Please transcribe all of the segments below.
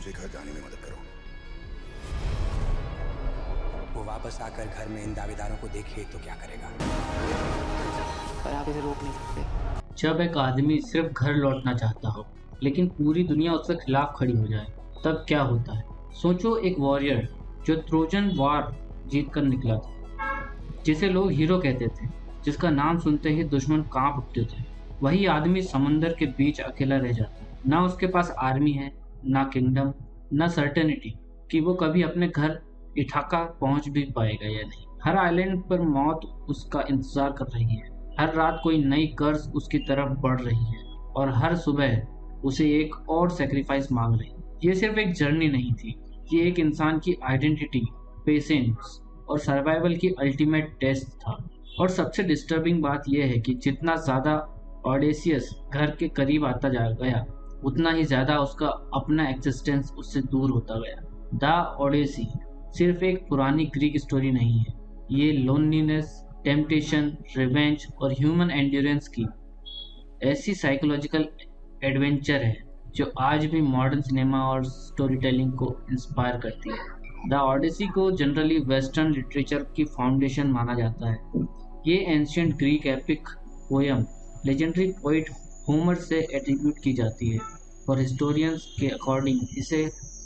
मुझे घर जाने में मदद करो। वो वापस आकर घर में इन दावेदारों को देखे तो क्या करेगा? पर आप इसे रोक नहीं सकते। जब एक आदमी सिर्फ घर लौटना चाहता हो लेकिन पूरी दुनिया उसके खिलाफ खड़ी हो जाए तब क्या होता है? सोचो, एक वॉरियर जो ट्रोजन वॉर जीत कर निकला था, जिसे लोग हीरो कहते थे, जिसका नाम सुनते ही दुश्मन कांप उठते थे, वही आदमी समुंदर के बीच अकेला रह जाता है। ना उसके पास आर्मी है, ना किंगडम, ना सर्टेनिटी कि वो कभी अपने घर इथाका पहुंच भी पाएगा या नहीं। हर आइलैंड पर मौत उसका इंतजार कर रही है, हर रात कोई नई कर्ज उसकी तरफ बढ़ रही है और हर सुबह उसे एक और सेक्रीफाइस मांग रही है। ये सिर्फ एक जर्नी नहीं थी, ये एक इंसान की आइडेंटिटी, पेशेंस और सर्वाइवल की अल्टीमेट टेस्ट था। और सबसे डिस्टर्बिंग बात यह है कि जितना ज़्यादा ऑडेसियस घर के करीब आता जा गया, उतना ही ज़्यादा उसका अपना एक्सिस्टेंस उससे दूर होता गया। द ओडेसी सिर्फ एक पुरानी ग्रीक स्टोरी नहीं है, ये लोनलीनेस, टेम्पटेशन, रिवेंज और ह्यूमन एंड्योरेंस की ऐसी साइकोलॉजिकल एडवेंचर है जो आज भी मॉडर्न सिनेमा और स्टोरी टेलिंग को इंस्पायर करती है। द ओडेसी को जनरली वेस्टर्न लिटरेचर की फाउंडेशन माना जाता है। ये ancient Greek epic poem legendary poet Homer से एट्रीब्यूट की जाती है और हिस्टोरियंस के अकॉर्डिंग इसे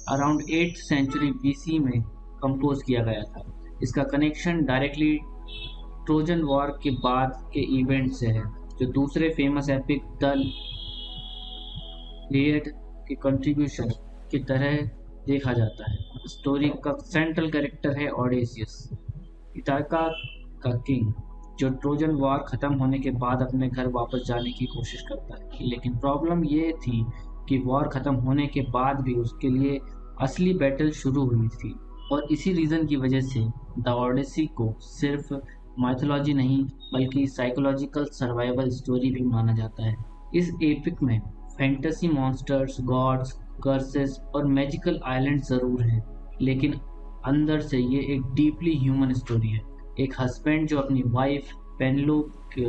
अराउंड 8th सेंचुरी BC में कंपोज किया गया था। इसका कनेक्शन डायरेक्टली ट्रोजन वॉर के बाद के इवेंट से है, जो दूसरे फेमस एपिक द इलियड के कंट्रीब्यूशन की तरह देखा जाता है। स्टोरी का सेंट्रल कैरेक्टर है ओडेसियस, इथाका का किंग, जो ट्रोजन वॉर खत्म होने के बाद अपने घर वापस जाने की कोशिश करता है। लेकिन प्रॉब्लम ये थी कि वॉर खत्म होने के बाद भी उसके लिए असली बैटल शुरू हुई थी और इसी रीज़न की वजह से द ओडेसी को सिर्फ माइथोलॉजी नहीं बल्कि साइकोलॉजिकल सर्वाइवल स्टोरी भी माना जाता है। इस एपिक में फैंटेसी मॉन्स्टर्स, गॉड्स, कर्सेस और मैजिकल आइलैंड ज़रूर हैं, लेकिन अंदर से ये एक डीपली ह्यूमन स्टोरी है। एक हस्बैंड जो अपनी वाइफ पेनेलोप के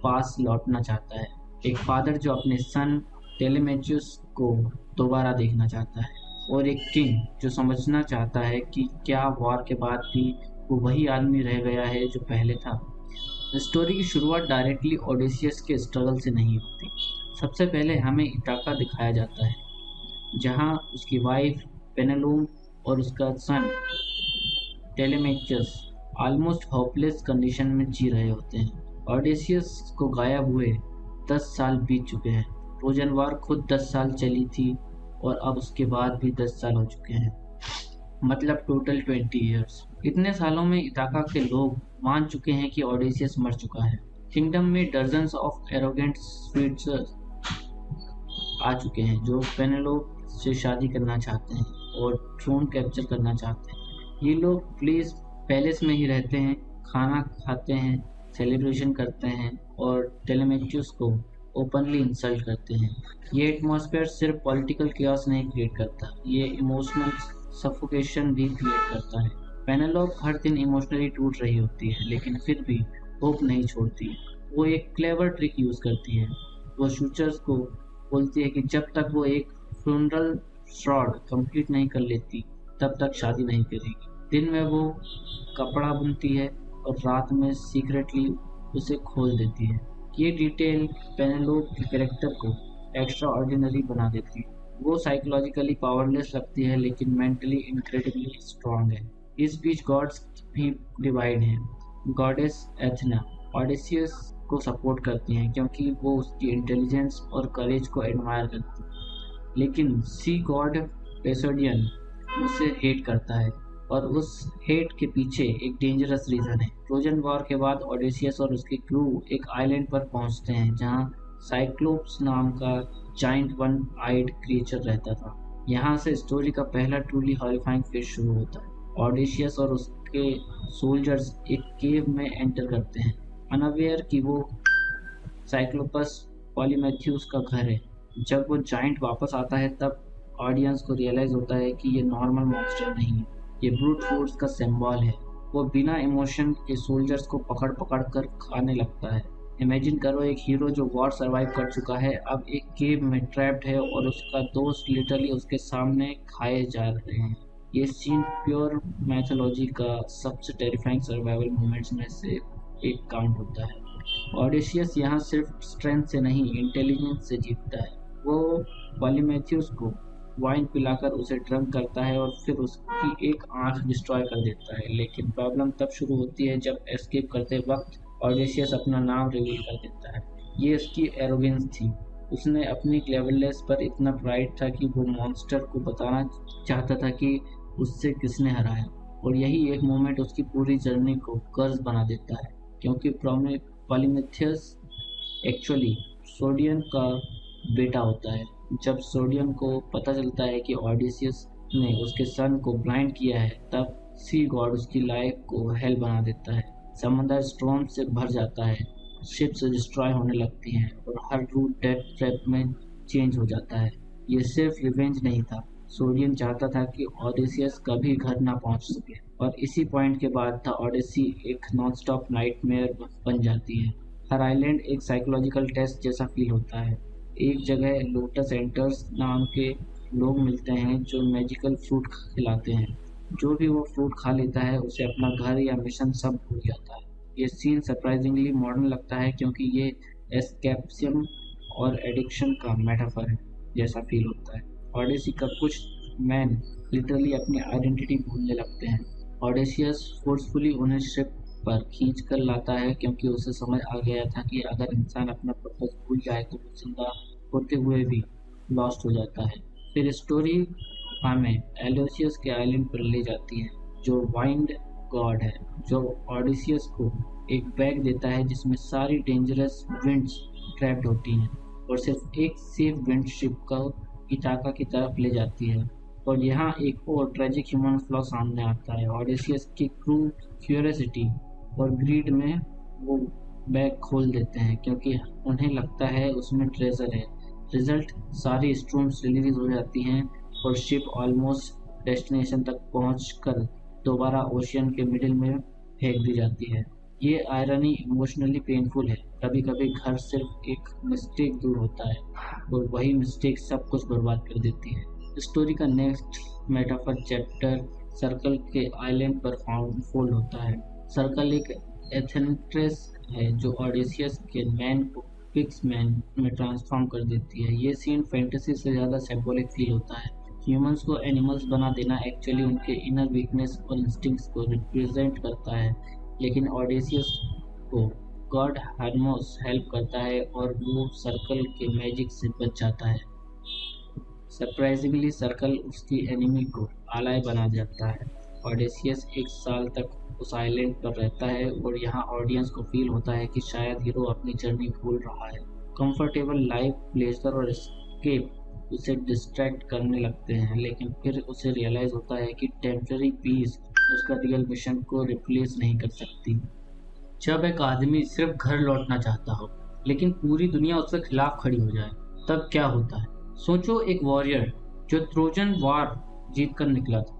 पास लौटना चाहता है, एक फादर जो अपने सन टेलेमेचुस को दोबारा देखना चाहता है, और एक किंग जो समझना चाहता है कि क्या वॉर के बाद भी वो वही आदमी रह गया है जो पहले था। स्टोरी की शुरुआत डायरेक्टली ओडेसियस के स्ट्रगल से नहीं होती। सबसे पहले हमें इथाका दिखाया जाता है, जहाँ उसकी वाइफ पेनेलोप और उसका सन टेलेमेचस ऑलमोस्ट होपलेस कंडीशन में जी रहे होते हैं। ओडेसियस को गायब हुए 10 साल बीत चुके हैं। ट्रोजन वॉर खुद 10 साल चली थी और अब उसके बाद भी 10 साल हो चुके हैं, मतलब टोटल 20 ईयर्स। इतने सालों में इथाका के लोग मान चुके हैं कि ओडेसियस मर चुका है। किंगडम में डजन्स ऑफ एरोगेंट स्वीट्स आ चुके हैं जो पेनेलोप से शादी करना चाहते हैं और थ्रोन कैप्चर करना चाहते हैं। ये लोग पैलेस में ही रहते हैं, खाना खाते हैं, सेलिब्रेशन करते हैं और टेलेमेचुस को ओपनली इंसल्ट करते हैं। ये एटमॉस्फेयर सिर्फ पॉलिटिकल chaos नहीं क्रिएट करता, ये इमोशनल सफोकेशन भी क्रिएट करता है। पेनेलोप हर दिन इमोशनली टूट रही होती है, लेकिन फिर भी होप नहीं छोड़ती। वो एक क्लेवर ट्रिक यूज़ करती है। वो शूचर्स को बोलती है कि जब तक वो एक फ्यूनरल श्रॉड कंप्लीट नहीं कर लेती तब तक शादी नहीं करेगी। दिन में वो कपड़ा बुनती है और रात में सीक्रेटली उसे खोल देती है। ये डिटेल पेनेलोप के कैरेक्टर को एक्स्ट्रा ऑर्डिनरी बना देती है। वो साइकोलॉजिकली पावरलेस लगती है लेकिन मेंटली इनक्रेडिबली स्ट्रांग है। इस बीच गॉड्स भी डिवाइड हैं। गॉडेस एथना ओडेसियस को सपोर्ट करती हैं क्योंकि वो उसकी इंटेलिजेंस और करेज को एडमायर करती है, लेकिन सी गॉड पेसोडियन उसे हेट करता है और उस हेट के पीछे एक डेंजरस रीज़न है। ट्रोजन वॉर के बाद ओडेसियस और उसकी क्रू एक आइलैंड पर पहुंचते हैं जहां साइक्लोप्स नाम का जाइंट वन आइड क्रिएचर रहता था। यहाँ से स्टोरी का पहला ट्रूली हॉरिफाइंग फेज शुरू होता है। ओडेसियस और उसके सोल्जर्स एक केव में एंटर करते हैं, अनअवेयर कि वो साइक्लोपस पॉलीमेथ्यूस का घर है। जब वो जाइंट वापस आता है तब ऑडियंस को रियलाइज होता है कि ये नॉर्मल मॉन्स्टर नहीं है, ये ब्रूट फोर्स का सिंबल है। वो बिना इमोशन के सोल्जर्स को पकड़ पकड़ कर खाने लगता है इमेजिन करो एक हीरो जो वॉर सरवाइव कर चुका है अब एक केव में ट्रैप्ड है और उसका दोस्त लिटरली उसके सामने खाए जा रहे हैं। ये सीन प्योर मैथोलॉजी का सबसे टेरिफाइंग सर्वाइवल मोमेंट्स में से एक काउंट होता है। ऑडिशियस यहाँ सिर्फ स्ट्रेंथ से नहीं इंटेलिजेंस से जीतता है। वो पॉलीमेथियस को वाइन पिलाकर उसे ड्रंक करता है और फिर उसकी एक आंख डिस्ट्रॉय कर देता है। लेकिन प्रॉब्लम तब शुरू होती है जब एस्केप करते वक्त ऑडिशियस अपना नाम रिवील कर देता है। ये उसकी एरोगेंस थी। उसने अपनी क्लेवरनेस पर इतना प्राइड था कि वो मॉन्स्टर को बताना चाहता था कि उससे किसने हराया, और यही एक मोमेंट उसकी पूरी जर्नी को कर्स बना देता है, क्योंकि पॉलीमेथियस एक्चुअली सोडियन का बेटा होता है। जब सोडियन को पता चलता है कि ऑडिशियस ने उसके सन को ब्लाइंड किया है, तब सी गॉड उसकी लाइफ को हेल बना देता है। समंदर स्टॉर्म से भर जाता है, शिप्स डिस्ट्रॉय होने लगती हैं और हर रूट डेथ ट्रैप में चेंज हो जाता है। ये सिर्फ रिवेंज नहीं था, सोडियन चाहता था कि ऑडिशियस कभी घर ना पहुंच सके, और इसी पॉइंट के बाद था ऑडिसी एक नॉन-स्टॉप नाइटमेयर बन जाती है। हर आइलैंड एक साइकोलॉजिकल टेस्ट जैसा फील होता है। एक जगह लोटस एंटर्स नाम के लोग मिलते हैं जो मैजिकल फ्रूट खिलाते हैं। जो भी वो फ्रूट खा लेता है उसे अपना घर या मिशन सब भूल जाता है। ये सीन सरप्राइजिंगली मॉडर्न लगता है क्योंकि ये एस्केपिज्म और एडिक्शन का मेटाफर है जैसा फील होता है। ऑडिसी का कुछ मैन लिटरली अपनी आइडेंटिटी भूलने लगते हैं। ऑडिशियस फोर्सफुली उन्हें शिप पर खींच कर लाता है क्योंकि उसे समझ आ गया था कि अगर इंसान अपना पर्पस भूल जाए तो वो जिंदा होते हुए भी लॉस्ट हो जाता है। फिर स्टोरी हमें एलोसियस के आइलैंड पर ले जाती है जो वाइंड गॉड है, जो ऑडिशियस को एक बैग देता है जिसमें सारी डेंजरस विंड्स ट्रैप्ड होती हैं और सिर्फ एक सेफ विंड शिप को इटाका की तरफ ले जाती है। और यहाँ एक और ट्रेजिक ह्यूमन फ्लॉ सामने आता है। ऑडिशियस की क्रू क्यूरियोसिटी और ग्रीड में वो बैग खोल देते हैं क्योंकि उन्हें लगता है उसमें ट्रेजर है। रिजल्ट सारी स्ट्रूम्स रिलीज हो जाती हैं और शिप ऑलमोस्ट डेस्टिनेशन तक पहुंचकर दोबारा ओशियन के मिडिल में फेंक दी जाती है। ये आयरनी इमोशनली पेनफुल है। कभी कभी घर सिर्फ एक मिस्टेक दूर होता है और वही मिस्टेक सब कुछ बर्बाद कर देती है। स्टोरी का नेक्स्ट मेटाफर चैप्टर सर्कल के आइलैंड पर फोल्ड होता है। सर्कल एक एथेंट्रेस है जो ऑडिशियस के मैन को फिक्स मैन में ट्रांसफॉर्म कर देती है। ये सीन फैंटेसी से ज़्यादा सिंबॉलिक फील होता है। ह्यूमंस को एनिमल्स बना देना एक्चुअली उनके इनर वीकनेस और इंस्टिंक्ट्स को रिप्रेजेंट करता है, लेकिन ऑडिशियस को गॉड हर्मोस हेल्प करता है और वो सर्कल के मैजिक से बच जाता है। सरप्राइजिंगली सर्कल उसकी एनिमी को आलाय बना जाता है। ऑडिशियस एक साल तक उस आइलैंड पर रहता है और यहाँ ऑडियंस को फील होता है कि शायद हीरो अपनी जर्नी भूल रहा है। कंफर्टेबल लाइफ, प्लेजर और एस्केप उसे डिस्ट्रैक्ट करने लगते हैं, लेकिन फिर उसे रियलाइज होता है कि टेम्पररी पीस उसका रियल मिशन को रिप्लेस नहीं कर सकती। जब एक आदमी सिर्फ घर लौटना चाहता हो लेकिन पूरी दुनिया उसके खिलाफ खड़ी हो जाए, तब क्या होता है? सोचो एक वॉरियर जो ट्रोजन वॉर जीत कर निकला था,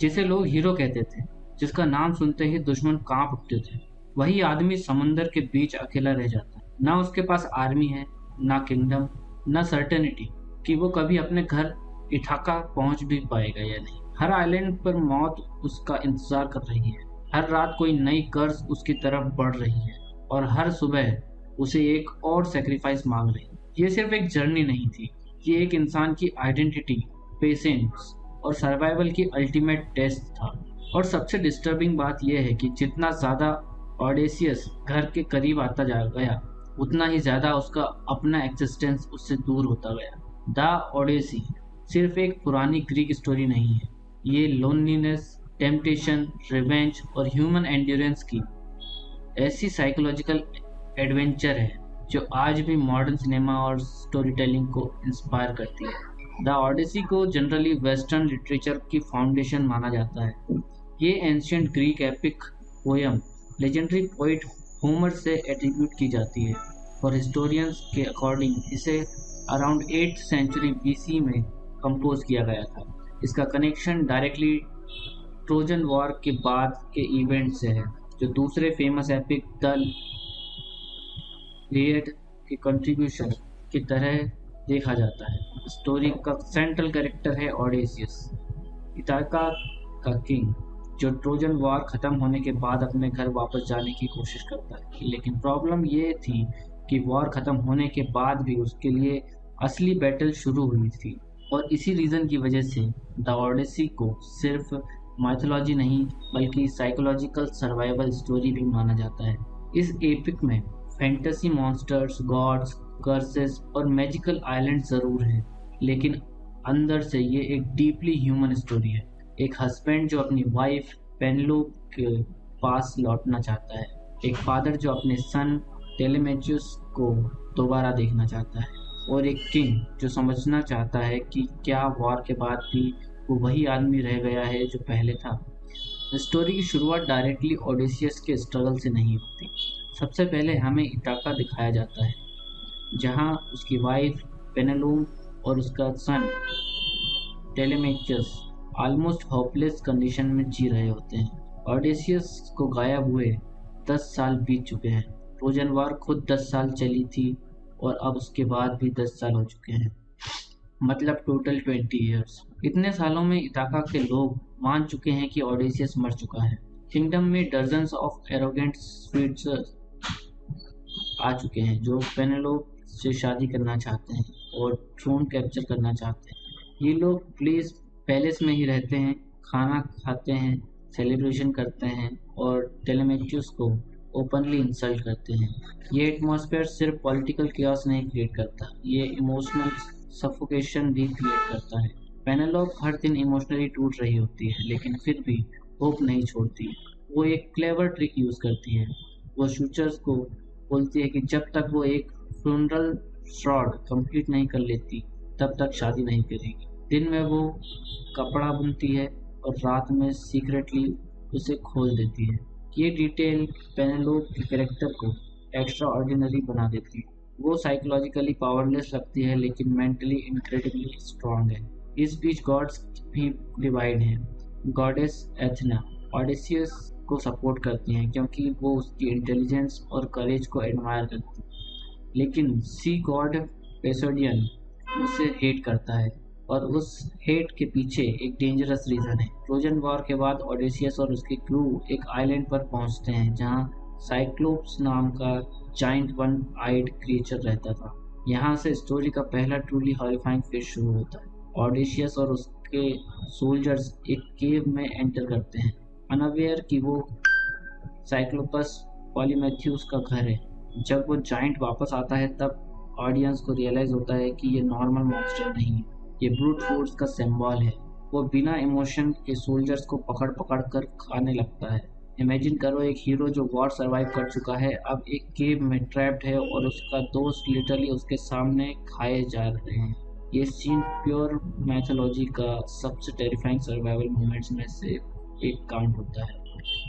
जिसे लोग हीरो कहते थे, जिसका नाम सुनते ही दुश्मन कांप उठते थे। वही आदमी समंदर के बीच अकेला रह जाता है। ना उसके पास आर्मी है, ना किंगडम, ना सर्टेनिटी कि वो कभी अपने घर इठाका पहुंच भी पाएगा या नहीं। हर आइलैंड पर मौत उसका इंतजार कर रही है। हर रात कोई नई कर्ज उसकी तरफ बढ़ रही है और हर सुबह उसे एक और सेक्रीफाइस मांग रही है। ये सिर्फ एक जर्नी नहीं थी, ये एक इंसान की आइडेंटिटी, पेशेंस और सर्वाइवल की अल्टीमेट टेस्ट था। और सबसे डिस्टर्बिंग बात यह है कि जितना ज़्यादा ऑडिशियस घर के करीब आता जा गया, उतना ही ज़्यादा उसका अपना एक्सिस्टेंस उससे दूर होता गया। द ओडेसी सिर्फ एक पुरानी ग्रीक स्टोरी नहीं है, ये लोनलीनेस, टेम्पटेशन, रिवेंज और ह्यूमन एंड्योरेंस की ऐसी साइकोलॉजिकल एडवेंचर है जो आज भी मॉडर्न सिनेमा और स्टोरी टेलिंग को इंस्पायर करती है। द ओडेसी को जनरली वेस्टर्न लिटरेचर की फाउंडेशन माना जाता है। ये ancient Greek epic poem legendary poet Homer से एट्रीब्यूट की जाती है और हिस्टोरियंस के अकॉर्डिंग इसे अराउंड 8th सेंचुरी BC में कंपोज किया गया था। इसका कनेक्शन डायरेक्टली ट्रोजन वॉर के बाद के इवेंट से है, जो दूसरे फेमस एपिक द इलियड के कंट्रीब्यूशन की तरह देखा जाता है। स्टोरी का सेंट्रल कैरेक्टर है ओडेसियस, इताका का किंग, जो ट्रोजन वॉर खत्म होने के बाद अपने घर वापस जाने की कोशिश करता है। लेकिन प्रॉब्लम ये थी कि वॉर खत्म होने के बाद भी उसके लिए असली बैटल शुरू हुई थी, और इसी रीज़न की वजह से द ओडेसी को सिर्फ माइथोलॉजी नहीं बल्कि साइकोलॉजिकल सर्वाइवल स्टोरी भी माना जाता है। इस एपिक में फैंटेसी मॉन्स्टर्स, गॉड्स, कर्सेस और मैजिकल आइलैंड ज़रूर हैं, लेकिन अंदर से ये एक डीपली ह्यूमन स्टोरी है। एक हस्बैंड जो अपनी वाइफ पेनेलोप के पास लौटना चाहता है, एक फादर जो अपने सन टेलेमेचुस को दोबारा देखना चाहता है, और एक किंग जो समझना चाहता है कि क्या वॉर के बाद भी वो वही आदमी रह गया है जो पहले था। स्टोरी की शुरुआत डायरेक्टली ओडेसियस के स्ट्रगल से नहीं होती। सबसे पहले हमें इताका दिखाया जाता है, जहाँ उसकी वाइफ पेनेलोप और उसका सन टेलेमेचस ऑलमोस्ट होपलेस कंडीशन में जी रहे होते हैं। ओडेसियस को गायब हुए 10 साल बीत चुके हैं। ट्रोजन वॉर खुद 10 साल चली थी और अब उसके बाद भी 10 साल हो चुके हैं, मतलब टोटल 20 ईयर्स। इतने सालों में इताका के लोग मान चुके हैं कि ओडेसियस मर चुका है। किंगडम में डजन्स ऑफ एरोगेंट स्वीट्स आ चुके हैं जो पेनेलोप से शादी करना चाहते हैं और थ्रोन कैप्चर करना चाहते हैं। ये लोग पैलेस में ही रहते हैं, खाना खाते हैं, सेलिब्रेशन करते हैं और टेलेमेचुस को ओपनली इंसल्ट करते हैं। ये एटमॉस्फेयर सिर्फ पॉलिटिकल chaos नहीं क्रिएट करता, ये इमोशनल सफोकेशन भी क्रिएट करता है। पेनेलोप हर दिन इमोशनली टूट रही होती है, लेकिन फिर भी होप नहीं छोड़ती। वो एक क्लेवर ट्रिक यूज करती है। वो शूचर्स को बोलती है कि जब तक वो एक फ्यूनरल श्रॉड कंप्लीट नहीं कर लेती तब तक शादी नहीं करेगी। दिन में वो कपड़ा बुनती है और रात में सीक्रेटली उसे खोल देती है। ये डिटेल पेनेलोप के कैरेक्टर को एक्स्ट्रा ऑर्डिनरी बना देती है। वो साइकोलॉजिकली पावरलेस लगती है लेकिन मेंटली इनक्रेडिबली स्ट्रांग है। इस बीच गॉड्स भी डिवाइड हैं। गॉडेस एथना ओडेसियस को सपोर्ट करती हैं क्योंकि वो उसकी इंटेलिजेंस और करेज को एडमायर करती है, लेकिन सी गॉड पेसोडियन उसे हेट करता है, और उस हेट के पीछे एक डेंजरस रीजन है। ट्रोजन वॉर के बाद ओडेसियस और उसकी क्रू एक आइलैंड पर पहुंचते हैं जहां साइक्लोप्स नाम का जाइंट वन आइड क्रिएचर रहता था। यहाँ से स्टोरी का पहला ट्रूली हॉरिफाइंग फेज शुरू होता है। ओडेसियस और उसके सोल्जर्स एक केव में एंटर करते हैं, अनअवेयर कि वो साइक्लोपस पॉलीमेथ्यूस का घर है। जब वो जाइंट वापस आता है तब ऑडियंस को रियलाइज होता है कि ये नॉर्मल मॉन्स्टर नहीं है, ये ब्रूट फोर्स का सिंबल है। वो बिना इमोशन के सोल्जर्स को पकड़ पकड़ कर खाने लगता है। इमेजिन करो एक हीरो जो वॉर सरवाइव कर चुका है अब एक केव में ट्रैप्ड है और उसका दोस्त लिटरली उसके सामने खाए जा रहे हैं। ये सीन प्योर मैथोलॉजी का सबसे टेरिफाइंग सर्वाइवल मोमेंट्स में से एक काउंट होता है।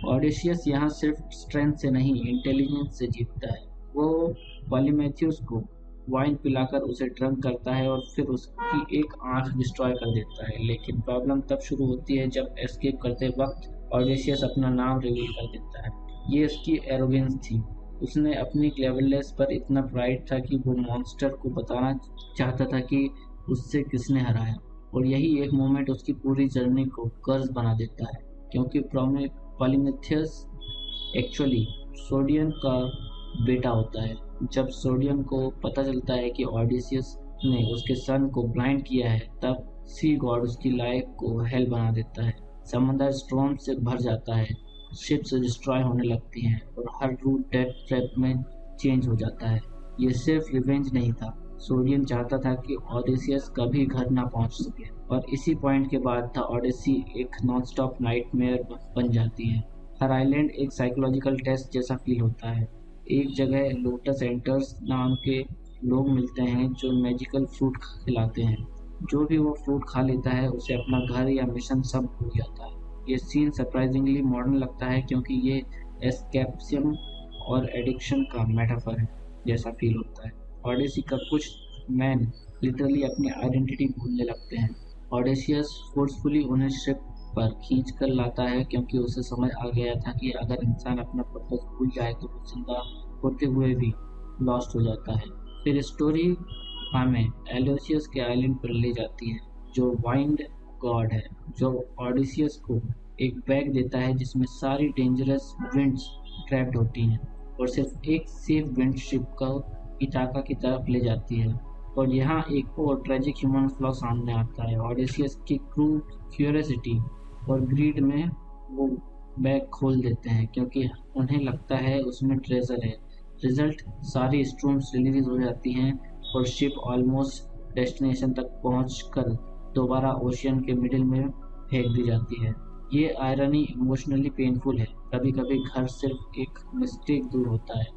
ओडेसियस यहाँ सिर्फ स्ट्रेंथ से नहीं इंटेलिजेंस से जीतता है। वो पॉलीमेथ्यूस को वाइन पिलाकर उसे ड्रंक करता है और फिर उसकी एक आंख डिस्ट्रॉय कर देता है। लेकिन प्रॉब्लम तब शुरू होती है जब एस्केप करते वक्त ओडेसियस अपना नाम रिवील कर देता है। ये उसकी एरोगेंस थी। उसने अपनी क्लेवरनेस पर इतना प्राइड था कि वो मॉन्स्टर को बताना चाहता था कि उससे किसने हराया, और यही एक मोमेंट उसकी पूरी जर्नी को कर्ज बना देता है, क्योंकि पॉलीमेथियस एक्चुअली सोडियन का बेटा होता है। जब सोडियन को पता चलता है कि ओडेसियस ने उसके सन को ब्लाइंड किया है तब सी गॉड उसकी लाइफ को हेल बना देता है। समंदर स्टॉर्म से भर जाता है, शिप्स डिस्ट्रॉय होने लगती हैं और हर रूट डेथ ट्रैप में चेंज हो जाता है। ये सिर्फ रिवेंज नहीं था, सोडियन चाहता था कि ओडेसियस कभी घर ना पहुंच सके, और इसी पॉइंट के बाद था ओडेसी एक नॉनस्टॉप नाइटमेयर बन जाती है। हर आइलैंड एक साइकोलॉजिकल टेस्ट जैसा फील होता है। एक जगह लोटस एंटर्स नाम के लोग मिलते हैं जो मैजिकल फ्रूट खिलाते हैं। जो भी वो फ्रूट खा लेता है उसे अपना घर या मिशन सब भूल जाता है। ये सीन सरप्राइजिंगली मॉडर्न लगता है क्योंकि ये एस्केपिज्म और एडिक्शन का मेटाफर है जैसा फील होता है। ओडेसी का कुछ मैन लिटरली अपनी आइडेंटिटी भूलने लगते हैं। ओडेसियस फोर्सफुली उन्हें शिप पर खींच कर लाता है क्योंकि उसे समझ आ गया था कि अगर इंसान अपना पर्पस भूल जाए तो वो जिंदा होते हुए भी लॉस्ट हो जाता है। फिर स्टोरी हमें एलोसियस के आइलैंड पर ले जाती है, जो वाइंड गॉड है, जो ऑडिसियस को एक बैग देता है जिसमें सारी डेंजरस विंड्स ट्रैप्ड होती हैं और सिर्फ एक सेफ विंड शिप को इटाका की तरफ ले जाती है। और यहाँ एक और ट्रेजिक ह्यूमन फ्लॉ सामने आता है। ऑडिसियस की क्रू क्यूरियोसिटी और ग्रीड में वो बैग खोल देते हैं क्योंकि उन्हें लगता है उसमें ट्रेजर है। रिजल्ट, सारी स्टोन्स रिलीज हो जाती हैं और शिप ऑलमोस्ट डेस्टिनेशन तक पहुंचकर दोबारा ओशियन के मिडिल में फेंक दी जाती है। ये आयरनी इमोशनली पेनफुल है। कभी कभी घर सिर्फ एक मिस्टेक दूर होता है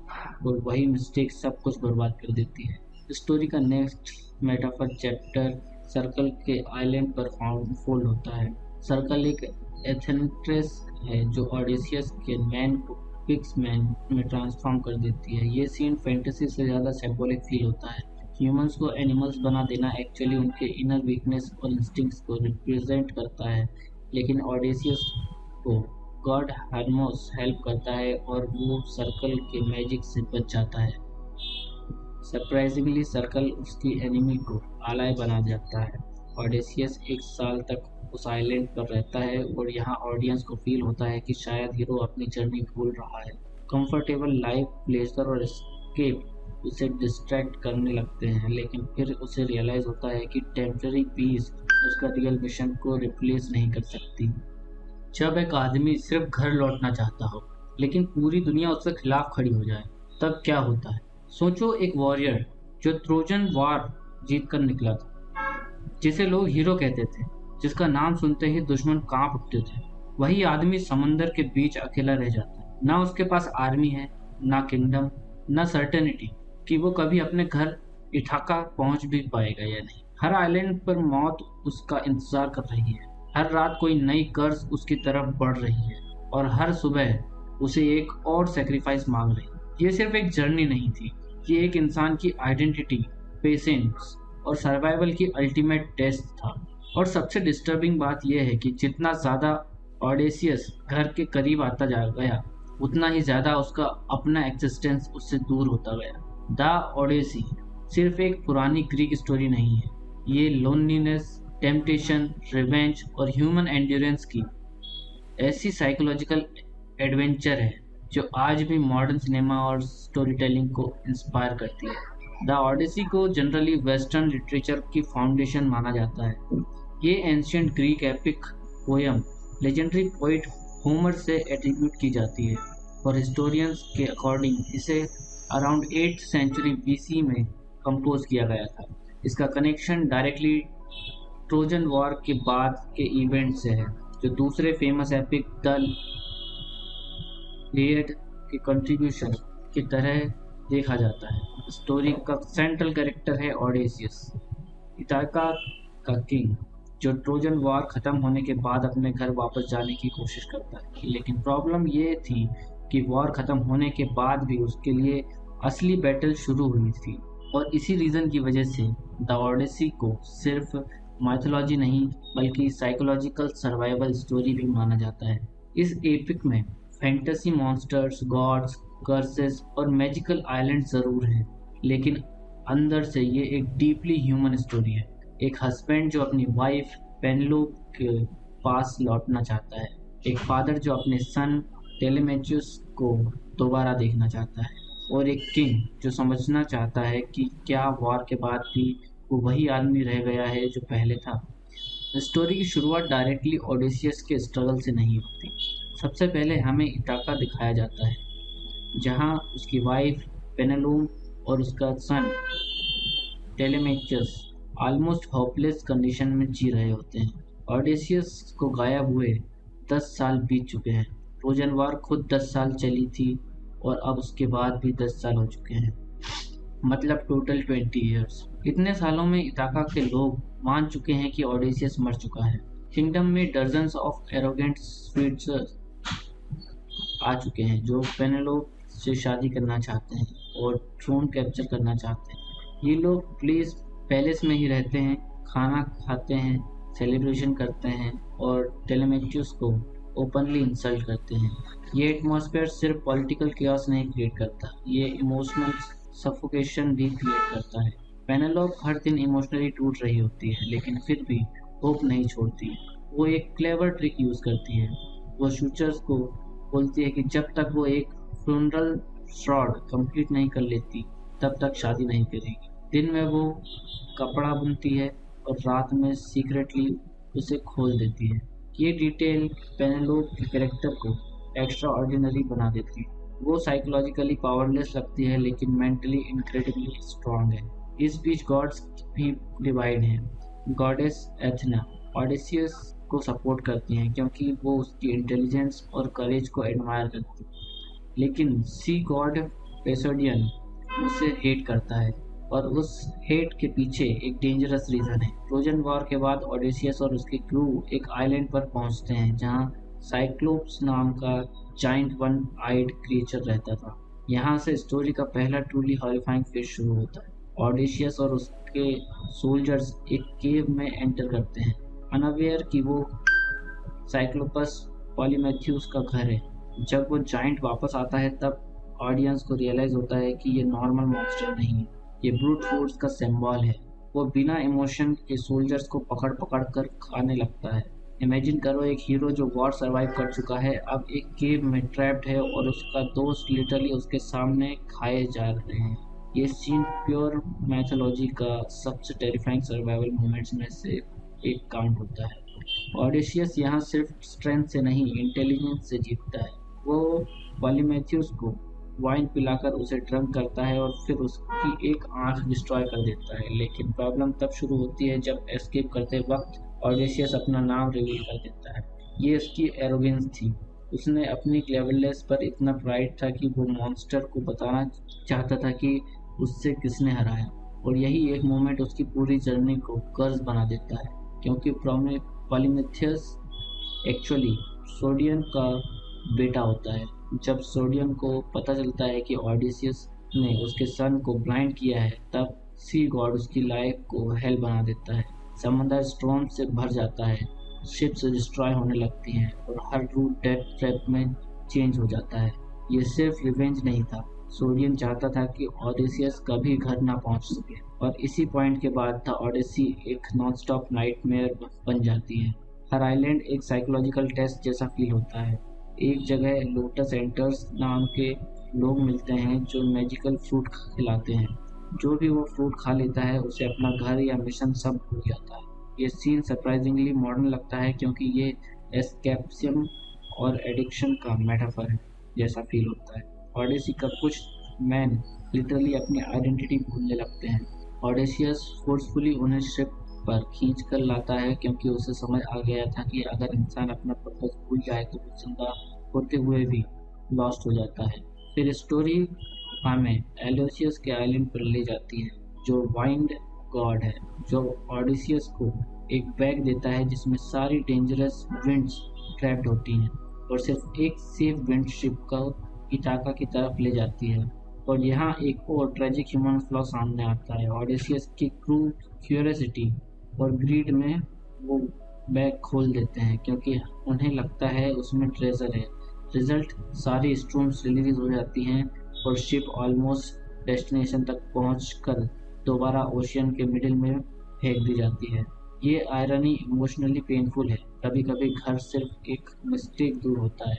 और वही मिस्टेक सब कुछ बर्बाद कर देती है। स्टोरी का नेक्स्ट मेटाफर चैप्टर सर्कल के आइलैंड पर फोल्ड होता है। सर्कल एक एथेंट्रेस है जो ऑडिसियस के मैन को पिक्स मैन में ट्रांसफॉर्म कर देती है। ये सीन फैंटेसी से ज़्यादा सिंबॉलिक फील होता है। ह्यूमंस को एनिमल्स बना देना एक्चुअली उनके इनर वीकनेस और इंस्टिंक्ट्स को रिप्रेजेंट करता है, लेकिन ऑडिसियस को गॉड हर्मोस हेल्प करता है और वो सर्कल के मैजिक से बच जाता है। सरप्राइजिंगली सर्कल उसकी एनिमी को आलाय बना जाता है। ऑडिसियस 1 साल तक उस आइलैंड पर रहता है और यहाँ ऑडियंस को फील होता है कि शायद हीरो अपनी जर्नी भूल रहा है। कंफर्टेबल लाइफ, प्लेजर और एस्केप उसे डिस्ट्रैक्ट करने लगते हैं, लेकिन फिर उसे रियलाइज होता है कि टेम्पररी पीस उसका रियल मिशन को रिप्लेस नहीं कर सकती। जब एक आदमी सिर्फ घर लौटना चाहता हो लेकिन पूरी दुनिया उसके खिलाफ खड़ी हो जाए, तब क्या होता है? सोचो, एक वॉरियर जो ट्रोजन वॉर जीत कर निकला था, जिसे लोग हीरो कहते थे, जिसका नाम सुनते ही दुश्मन कांप उठते थे, वही आदमी समंदर के बीच अकेला रह जाता है। ना उसके पास आर्मी है, ना किंगडम, ना सर्टेनिटी कि वो कभी अपने घर इठाका पहुंच भी पाएगा या नहीं। हर आइलैंड पर मौत उसका इंतजार कर रही है। हर रात कोई नई कर्ज उसकी तरफ बढ़ रही है और हर सुबह उसे एक और सेक्रीफाइस मांग रही है। ये सिर्फ एक जर्नी नहीं थी, ये एक इंसान की आइडेंटिटी, पेशेंस और सर्वाइवल की अल्टीमेट टेस्ट था। और सबसे डिस्टर्बिंग बात यह है कि जितना ज़्यादा ऑडिसियस घर के करीब आता जा गया, उतना ही ज़्यादा उसका अपना एक्सिस्टेंस उससे दूर होता गया। द ओडेसी सिर्फ एक पुरानी ग्रीक स्टोरी नहीं है, ये लोनलीनेस, टेम्पटेशन, रिवेंज और ह्यूमन एंड्योरेंस की ऐसी साइकोलॉजिकल एडवेंचर है जो आज भी मॉडर्न सिनेमा और स्टोरी टेलिंग को इंस्पायर करती है। द ओडेसी को जनरली वेस्टर्न लिटरेचर की फाउंडेशन माना जाता है। ये ancient Greek epic poem legendary poet Homer से एट्रीब्यूट की जाती है और हिस्टोरियंस के अकॉर्डिंग इसे अराउंड 8th सेंचुरी BC में कंपोज किया गया था। इसका कनेक्शन डायरेक्टली ट्रोजन वॉर के बाद के इवेंट से है, जो दूसरे फेमस एपिक द इलियड के कंट्रीब्यूशन की तरह देखा जाता है। स्टोरी का सेंट्रल कैरेक्टर है ओडेसियस, इथाका का किंग, जो ट्रोजन वॉर खत्म होने के बाद अपने घर वापस जाने की कोशिश करता है। लेकिन प्रॉब्लम ये थी कि वॉर खत्म होने के बाद भी उसके लिए असली बैटल शुरू हुई थी और इसी रीज़न की वजह से द ओडेसी को सिर्फ माइथोलॉजी नहीं बल्कि साइकोलॉजिकल सर्वाइवल स्टोरी भी माना जाता है। इस एपिक में फैंटेसी मॉन्स्टर्स, गॉड्स, कर्सेस और मैजिकल आइलैंड ज़रूर हैं, लेकिन अंदर से ये एक डीपली ह्यूमन स्टोरी है। एक हस्बैंड जो अपनी वाइफ पेनेलोप के पास लौटना चाहता है, एक फादर जो अपने सन टेलेमेचुस को दोबारा देखना चाहता है, और एक किंग जो समझना चाहता है कि क्या वॉर के बाद भी वो वही आदमी रह गया है जो पहले था। स्टोरी की शुरुआत डायरेक्टली ओडेसियस के स्ट्रगल से नहीं होती। सबसे पहले हमें इटाका दिखाया जाता है, जहाँ उसकी वाइफ पेनेलोप और उसका सन टेलेमेचस ऑलमोस्ट होपलेस कंडीशन में जी रहे होते हैं। ओडेसियस को गायब हुए 10 साल बीत चुके हैं। ट्रोजन वॉर खुद 10 साल चली थी और अब उसके बाद भी 10 साल हो चुके हैं, मतलब टोटल 20 ईयर्स। इतने सालों में इटाका के लोग मान चुके हैं कि ओडेसियस मर चुका है। किंगडम में डजन्स ऑफ एरोगेंट स्वीट्स आ चुके हैं जो पेनेलोप से शादी करना चाहते हैं और थ्रोन कैप्चर करना चाहते हैं। ये लोग पैलेस में ही रहते हैं, खाना खाते हैं, सेलिब्रेशन करते हैं और टेलेमेचुस को ओपनली इंसल्ट करते हैं। ये एटमॉस्फेयर सिर्फ पॉलिटिकल केओस नहीं क्रिएट करता, ये इमोशनल सफोकेशन भी क्रिएट करता है। पेनेलोप हर दिन इमोशनली टूट रही होती है, लेकिन फिर भी होप नहीं छोड़ती। वो एक क्लेवर ट्रिक यूज करती है। वो शूचर्स को बोलती है कि जब तक वो एक फ्यूनरल श्रॉड कंप्लीट नहीं कर लेती तब तक शादी नहीं करेगी। दिन में वो कपड़ा बुनती है और रात में सीक्रेटली उसे खोल देती है। ये डिटेल पेनेलोप के कैरेक्टर को एक्स्ट्रा ऑर्डिनरी बना देती है। वो साइकोलॉजिकली पावरलेस लगती है लेकिन मेंटली इनक्रेडिबली स्ट्रांग है। इस बीच गॉड्स भी डिवाइड हैं। गॉडेस एथना ऑडिसियस को सपोर्ट करती हैं क्योंकि वो उसकी इंटेलिजेंस और करेज को एडमायर करती है, लेकिन सी गॉड पेसोडियन उसे हेट करता है और उस हेट के पीछे एक डेंजरस रीजन है। ट्रोजन वॉर के बाद ओडेसियस और उसकी क्रू एक आइलैंड पर पहुंचते हैं जहां साइक्लोप्स नाम का जाइंट वन आइड क्रिएचर रहता था। यहाँ से स्टोरी का पहला ट्रूली हॉरिफाइंग फेज शुरू होता है। ओडेसियस और उसके सोल्जर्स एक केव में एंटर करते हैं, अनअवेयर कि वो साइक्लोपस पॉलीमेथ्यूस का घर है। जब वो जाइंट वापस आता है तब ऑडियंस को रियलाइज होता है कि ये नॉर्मल मॉन्स्टर नहीं है, ये ब्रूट फोर्स का सिंबल है। वो बिना इमोशन के सोल्जर्स को पकड़ पकड़ कर खाने लगता है। इमेजिन करो एक हीरो जो वॉर सरवाइव कर चुका है अब एक केव में ट्रैप्ड है और उसका दोस्त लिटरली उसके सामने खाए जा रहे हैं। ये सीन प्योर मैथोलॉजी का सबसे टेरिफाइंग सर्वाइवल मोमेंट्स में से एक काउंट होता है। ऑडिशियस यहाँ सिर्फ स्ट्रेंथ से नहीं इंटेलिजेंस से जीतता है। वो पॉलीमेथियस को वाइन पिलाकर उसे ड्रंक करता है और फिर उसकी एक आंख डिस्ट्रॉय कर देता है। लेकिन प्रॉब्लम तब शुरू होती है जब एस्केप करते वक्त ऑडिशियस अपना नाम रिवील कर देता है। ये उसकी एरोगेंस थी। उसने अपनी क्लेवरनेस पर इतना प्राइड था कि वो मॉन्स्टर को बताना चाहता था कि उससे किसने हराया, और यही एक मोमेंट उसकी पूरी जर्नी को कर्स बना देता है, क्योंकि पॉलीमेथियस एक्चुअली सोडियन का बेटा होता है। जब सोडियन को पता चलता है कि ऑडिसियस ने उसके सन को ब्लाइंड किया है तब सी गॉड उसकी लाइफ को हेल बना देता है। समंदर स्टॉर्म से भर जाता है, शिप्स डिस्ट्रॉय होने लगती हैं और हर रूट डेथ ट्रैप में चेंज हो जाता है। ये सिर्फ रिवेंज नहीं था, सोडियन चाहता था कि ऑडिसियस कभी घर ना पहुंच सके, और इसी पॉइंट के बाद था ऑडिसी एक नॉन स्टॉप नाइटमेयर बन जाती है। हर आइलैंड एक साइकोलॉजिकल टेस्ट जैसा फील होता है। एक जगह लोटस एंटर्स नाम के लोग मिलते हैं जो मैजिकल फ्रूट खिलाते हैं। जो भी वो फ्रूट खा लेता है उसे अपना घर या मिशन सब भूल जाता है। ये सीन सरप्राइजिंगली मॉडर्न लगता है क्योंकि ये एस्केपिज्म और एडिक्शन का मेटाफर है जैसा फील होता है। ऑडिसी का कुछ मैन लिटरली अपनी आइडेंटिटी भूलने लगते हैं। ऑडिशियस फोर्सफुली उन्हें शिप पर खींच कर लाता है क्योंकि उसे समझ आ गया था कि अगर इंसान अपना पर्पस भूल जाए तो वो जिंदा होते हुए भी लॉस्ट हो जाता है। फिर स्टोरी हमें एलोसियस के आइलैंड पर ले जाती है जो वाइंड गॉड है, जो ऑडिसियस को एक बैग देता है जिसमें सारी डेंजरस विंड्स ट्रैप्ड होती हैं और सिर्फ एक सेफ विंड शिप को इटाका की तरफ ले जाती है। और यहाँ एक और ट्रेजिक ह्यूमन फ्लॉ सामने आता है। ऑडिसियस की क्रू क्यूरियोसिटी और ग्रीड में वो बैग खोल देते हैं क्योंकि उन्हें लगता है उसमें ट्रेजर है। रिजल्ट सारी स्ट्रूम्स रिलीज हो जाती हैं और शिप ऑलमोस्ट डेस्टिनेशन तक पहुंचकर दोबारा ओशियन के मिडिल में फेंक दी जाती है। ये आयरनी इमोशनली पेनफुल है। कभी कभी घर सिर्फ एक मिस्टेक दूर होता है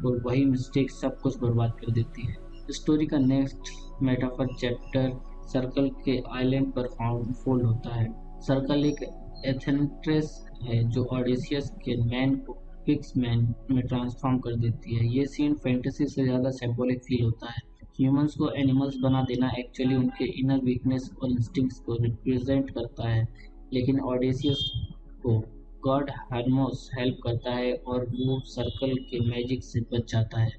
और वही मिस्टेक सब कुछ बर्बाद कर देती है। स्टोरी का नेक्स्ट मेटाफर चैप्टर सर्कल के आइलैंड पर फोल्ड होता है। सर्कल एक एथेंट्रेस है जो ऑडिसियस के मैन को फिक्स मैन में ट्रांसफॉर्म कर देती है। ये सीन फैंटेसी से ज़्यादा सिंबॉलिक फील होता है। ह्यूमंस को एनिमल्स बना देना एक्चुअली उनके इनर वीकनेस और इंस्टिंक्ट्स को रिप्रेजेंट करता है, लेकिन ऑडिसियस को गॉड हर्मोस हेल्प करता है और वो सर्कल के मैजिक से बच जाता है।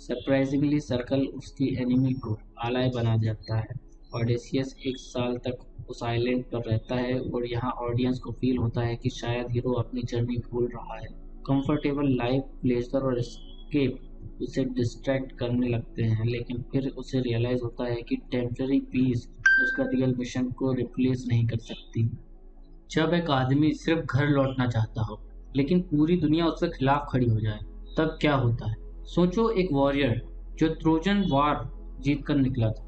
सरप्राइजिंगली सर्कल उसकी एनिमी को आलाय बना जाता है। ऑडिसियस एक साल तक उस आइलैंड पर रहता है और यहाँ ऑडियंस को फील होता है कि शायद हीरो अपनी जर्नी भूल रहा है। कंफर्टेबल लाइफ, प्लेजर और एस्केप उसे डिस्ट्रैक्ट करने लगते हैं, लेकिन फिर उसे रियलाइज होता है कि टेम्पररी पीस उसका रियल मिशन को रिप्लेस नहीं कर सकती। जब एक आदमी सिर्फ घर लौटना चाहता हो लेकिन पूरी दुनिया उसके खिलाफ खड़ी हो जाए तब क्या होता है? सोचो एक वॉरियर जो ट्रोजन वॉर जीत कर निकला था,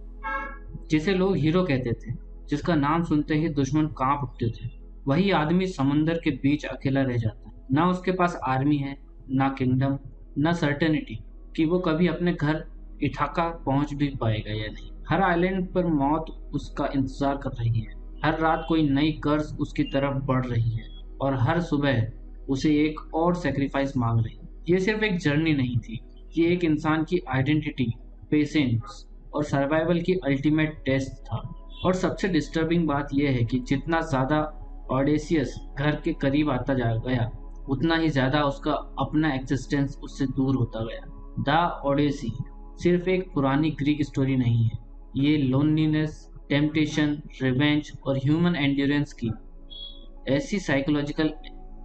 जिसे लोग हीरो कहते थे, जिसका नाम सुनते ही दुश्मन कांप उठते थे, वही आदमी समुंदर के बीच अकेला रह जाता है। ना उसके पास आर्मी है, ना किंगडम, ना सर्टेनिटी कि वो कभी अपने घर इथाका पहुंच भी पाएगा या नहीं। हर आइलैंड पर मौत उसका इंतजार कर रही है, हर रात कोई नई कर्ज उसकी तरफ बढ़ रही है और हर सुबह उसे एक और सेक्रीफाइस मांग रही है। ये सिर्फ एक जर्नी नहीं थी, ये एक इंसान की आइडेंटिटी, पेशेंस और सर्वाइवल की अल्टीमेट टेस्ट था। और सबसे डिस्टर्बिंग बात यह है कि जितना ज़्यादा ऑडेसियस घर के करीब आता जा गया, उतना ही ज़्यादा उसका अपना एक्सिस्टेंस उससे दूर होता गया। द ओडेसी सिर्फ एक पुरानी ग्रीक स्टोरी नहीं है, ये लोनलीनेस, टेम्पटेशन, रिवेंज और ह्यूमन एंड्योरेंस की ऐसी साइकोलॉजिकल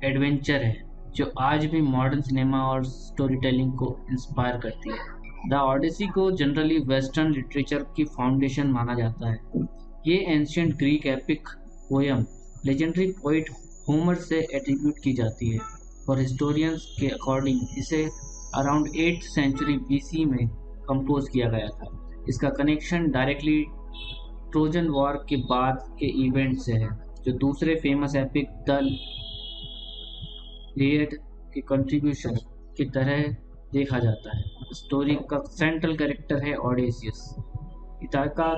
एडवेंचर है जो आज भी मॉडर्न सिनेमा और स्टोरी टेलिंग को इंस्पायर करती है। द ओडेसी को जनरली वेस्टर्न लिटरेचर की फाउंडेशन माना जाता है। ये ancient Greek epic poem legendary poet Homer से एट्रीब्यूट की जाती है और हिस्टोरियंस के अकॉर्डिंग इसे अराउंड 8th सेंचुरी BC में कंपोज किया गया था। इसका कनेक्शन डायरेक्टली ट्रोजन वॉर के बाद के इवेंट से है, जो दूसरे फेमस एपिक द इलियड के कंट्रीब्यूशन की तरह देखा जाता है। स्टोरी का सेंट्रल कैरेक्टर है ओडेसियस, इथाका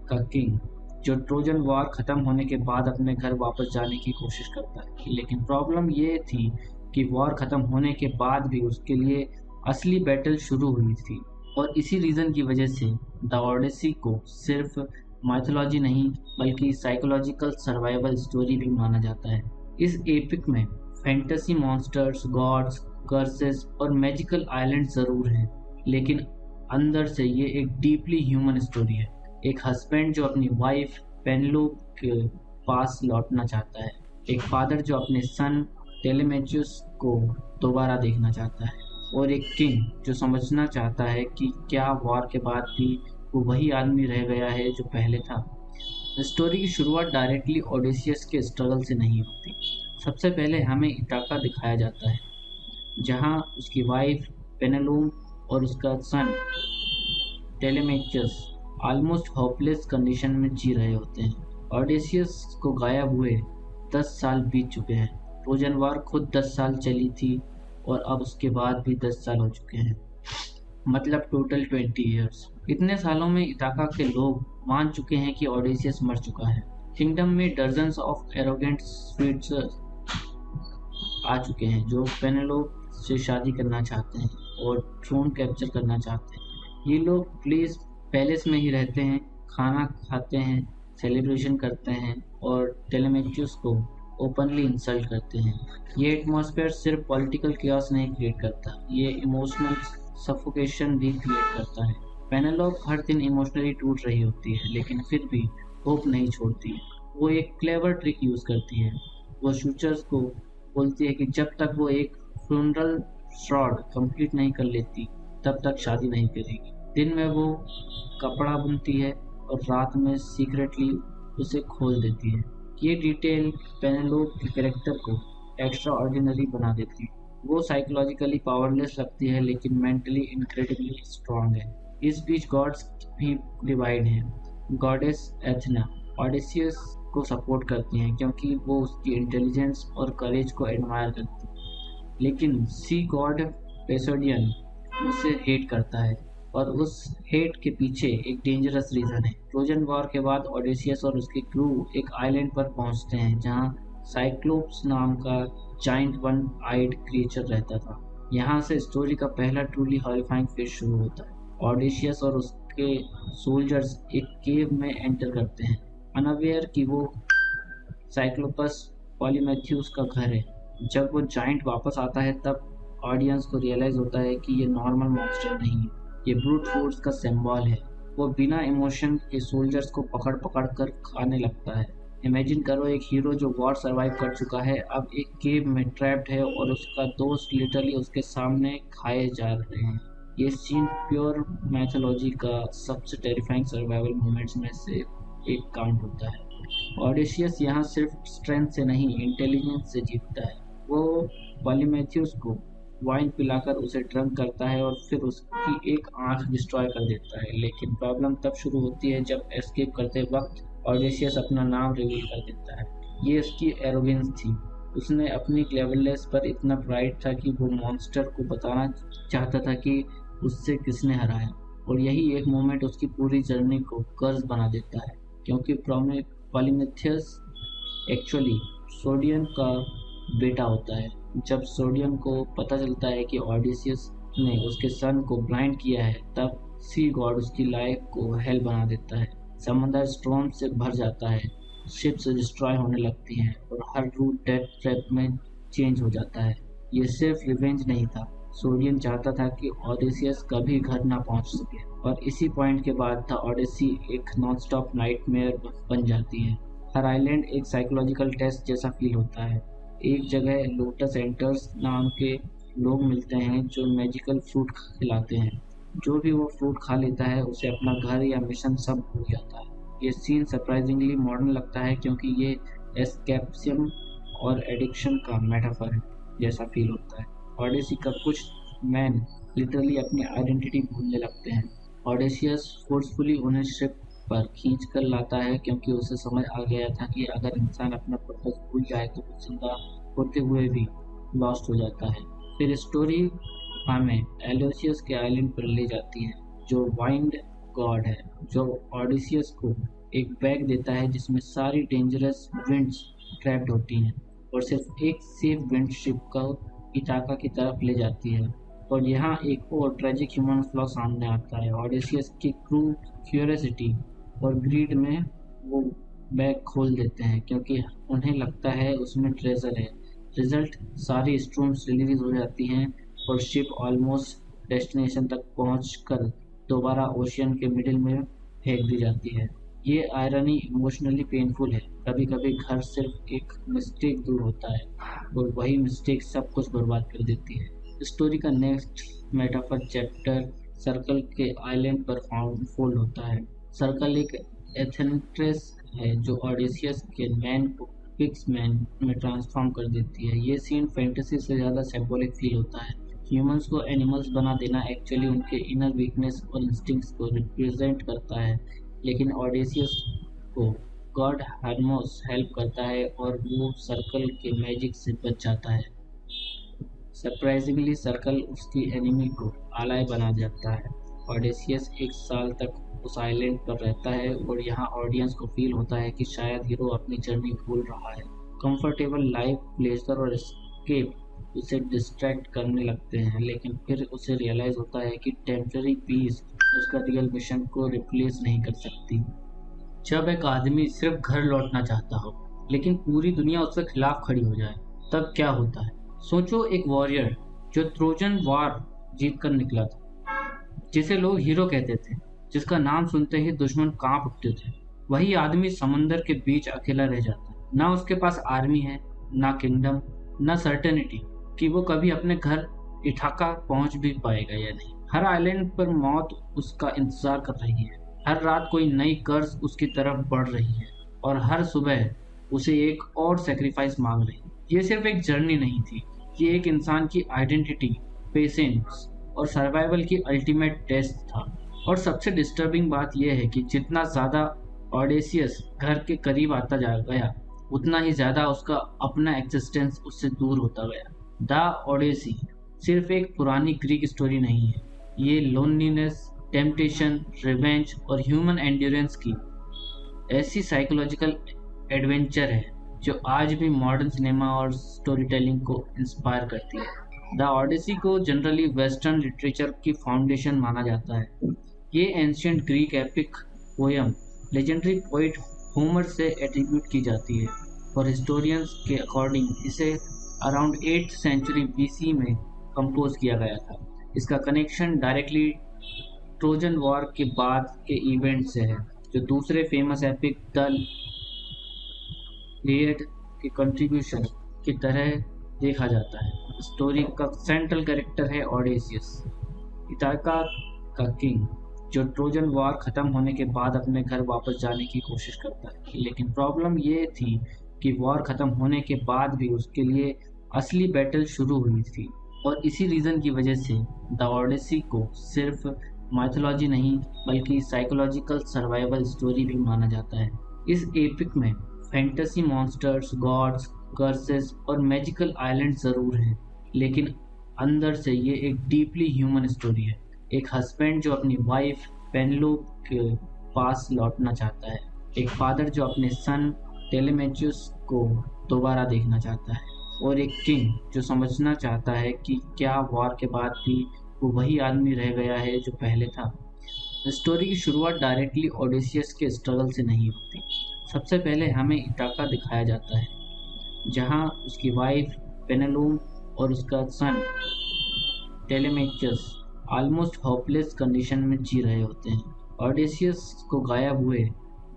का किंग, जो ट्रोजन वॉर खत्म होने के बाद अपने घर वापस जाने की कोशिश करता है। लेकिन प्रॉब्लम ये थी कि वॉर खत्म होने के बाद भी उसके लिए असली बैटल शुरू हुई थी और इसी रीज़न की वजह से द ओडेसी को सिर्फ माइथोलॉजी नहीं बल्कि साइकोलॉजिकल सर्वाइवल स्टोरी भी माना जाता है। इस एपिक में फैंटेसी मॉन्स्टर्स, गॉड्स, कर्सेस और मैजिकल आइलैंड ज़रूर हैं, लेकिन अंदर से ये एक डीपली ह्यूमन स्टोरी है। एक हस्बैंड जो अपनी वाइफ पेनेलोप के पास लौटना चाहता है, एक फादर जो अपने सन टेलेमेचुस को दोबारा देखना चाहता है और एक किंग जो समझना चाहता है कि क्या वॉर के बाद भी वो वही आदमी रह गया है जो पहले था। स्टोरी की शुरुआत डायरेक्टली ओडेसियस के स्ट्रगल से नहीं होती। सबसे पहले हमें इथाका दिखाया जाता है, जहाँ उसकी वाइफ पेनेलोप और उसका सन टेलेमेचस ऑलमोस्ट होपलेस कंडीशन में जी रहे होते हैं। ओडेसियस को गायब हुए 10 साल बीत चुके हैं। ट्रोजन वॉर खुद 10 साल चली थी और अब उसके बाद भी 10 साल हो चुके हैं, मतलब टोटल 20 ईयर्स। इतने सालों में इथाका के लोग मान चुके हैं कि ओडेसियस मर चुका है। किंगडम में डजन्स ऑफ एरोगेंट स्वीट्सर्स आ चुके हैं जो पेनेलोप से शादी करना चाहते हैं और थ्रोन कैप्चर करना चाहते हैं। ये लोग प्लीज पैलेस में ही रहते हैं, खाना खाते हैं, सेलिब्रेशन करते हैं और टेलेमेचुस को ओपनली इंसल्ट करते हैं। ये एटमॉस्फेयर सिर्फ पॉलिटिकल कियास नहीं क्रिएट करता, ये इमोशनल सफोकेशन भी क्रिएट करता है। पेनेलोप हर दिन इमोशनली टूट रही होती है, लेकिन फिर भी होप नहीं छोड़ती है। वो एक क्लेवर ट्रिक यूज़ करती है। वो शूचर्स को बोलती है कि जब तक वो एक फ्यूनरल श्रॉड कंप्लीट नहीं कर लेती, तब तक शादी नहीं करेगी। दिन में वो कपड़ा बुनती है और रात में सीक्रेटली उसे खोल देती है। ये डिटेल पेनेलोप के कैरेक्टर को एक्स्ट्रा ऑर्डिनरी बना देती है। वो साइकोलॉजिकली पावरलेस लगती है लेकिन मेंटली इनक्रेडिबली स्ट्रांग है। इस बीच गॉड्स भी डिवाइड हैं। गॉडेस एथना ओडेसियस को सपोर्ट करती हैं क्योंकि वो उसकी इंटेलिजेंस और करेज को एडमायर करती है, लेकिन सी गॉड पेसोडियन उसे हेट करता है और उस हेट के पीछे एक डेंजरस रीज़न है। ट्रोजन वॉर के बाद ओडेसियस और उसकी क्रू एक आइलैंड पर पहुंचते हैं जहां साइक्लोप्स नाम का जाइंट वन आइड क्रिएचर रहता था। यहाँ से स्टोरी का पहला ट्रूली हॉरिफाइंग फेज शुरू होता है। ओडेसियस और उसके सोल्जर्स एक केव में एंटर करते हैं, अनअवेयर कि वो साइक्लोपस पॉलीमेथ्यूस का घर है। जब वो जाइंट वापस आता है तब ऑडियंस को रियलाइज होता है कि ये नॉर्मल मॉन्स्टर नहीं है, ये ब्रूट फोर्स का सिंबल है। वो बिना इमोशन के सोल्जर्स को पकड़ पकड़ कर खाने लगता है। इमेजिन करो एक हीरो जो वॉर सर्वाइव कर चुका है अब एक केव में ट्रैप्ड है और उसका दोस्त लिटरली उसके सामने खाए जा रहे हैं। ये सीन प्योर मैथोलॉजी का सबसे टेरिफाइंग सर्वाइवल मोमेंट्स में से एक काउंट होता है। ओडेसियस यहाँ सिर्फ स्ट्रेंथ से नहीं इंटेलिजेंस से जीतता है। वो पॉलीमेथियस को वाइन पिलाकर उसे ड्रंक करता है और फिर उसकी एक आंख डिस्ट्रॉय कर देता है। लेकिन प्रॉब्लम तब शुरू होती है जब एस्केप करते वक्त ऑडेसियस अपना नाम रिवील कर देता है। ये उसकी एरोगेंस थी। उसने अपनी क्लेवरनेस पर इतना प्राइड था कि वो मॉन्स्टर को बताना चाहता था कि उससे किसने हराया, और यही एक मोमेंट उसकी पूरी जर्नी को कर्स बना देता है, क्योंकि पॉलीमेथियस एक्चुअली सोडियन का बेटा होता है। जब सोडियन को पता चलता है कि ऑडिसियस ने उसके सन को ब्लाइंड किया है, तब सी गॉड उसकी लाइफ को हेल बना देता है। समंदर स्टॉर्म से भर जाता है, शिप्स डिस्ट्रॉय होने लगती हैं और हर रूट डेथ ट्रैप में चेंज हो जाता है। ये सिर्फ रिवेंज नहीं था, सोडियन चाहता था कि ऑडिसियस कभी घर ना पहुंच सके, और इसी पॉइंट के बाद द ऑडिसी एक नॉन-स्टॉप नाइटमेयर बन जाती है। हर आइलैंड एक साइकोलॉजिकल टेस्ट जैसा फील होता है। एक जगह लोटस एंटर्स नाम के लोग मिलते हैं जो मैजिकल फ्रूट खिलाते हैं। जो भी वो फ्रूट खा लेता है उसे अपना घर या मिशन सब भूल जाता है। ये सीन सरप्राइजिंगली मॉडर्न लगता है क्योंकि ये एस्केपिज्म और एडिक्शन का मेटाफर है जैसा फील होता है। ऑडिसी का कुछ मैन लिटरली अपनी आइडेंटिटी भूलने लगते हैं। ऑडेसियस फोर्सफुली उन्हें शिप पर खींच कर लाता है क्योंकि उसे समझ आ गया था कि अगर इंसान अपना पर्पस भूल जाए तो वो जिंदा होते हुए भी लॉस्ट हो जाता है। फिर स्टोरी हमें एलोसियस के आइलैंड पर ले जाती है जो वाइंड गॉड है, जो ऑडिसियस को एक बैग देता है जिसमें सारी डेंजरस विंड्स ट्रैप्ड होती हैं और सिर्फ एक सेफ विंड शिप को इटाका की तरफ ले जाती है। और यहाँ एक और ट्रेजिक ह्यूमन फ्लॉ सामने आता है। ऑडिसियस की क्रू क्यूरियोसिटी और ग्रीड में वो बैग खोल देते हैं क्योंकि उन्हें लगता है उसमें ट्रेजर है। रिजल्ट सारी स्ट्रूम्स रिलीज हो जाती हैं और शिप ऑलमोस्ट डेस्टिनेशन तक पहुंचकर दोबारा ओशियन के मिडिल में फेंक दी जाती है। ये आयरनी इमोशनली पेनफुल है। कभी कभी घर सिर्फ एक मिस्टेक दूर होता है और वही मिस्टेक सब कुछ बर्बाद कर देती है। स्टोरी का नेक्स्ट मेटाफर चैप्टर सर्कल के आइलैंड पर फोल्ड होता है। सर्कल एक एथेंट्रेस है जो ऑडिसियस के मैन को फिक्स मैन में ट्रांसफॉर्म कर देती है। ये सीन फैंटेसी से ज़्यादा सिंबॉलिक फील होता है। ह्यूमंस को एनिमल्स बना देना एक्चुअली उनके इनर वीकनेस और इंस्टिंक्ट्स को रिप्रेजेंट करता है, लेकिन ऑडिसियस को गॉड हर्मोस हेल्प करता है और वो सर्कल के मैजिक से बच जाता है। सरप्राइजिंगली सर्कल उसकी एनिमी को आलाय बना जाता है। ऑडिसियस एक साल तक उस आइलैंड पर रहता है और यहाँ ऑडियंस को फील होता है कि शायद हीरो अपनी जर्नी भूल रहा है। कंफर्टेबल लाइफ, प्लेजर और एस्केप उसे डिस्ट्रैक्ट करने लगते हैं, लेकिन फिर उसे रियलाइज होता है कि टेम्पररी पीस उसका रियल मिशन को रिप्लेस नहीं कर सकती। जब एक आदमी सिर्फ घर लौटना चाहता हो लेकिन पूरी दुनिया उसके खिलाफ खड़ी हो जाए, तब क्या होता है? सोचो, एक वॉरियर जो ट्रोजन वॉर जीत कर निकला था, जिसे लोग हीरो कहते थे, जिसका नाम सुनते ही दुश्मन कांप उठते थे, वही आदमी समंदर के बीच अकेला रह जाता है। ना उसके पास आर्मी है, ना किंगडम, ना सर्टेनिटी कि वो कभी अपने घर इठाका पहुंच भी पाएगा या नहीं। हर आइलैंड पर मौत उसका इंतजार कर रही है। हर रात कोई नई कर्ज उसकी तरफ बढ़ रही है और हर सुबह उसे एक और सेक्रीफाइस मांग रही है। ये सिर्फ एक जर्नी नहीं थी, ये एक इंसान की आइडेंटिटी, पेशेंस और सर्वाइवल की अल्टीमेट टेस्ट था। और सबसे डिस्टर्बिंग बात यह है कि जितना ज़्यादा ऑडेसियस घर के करीब आता जा गया, उतना ही ज़्यादा उसका अपना एक्सिस्टेंस उससे दूर होता गया। द ओडेसी सिर्फ एक पुरानी ग्रीक स्टोरी नहीं है, ये लोनलीनेस, टेम्पटेशन, रिवेंज और ह्यूमन एंड्योरेंस की ऐसी साइकोलॉजिकल एडवेंचर है जो आज भी मॉडर्न सिनेमा और स्टोरी टेलिंग को इंस्पायर करती है। द ऑडेसी को जनरली वेस्टर्न लिटरेचर की फाउंडेशन माना जाता है। ये ancient Greek epic poem legendary poet Homer से एट्रीब्यूट की जाती है और हिस्टोरियंस के अकॉर्डिंग इसे अराउंड 8th सेंचुरी BC में कंपोज किया गया था। इसका कनेक्शन डायरेक्टली ट्रोजन वॉर के बाद के इवेंट से है, जो दूसरे फेमस एपिक द इलियड के कंट्रीब्यूशन की तरह देखा जाता है। स्टोरी का सेंट्रल कैरेक्टर है ऑडेसियस, इथाका का किंग, जो ट्रोजन वॉर खत्म होने के बाद अपने घर वापस जाने की कोशिश करता है। लेकिन प्रॉब्लम ये थी कि वॉर खत्म होने के बाद भी उसके लिए असली बैटल शुरू हुई थी। और इसी रीज़न की वजह से द ओडिसी को सिर्फ माइथोलॉजी नहीं बल्कि साइकोलॉजिकल सर्वाइवल स्टोरी भी माना जाता है। इस एपिक में फैंटेसी मॉन्स्टर्स, गॉड्स, कर्सेस और मैजिकल आइलैंड ज़रूर हैं, लेकिन अंदर से ये एक डीपली ह्यूमन स्टोरी है। एक हस्बैंड जो अपनी वाइफ पेनेलोप के पास लौटना चाहता है, एक फादर जो अपने सन टेलेमेचुस को दोबारा देखना चाहता है, और एक किंग जो समझना चाहता है कि क्या वॉर के बाद भी वो वही आदमी रह गया है जो पहले था। स्टोरी की शुरुआत डायरेक्टली ओडेसियस के स्ट्रगल से नहीं होती। सबसे पहले हमें इटाका दिखाया जाता है, जहाँ उसकी वाइफ पेनेलोप और उसका सन टेलेमेचस ऑलमोस्ट होपलेस कंडीशन में जी रहे होते हैं। ओडेसियस को गायब हुए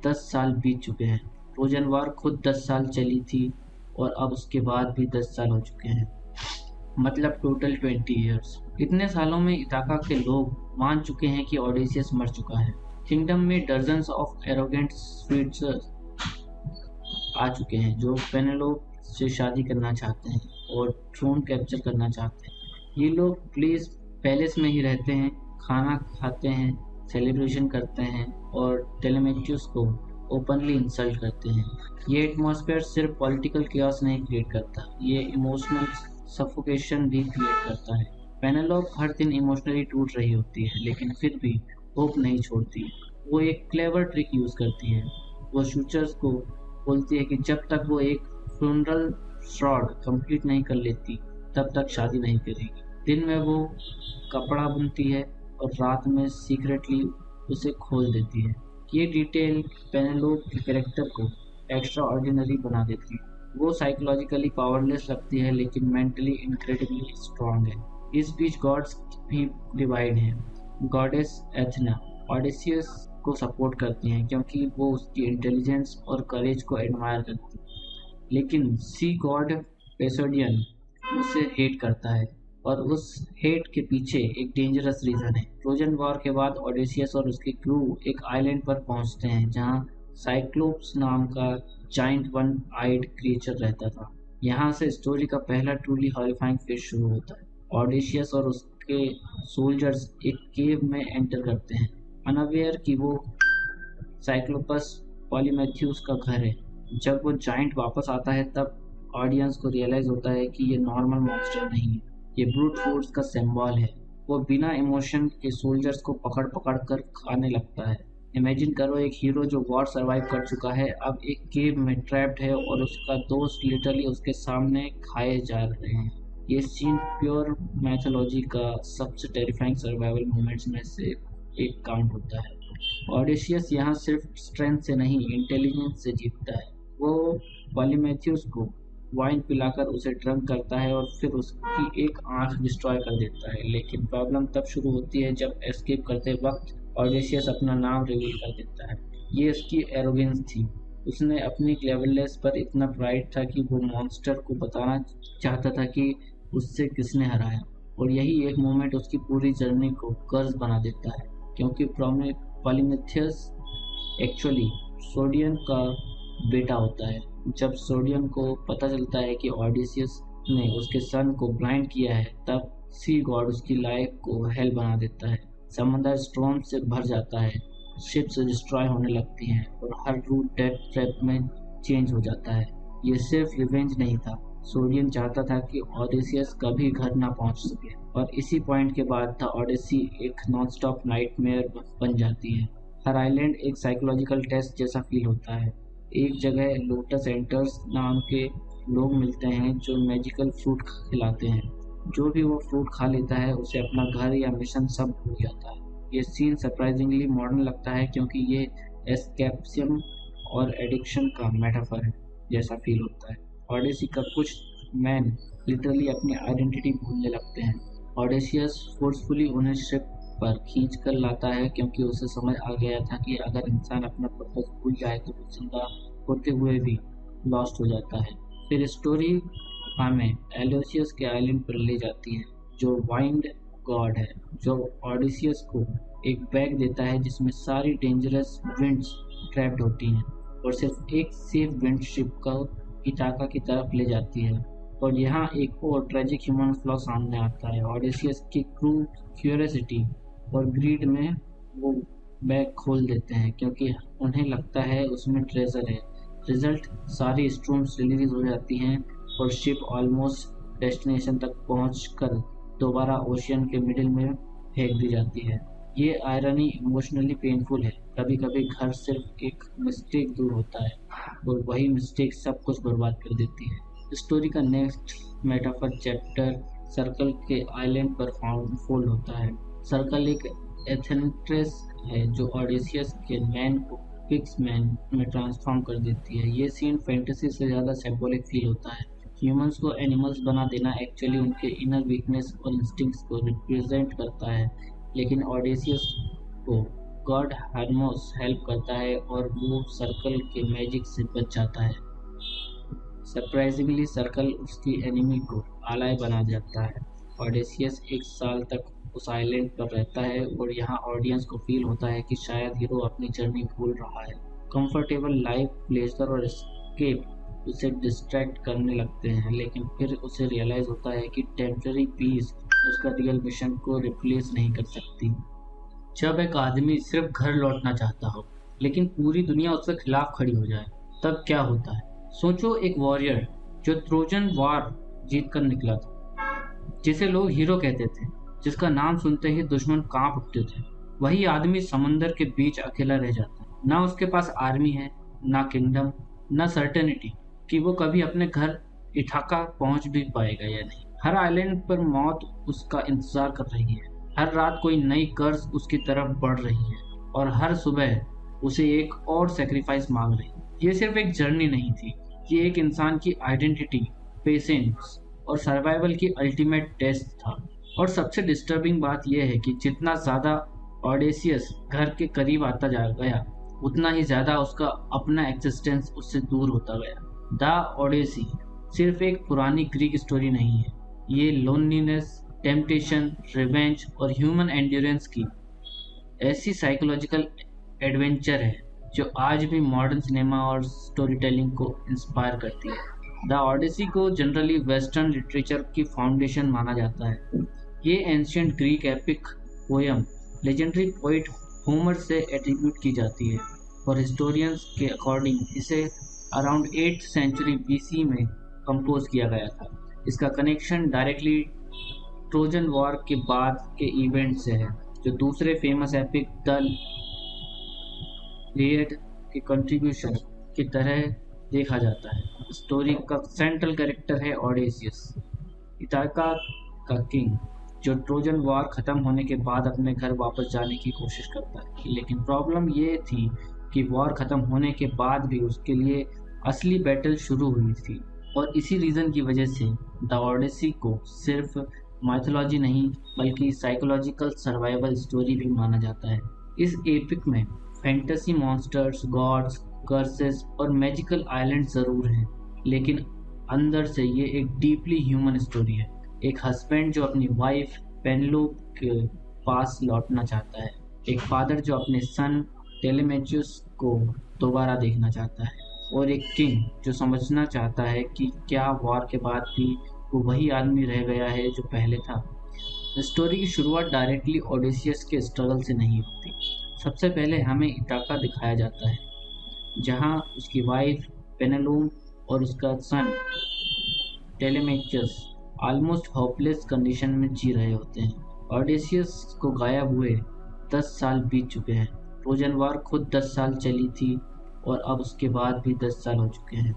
10 साल बीत चुके हैं। ट्रोजन वॉर खुद 10 साल चली थी और अब उसके बाद भी 10 साल हो चुके हैं, मतलब टोटल 20 ईयर्स। इतने सालों में इटाका के लोग मान चुके हैं कि ओडेसियस मर चुका है। किंगडम में डजन्स ऑफ एरोगेंट स्वीट्स आ चुके हैं जो पेनेलोप से शादी करना चाहते हैं और थ्रोन कैप्चर करना चाहते हैं। ये लोग पैलेस में ही रहते हैं, खाना खाते हैं, सेलिब्रेशन करते हैं और टेलेमेचुस को ओपनली इंसल्ट करते हैं। ये एटमॉस्फेयर सिर्फ पॉलिटिकल कियोस नहीं क्रिएट करता, ये इमोशनल सफोकेशन भी क्रिएट करता है। पेनेलोप हर दिन इमोशनली टूट रही होती है, लेकिन फिर भी होप नहीं छोड़ती। वो एक क्लेवर ट्रिक यूज करती है। वो शूचर्स को बोलती है कि जब तक वो एक फ्यूनरल श्रॉड कंप्लीट नहीं कर लेती तब तक शादी नहीं करेगी। दिन में वो कपड़ा बुनती है और रात में सीक्रेटली उसे खोल देती है। ये डिटेल पेनेलोप के कैरेक्टर को एक्स्ट्रा ऑर्डिनरी बना देती है। वो साइकोलॉजिकली पावरलेस लगती है लेकिन मेंटली इनक्रेडिबली स्ट्रांग है। इस बीच गॉड्स भी डिवाइड हैं। गॉडेस एथना ओडेसियस को सपोर्ट करती हैं क्योंकि वो उसकी इंटेलिजेंस और करेज को एडमायर करती है, लेकिन सी गॉड पेसोडियन उसे हेट करता है और उस हेट के पीछे एक डेंजरस रीजन है। ट्रोजन वॉर के बाद ओडेसियस और उसकी क्रू एक आइलैंड पर पहुंचते हैं जहां साइक्लोप्स नाम का जाइंट वन आइड क्रिएचर रहता था। यहाँ से स्टोरी का पहला ट्रूली हॉरिफाइंग फेज शुरू होता है। ओडेसियस और उसके सोल्जर्स एक केव में एंटर करते हैं, अनअवेयर कि वो साइक्लोपस पॉलीमेथ्यूस का घर है। जब वो जाइंट वापस आता है तब ऑडियंस को रियलाइज होता है कि ये नॉर्मल मॉन्स्टर नहीं है, ये ब्रूट फोर्स का सिंबल है। वो बिना इमोशन के सोल्जर्स को पकड़ पकड़ कर खाने लगता है। इमेजिन करो एक हीरो जो वॉर सरवाइव कर चुका है अब एक केव में ट्रैप्ड है और उसका दोस्त लिटरली उसके सामने खाए जा रहे हैं। ये सीन प्योर मैथोलॉजी का सबसे टेरिफाइंग सर्वाइवल मोमेंट्स में से एक काउंट होता है। ओडेसियस यहाँ सिर्फ स्ट्रेंथ से नहीं इंटेलिजेंस से जीतता है। वो पॉलीमेथ्यूस को वाइन पिलाकर उसे ड्रंक करता है और फिर उसकी एक आंख डिस्ट्रॉय कर देता है। लेकिन प्रॉब्लम तब शुरू होती है जब एस्केप करते वक्त ओडेसियस अपना नाम रिवील कर देता है। ये उसकी एरोगेंस थी। उसने अपनी क्लेवरनेस पर इतना प्राइड था कि वो मॉन्स्टर को बताना चाहता था कि उससे किसने हराया, और यही एक मोमेंट उसकी पूरी जर्नी को कर्स बना देता है, क्योंकि पॉलीमेथियस एक्चुअली सोडियन का बेटा होता है। जब सोडियन को पता चलता है कि ओडेसियस ने उसके सन को ब्लाइंड किया है तब सी गॉड उसकी लाइफ को हेल बना देता है। समंदर स्टॉर्म से भर जाता है, शिप्स डिस्ट्रॉय होने लगती हैं और हर रूट डेथ ट्रैप में चेंज हो जाता है। ये सिर्फ रिवेंज नहीं था, सोडियन चाहता था कि ओडेसियस कभी घर ना पहुंच सके, और इसी पॉइंट के बाद द ओडेसी एक नॉनस्टॉप नाइटमेयर बन जाती है। हर आइलैंड एक साइकोलॉजिकल टेस्ट जैसा फील होता है। एक जगह लोटस एंटर्स नाम के लोग मिलते हैं जो मैजिकल फ्रूट खिलाते हैं। जो भी वो फ्रूट खा लेता है उसे अपना घर या मिशन सब भूल जाता है। ये सीन सरप्राइजिंगली मॉडर्न लगता है क्योंकि ये एस्केपिज्म और एडिक्शन का मेटाफर है जैसा फील होता है। ओडेसी का कुछ मैन लिटरली अपनी आइडेंटिटी भूलने लगते हैं। ओडेसियस फोर्सफुली उन्हें शिप पर खींच कर लाता है क्योंकि उसे समझ आ गया था कि अगर इंसान अपना पर्पस भूल जाए तो वो जिंदा होते हुए भी लॉस्ट हो जाता है। फिर स्टोरी हमें एलोसियस के आइलैंड पर ले जाती है जो वाइंड गॉड है, जो ओडेसियस को एक बैग देता है जिसमें सारी डेंजरस विंड्स ट्रैप्ड होती हैं और सिर्फ एक सेफ विंड शिप को इटाका की तरफ ले जाती है। और यहाँ एक और ट्रेजिक ह्यूमन फ्लॉ सामने आता है। ऑडिसियस की क्रू क्यूरियोसिटी और ग्रीड में वो बैग खोल देते हैं क्योंकि उन्हें लगता है उसमें ट्रेजर है। रिजल्ट, सारी स्ट्रूम्स रिलीज हो जाती हैं और शिप ऑलमोस्ट डेस्टिनेशन तक पहुंचकर दोबारा ओशियन के मिडिल में फेंक दी जाती है। ये आयरनी इमोशनली पेनफुल है। कभी कभी घर सिर्फ एक मिस्टेक दूर होता है और वही मिस्टेक सब कुछ बर्बाद कर देती है। स्टोरी का नेक्स्ट मेटाफर चैप्टर सर्कल के आइलैंड पर फोल्ड होता है। सर्कल एक एथेंट्रेस है जो ऑडिसियस के मैन को पिक्स मैन में ट्रांसफॉर्म कर देती है। ये सीन फैंटेसी से ज़्यादा सिंबॉलिक फील होता है। ह्यूमंस को एनिमल्स बना देना एक्चुअली उनके इनर वीकनेस और इंस्टिंक्ट्स को रिप्रेजेंट करता है, लेकिन ऑडिसियस को गॉड हर्मोस हेल्प करता है और वो सर्कल के मैजिक से बच जाता है। सरप्राइजिंगली सर्कल उसकी एनिमी को आलाय बना जाता है। ऑडिसियस एक साल तक उस आइलैंड पर रहता है और यहाँ ऑडियंस को फील होता है कि शायद हीरो अपनी जर्नी भूल रहा है। कंफर्टेबल लाइफ, प्लेजर और एस्केप उसे डिस्ट्रैक्ट करने लगते हैं, लेकिन फिर उसे रियलाइज होता है कि टेम्पररी पीस उसका रियल मिशन को रिप्लेस नहीं कर सकती। जब एक आदमी सिर्फ घर लौटना चाहता हो लेकिन पूरी दुनिया उसके खिलाफ खड़ी हो जाए, तब क्या होता है? सोचो, एक वॉरियर जो ट्रोजन वॉर जीत कर निकला था, जिसे लोग हीरो कहते थे, जिसका नाम सुनते ही दुश्मन कांप उठते थे, वही आदमी समंदर के बीच अकेला रह जाता है। ना उसके पास आर्मी है, ना किंगडम, ना सर्टेनिटी कि वो कभी अपने घर इथाका पहुंच भी पाएगा या नहीं। हर आइलैंड पर मौत उसका इंतजार कर रही है। हर रात कोई नई कर्ज उसकी तरफ बढ़ रही है और हर सुबह उसे एक और सेक्रीफाइस मांग रही है। ये सिर्फ एक जर्नी नहीं थी, ये एक इंसान की आइडेंटिटी, पेशेंस और सर्वाइवल की अल्टीमेट टेस्ट था। और सबसे डिस्टर्बिंग बात यह है कि जितना ज़्यादा ऑडिसियस घर के करीब आता जा गया, उतना ही ज़्यादा उसका अपना एग्जिस्टेंस उससे दूर होता गया। द ओडेसी सिर्फ एक पुरानी ग्रीक स्टोरी नहीं है, ये लोनलीनेस, टेम्पटेशन, रिवेंज और ह्यूमन एंड्योरेंस की ऐसी साइकोलॉजिकल एडवेंचर है जो आज भी मॉडर्न सिनेमा और स्टोरी टेलिंग को इंस्पायर करती है। द ओडेसी को जनरली वेस्टर्न लिटरेचर की फाउंडेशन माना जाता है। ये ancient Greek epic poem legendary poet Homer से एट्रीब्यूट की जाती है और हिस्टोरियंस के अकॉर्डिंग इसे अराउंड 8th सेंचुरी BC में कंपोज किया गया था। इसका कनेक्शन डायरेक्टली ट्रोजन वॉर के बाद के इवेंट से है, जो दूसरे फेमस एपिक द इलियड के कंट्रीब्यूशन की तरह देखा जाता है। स्टोरी का सेंट्रल कैरेक्टर है ओडेसियस, इथाका का किंग, जो ट्रोजन वॉर खत्म होने के बाद अपने घर वापस जाने की कोशिश करता है। लेकिन प्रॉब्लम ये थी कि वॉर खत्म होने के बाद भी उसके लिए असली बैटल शुरू हुई थी और इसी रीज़न की वजह से द ओडेसी को सिर्फ माइथोलॉजी नहीं बल्कि साइकोलॉजिकल सर्वाइवल स्टोरी भी माना जाता है। इस एपिक में फैंटेसी मॉन्स्टर्स, गॉड्स, कर्सेस और मैजिकल आइलैंड ज़रूर हैं, लेकिन अंदर से ये एक डीपली ह्यूमन स्टोरी है। एक हस्बैंड जो अपनी वाइफ पेनेलोप के पास लौटना चाहता है, एक फादर जो अपने सन टेलेमेचुस को दोबारा देखना चाहता है, और एक किंग जो समझना चाहता है कि क्या वॉर के बाद भी वो वही आदमी रह गया है जो पहले था। स्टोरी की शुरुआत डायरेक्टली ओडेसियस के स्ट्रगल से नहीं होती। सबसे पहले हमें इथाका दिखाया जाता है, जहाँ उसकी वाइफ पेनेलोप और उसका सन टेलेमेचस ऑलमोस्ट होपलेस कंडीशन में जी रहे होते हैं। ओडेसियस को गायब हुए 10 साल बीत चुके हैं। ट्रोजन वॉर खुद 10 साल चली थी और अब उसके बाद भी 10 साल हो चुके हैं,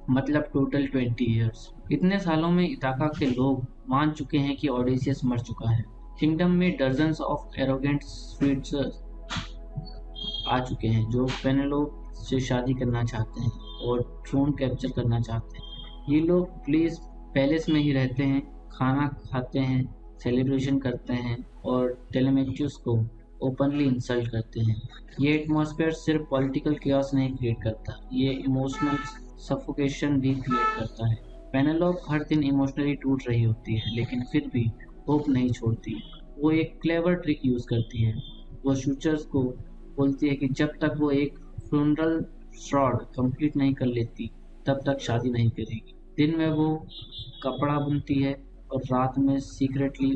मतलब टोटल 20 ईयर्स। इतने सालों में इथाका के लोग मान चुके हैं कि ओडेसियस मर चुका है। किंगडम में डजन्स ऑफ एरोगेंट स्वीट्स आ चुके हैं जो पेनेलोप से शादी करना चाहते हैं और थ्रोन कैप्चर करना चाहते हैं। ये लोग पैलेस में ही रहते हैं, खाना खाते हैं, सेलिब्रेशन करते हैं और टेलेमेचुस को ओपनली इंसल्ट करते हैं। ये एटमॉस्फेयर सिर्फ पॉलिटिकल केओस नहीं क्रिएट करता, ये इमोशनल सफोकेशन भी क्रिएट करता है। पेनेलोप हर दिन इमोशनली टूट रही होती है, लेकिन फिर भी होप नहीं छोड़ती। वो एक क्लेवर ट्रिक यूज़ करती है। वो शूचर्स को बोलती है कि जब तक वो एक फ्यूनरल श्रॉड कंप्लीट नहीं कर लेती, तब तक शादी नहीं करेगी। दिन में वो कपड़ा बुनती है और रात में सीक्रेटली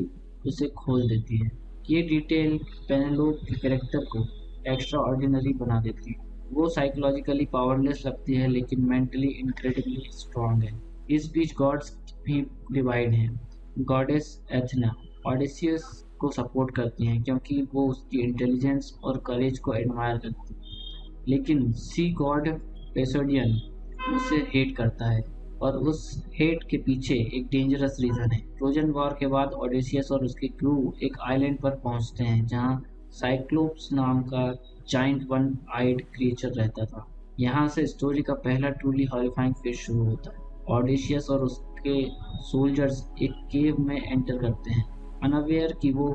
उसे खोल देती है। ये डिटेल पेनेलोप के कैरेक्टर को एक्स्ट्रा ऑर्डिनरी बना देती है। वो साइकोलॉजिकली पावरलेस लगती है लेकिन मेंटली इनक्रेडिबली स्ट्रांग है। इस बीच गॉड्स भी डिवाइड हैं। गॉडेस एथना ऑडिसियस को सपोर्ट करती हैं क्योंकि वो उसकी इंटेलिजेंस और करेज को एडमायर करती है, लेकिन सी गॉड पेसोडियन उसे हेट करता है और उस हेट के पीछे एक डेंजरस रीजन है। ट्रोजन वॉर के बाद ओडेसियस और उसके क्रू एक आइलैंड पर पहुंचते हैं जहां साइक्लोप्स नाम का जाइंट वन आइड क्रिएचर रहता था। यहाँ से स्टोरी का पहला ट्रूली हॉरिफाइंग फेज शुरू होता है। ओडेसियस और उसके सोल्जर्स एक केव में एंटर करते हैं, अनअवेयर कि वो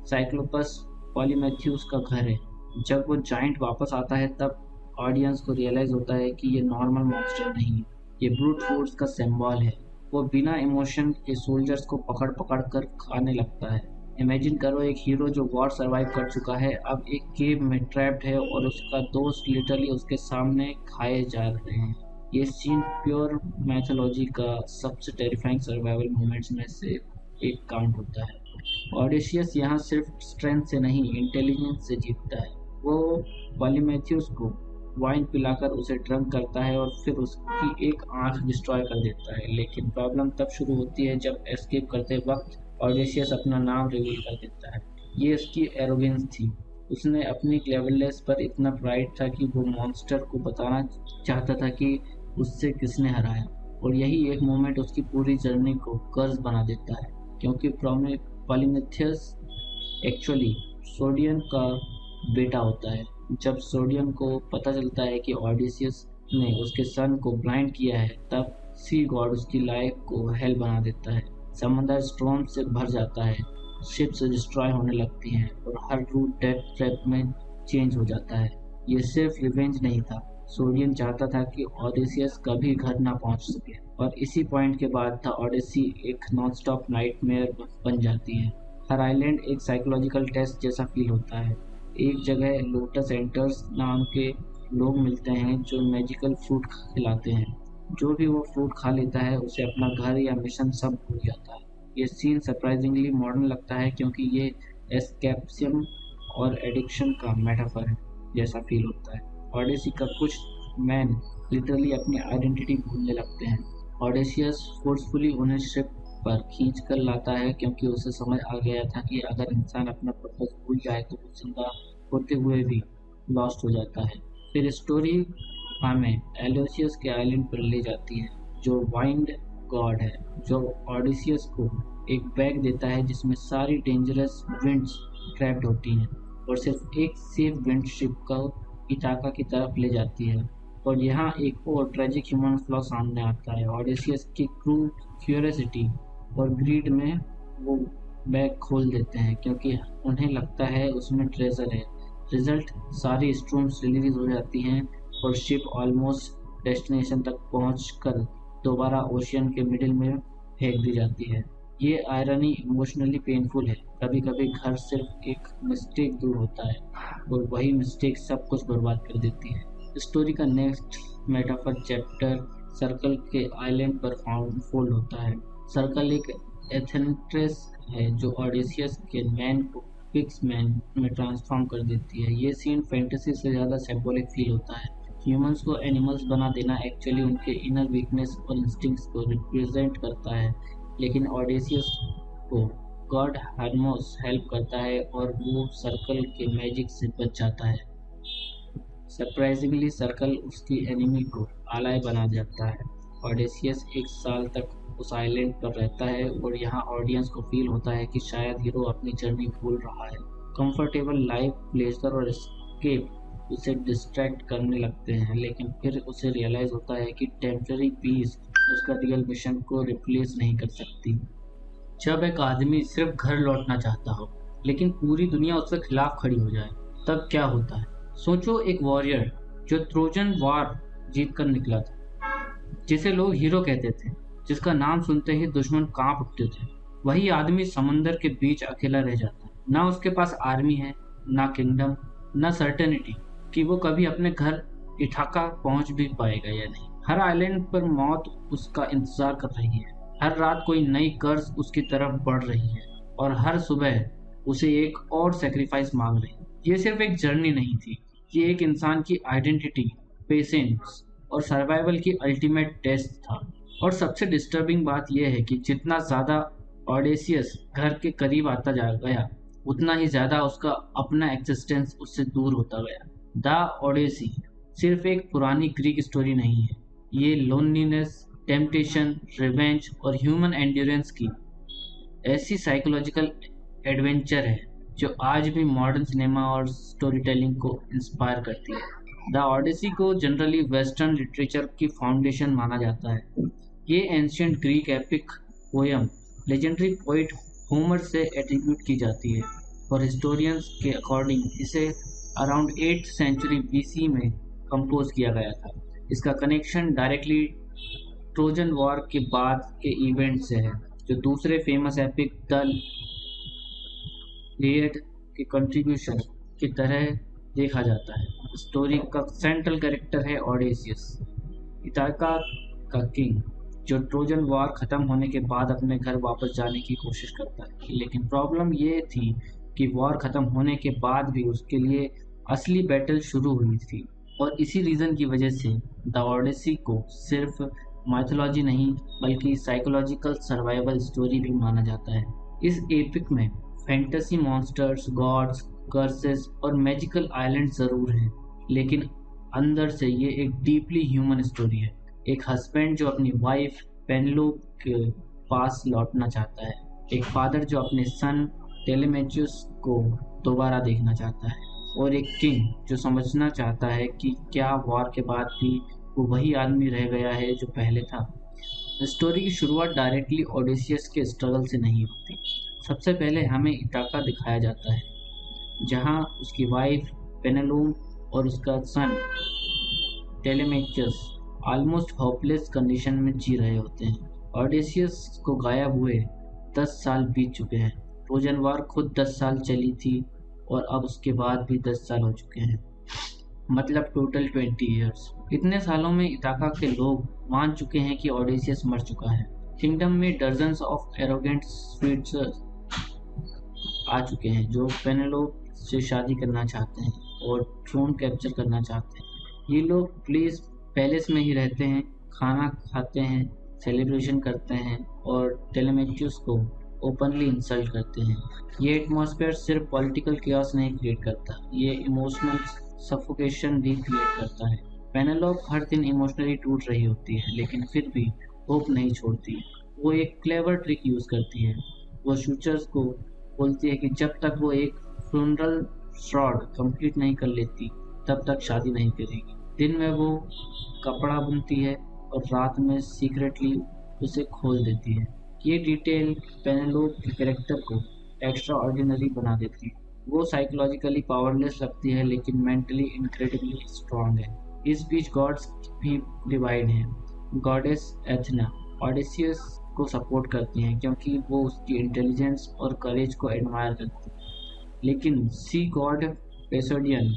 साइक्लोपस पॉलीमेथ्यूस का घर है। जब वो जाइंट वापस आता है तब ऑडियंस को रियलाइज होता है कि ये नॉर्मल मॉन्स्टर नहीं है, ये ब्रूट फोर्स का सिंबल है। वो बिना इमोशन के सोल्जर्स को पकड़ पकड़ कर खाने लगता है। इमेजिन करो एक हीरो जो वॉर सरवाइव कर चुका है अब एक केव में ट्रैप्ड है और उसका दोस्त लिटरली उसके सामने खाए जा रहे हैं। ये सीन प्योर मैथोलॉजी का सबसे टेरिफाइंग सर्वाइवल मोमेंट्स में से एक काउंट होता है। ऑडिशियस यहाँ सिर्फ स्ट्रेंथ से नहीं इंटेलिजेंस से जीतता है। वो पॉलीमेथियस को वाइन पिलाकर उसे ड्रंक करता है और फिर उसकी एक आंख डिस्ट्रॉय कर देता है। लेकिन प्रॉब्लम तब शुरू होती है जब एस्केप करते वक्त ऑडिशियस अपना नाम रिवील कर देता है। ये उसकी एरोगेंस थी। उसने अपनी क्लेवरनेस पर इतना प्राइड था कि वो मॉन्स्टर को बताना चाहता था कि उससे किसने हराया, और यही एक मोमेंट उसकी पूरी जर्नी को कर्ज बना देता है क्योंकि पॉलीमेथियस एक्चुअली सोडियन का बेटा होता है। जब सोडियन को पता चलता है कि ऑडिसियस ने उसके सन को ब्लाइंड किया है तब सी गॉड उसकी लाइफ को हेल बना देता है। समंदर स्टॉर्म से भर जाता है, शिप्स डिस्ट्रॉय होने लगती हैं और हर रूट डेथ ट्रैप में चेंज हो जाता है। ये सिर्फ रिवेंज नहीं था, सोडियन चाहता था कि ऑडिसियस कभी घर ना पहुंच सके, और इसी पॉइंट के बाद था ऑडिसी एक नॉनस्टॉप नाइटमेयर बन जाती है। हर आइलैंड एक साइकोलॉजिकल टेस्ट जैसा फील होता है। एक जगह लोटस एंटर्स नाम के लोग मिलते हैं जो मैजिकल फ्रूट खिलाते हैं। जो भी वो फ्रूट खा लेता है उसे अपना घर या मिशन सब भूल जाता है। ये सीन सरप्राइजिंगली मॉडर्न लगता है क्योंकि ये एस्केपिज्म और एडिक्शन का मेटाफर है जैसा फील होता है। ऑडिसी का कुछ मैन लिटरली अपनी आइडेंटिटी भूलने लगते हैं। ऑडिशियस फोर्सफुली उन्हें शिप पर खींच कर लाता है क्योंकि उसे समझ आ गया था कि अगर इंसान अपना पर्पस भूल जाए तो वो जिंदा होते हुए भी लॉस्ट हो जाता है। फिर स्टोरी हमें एलोसियस के आइलैंड पर ले जाती है जो वाइंड गॉड है, जो ऑडिसियस को एक बैग देता है जिसमें सारी डेंजरस विंड्स ट्रैप्ड होती हैं और सिर्फ एक सेफ विंड शिप को इटाका की तरफ ले जाती है। और यहाँ एक और ट्रेजिक ह्यूमन फ्लॉ सामने आता है। ऑडिसियस की क्रू क्यूरियोसिटी और ग्रीड में वो बैग खोल देते हैं क्योंकि उन्हें लगता है उसमें ट्रेजर है। रिजल्ट सारी स्ट्रूम्स रिलीज हो जाती हैं और शिप ऑलमोस्ट डेस्टिनेशन तक पहुंचकर दोबारा ओशियन के मिडिल में फेंक दी जाती है। ये आयरनी इमोशनली पेनफुल है। कभी कभी घर सिर्फ एक मिस्टेक दूर होता है और वही मिस्टेक सब कुछ बर्बाद कर देती है। स्टोरी का नेक्स्ट मेटाफर चैप्टर सर्कल के आइलैंड पर फोल्ड होता है। सर्कल एक एथेंट्रेस है जो ऑडिसियस के मैन को फिक्स मैन में ट्रांसफॉर्म कर देती है। ये सीन फैंटेसी से ज़्यादा सिंबॉलिक फील होता है। ह्यूमंस को एनिमल्स बना देना एक्चुअली उनके इनर वीकनेस और इंस्टिंक्ट्स को रिप्रेजेंट करता है, लेकिन ऑडिसियस को गॉड हर्मोस हेल्प करता है और वो सर्कल के मैजिक से बच जाता है। सरप्राइजिंगली सर्कल उसकी एनिमी को आलाय बना जाता है। ऑडिसियस एक साल तक उस आइलैंड पर रहता है और यहाँ ऑडियंस को फील होता है कि शायद हीरो अपनी जर्नी भूल रहा है। कंफर्टेबल लाइफ, प्लेजर और एस्केप उसे डिस्ट्रैक्ट करने लगते हैं, लेकिन फिर उसे रियलाइज होता है कि टेम्पररी पीस उसका रियल मिशन को रिप्लेस नहीं कर सकती। जब एक आदमी सिर्फ घर लौटना चाहता हो लेकिन पूरी दुनिया उसके खिलाफ खड़ी हो जाए तब क्या होता है? सोचो एक वॉरियर जो ट्रोजन वॉर जीत कर निकला था, जिसे लोग हीरो कहते थे, जिसका नाम सुनते ही दुश्मन कांप उठते थे। वही आदमी समंदर के बीच अकेला रह जाता है। ना उसके पास आर्मी है, ना किंगडम, ना सर्टेनिटी कि वो कभी अपने घर इठाका पहुंच भी पाएगा या नहीं। हर आइलैंड पर मौत उसका इंतजार कर रही है। हर रात कोई नई कर्ज उसकी तरफ बढ़ रही है और हर सुबह उसे एक और सेक्रीफाइस मांग रही है। ये सिर्फ एक जर्नी नहीं थी, ये एक इंसान की आइडेंटिटी, पेशेंस और सर्वाइवल की अल्टीमेट टेस्ट था। और सबसे डिस्टर्बिंग बात यह है कि जितना ज़्यादा ऑडेसियस घर के करीब आता जा गया, उतना ही ज़्यादा उसका अपना एक्सिस्टेंस उससे दूर होता गया। द ओडेसी सिर्फ एक पुरानी ग्रीक स्टोरी नहीं है, ये लोनलीनेस, टेम्पटेशन, रिवेंज और ह्यूमन एंड्योरेंस की ऐसी साइकोलॉजिकल एडवेंचर है जो आज भी मॉडर्न सिनेमा और स्टोरी टेलिंग को इंस्पायर करती है। द ओडेसी को जनरली वेस्टर्न लिटरेचर की फाउंडेशन माना जाता है। ये ancient Greek epic poem legendary poet Homer से एट्रीब्यूट की जाती है और हिस्टोरियंस के अकॉर्डिंग इसे अराउंड 8th सेंचुरी BC में कंपोज किया गया था। इसका कनेक्शन डायरेक्टली ट्रोजन वॉर के बाद के इवेंट से है, जो दूसरे फेमस एपिक द इलियड के कंट्रीब्यूशन की तरह देखा जाता है। स्टोरी का सेंट्रल कैरेक्टर है ओडेसियस, इथाका का किंग, जो ट्रोजन वॉर खत्म होने के बाद अपने घर वापस जाने की कोशिश करता है। लेकिन प्रॉब्लम ये थी कि वॉर खत्म होने के बाद भी उसके लिए असली बैटल शुरू हुई थी और इसी रीज़न की वजह से द ओडेसी को सिर्फ माइथोलॉजी नहीं बल्कि साइकोलॉजिकल सर्वाइवल स्टोरी भी माना जाता है। इस एपिक में फैंटेसी मॉन्स्टर्स, गॉड्स, कर्सेस और मैजिकल आइलैंड ज़रूर हैं, लेकिन अंदर से ये एक डीपली ह्यूमन स्टोरी है। एक हस्बैंड जो अपनी वाइफ पेनेलोप के पास लौटना चाहता है, एक फादर जो अपने सन टेलेमेचुस को दोबारा देखना चाहता है, और एक किंग जो समझना चाहता है कि क्या वॉर के बाद भी वो वही आदमी रह गया है जो पहले था। स्टोरी की शुरुआत डायरेक्टली ओडेसियस के स्ट्रगल से नहीं होती। सबसे पहले हमें इथाका दिखाया जाता है, जहाँ उसकी वाइफ पेनेलोप और उसका सन टेलेमेचस ऑलमोस्ट होपलेस कंडीशन में जी रहे होते हैं। ओडेसियस को गायब हुए 10 साल बीत चुके हैं। ट्रोजन वॉर खुद 10 साल चली थी और अब उसके बाद भी 10 साल हो चुके हैं, मतलब टोटल 20 ईयर्स। इतने सालों में इथाका के लोग मान चुके हैं कि ओडेसियस मर चुका है। किंगडम में डजन्स ऑफ एरोगेंट स्वीट्स आ चुके हैं जो पेनेलोप से शादी करना चाहते हैं और थ्रोन कैप्चर करना चाहते हैं। ये लोग पैलेस में ही रहते हैं, खाना खाते हैं, सेलिब्रेशन करते हैं और टेलेमेचुस को ओपनली इंसल्ट करते हैं। ये एटमॉस्फेयर सिर्फ पॉलिटिकल केओस नहीं क्रिएट करता, ये इमोशनल सफोकेशन भी क्रिएट करता है। पेनेलोप हर दिन इमोशनली टूट रही होती है, लेकिन फिर भी होप नहीं छोड़ती। वो एक क्लेवर ट्रिक यूज़ करती है। वो शूचर्स को बोलती है कि जब तक वो एक फ्यूनरल श्रॉड कंप्लीट नहीं कर लेती, तब तक शादी नहीं करेगी। दिन में वो कपड़ा बुनती है और रात में सीक्रेटली उसे खोल देती है। ये डिटेल पेनेलोप के कैरेक्टर को एक्स्ट्रा ऑर्डिनरी बना देती है। वो साइकोलॉजिकली पावरलेस लगती है लेकिन मेंटली इनक्रेडिबली स्ट्रांग है। इस बीच गॉड्स भी डिवाइड हैं। गॉडेस एथना ओडेसियस को सपोर्ट करती हैं क्योंकि वो उसकी इंटेलिजेंस और करेज को एडमायर करती है, लेकिन सी गॉड पेसोडियन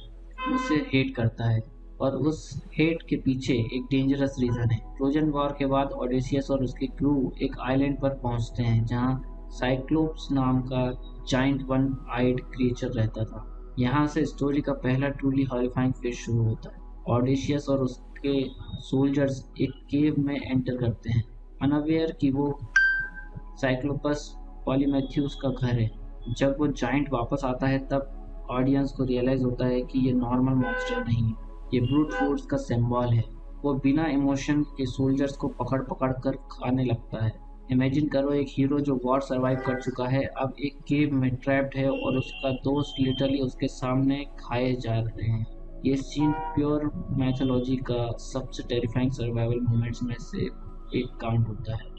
उसे हेट करता है और उस हेट के पीछे एक डेंजरस रीज़न है। ट्रोजन वॉर के बाद ओडेसियस और उसके क्रू एक आइलैंड पर पहुंचते हैं जहां साइक्लोप्स नाम का जाइंट वन आइड क्रिएचर रहता था। यहाँ से स्टोरी का पहला ट्रूली हॉरिफाइंग फेज शुरू होता है। ओडेसियस और उसके सोल्जर्स एक केव में एंटर करते हैं, अनअवेयर कि वो साइक्लोपस पॉलीमेथ्यूस का घर है। जब वो जाइंट वापस आता है तब ऑडियंस को रियलाइज होता है कि ये नॉर्मल मॉन्स्टर नहीं है, ये ब्रूट फोर्स का सिंबल है। वो बिना इमोशन के सोल्जर्स को पकड़ पकड़ कर खाने लगता है। इमेजिन करो एक हीरो जो वॉर सर्वाइव कर चुका है अब एक केव में ट्रैप्ड है और उसका दोस्त लिटरली उसके सामने खाए जा रहे हैं। ये सीन प्योर मैथोलॉजी का सबसे टेरिफाइंग सर्वाइवल मोमेंट्स में से एक काउंट होता है।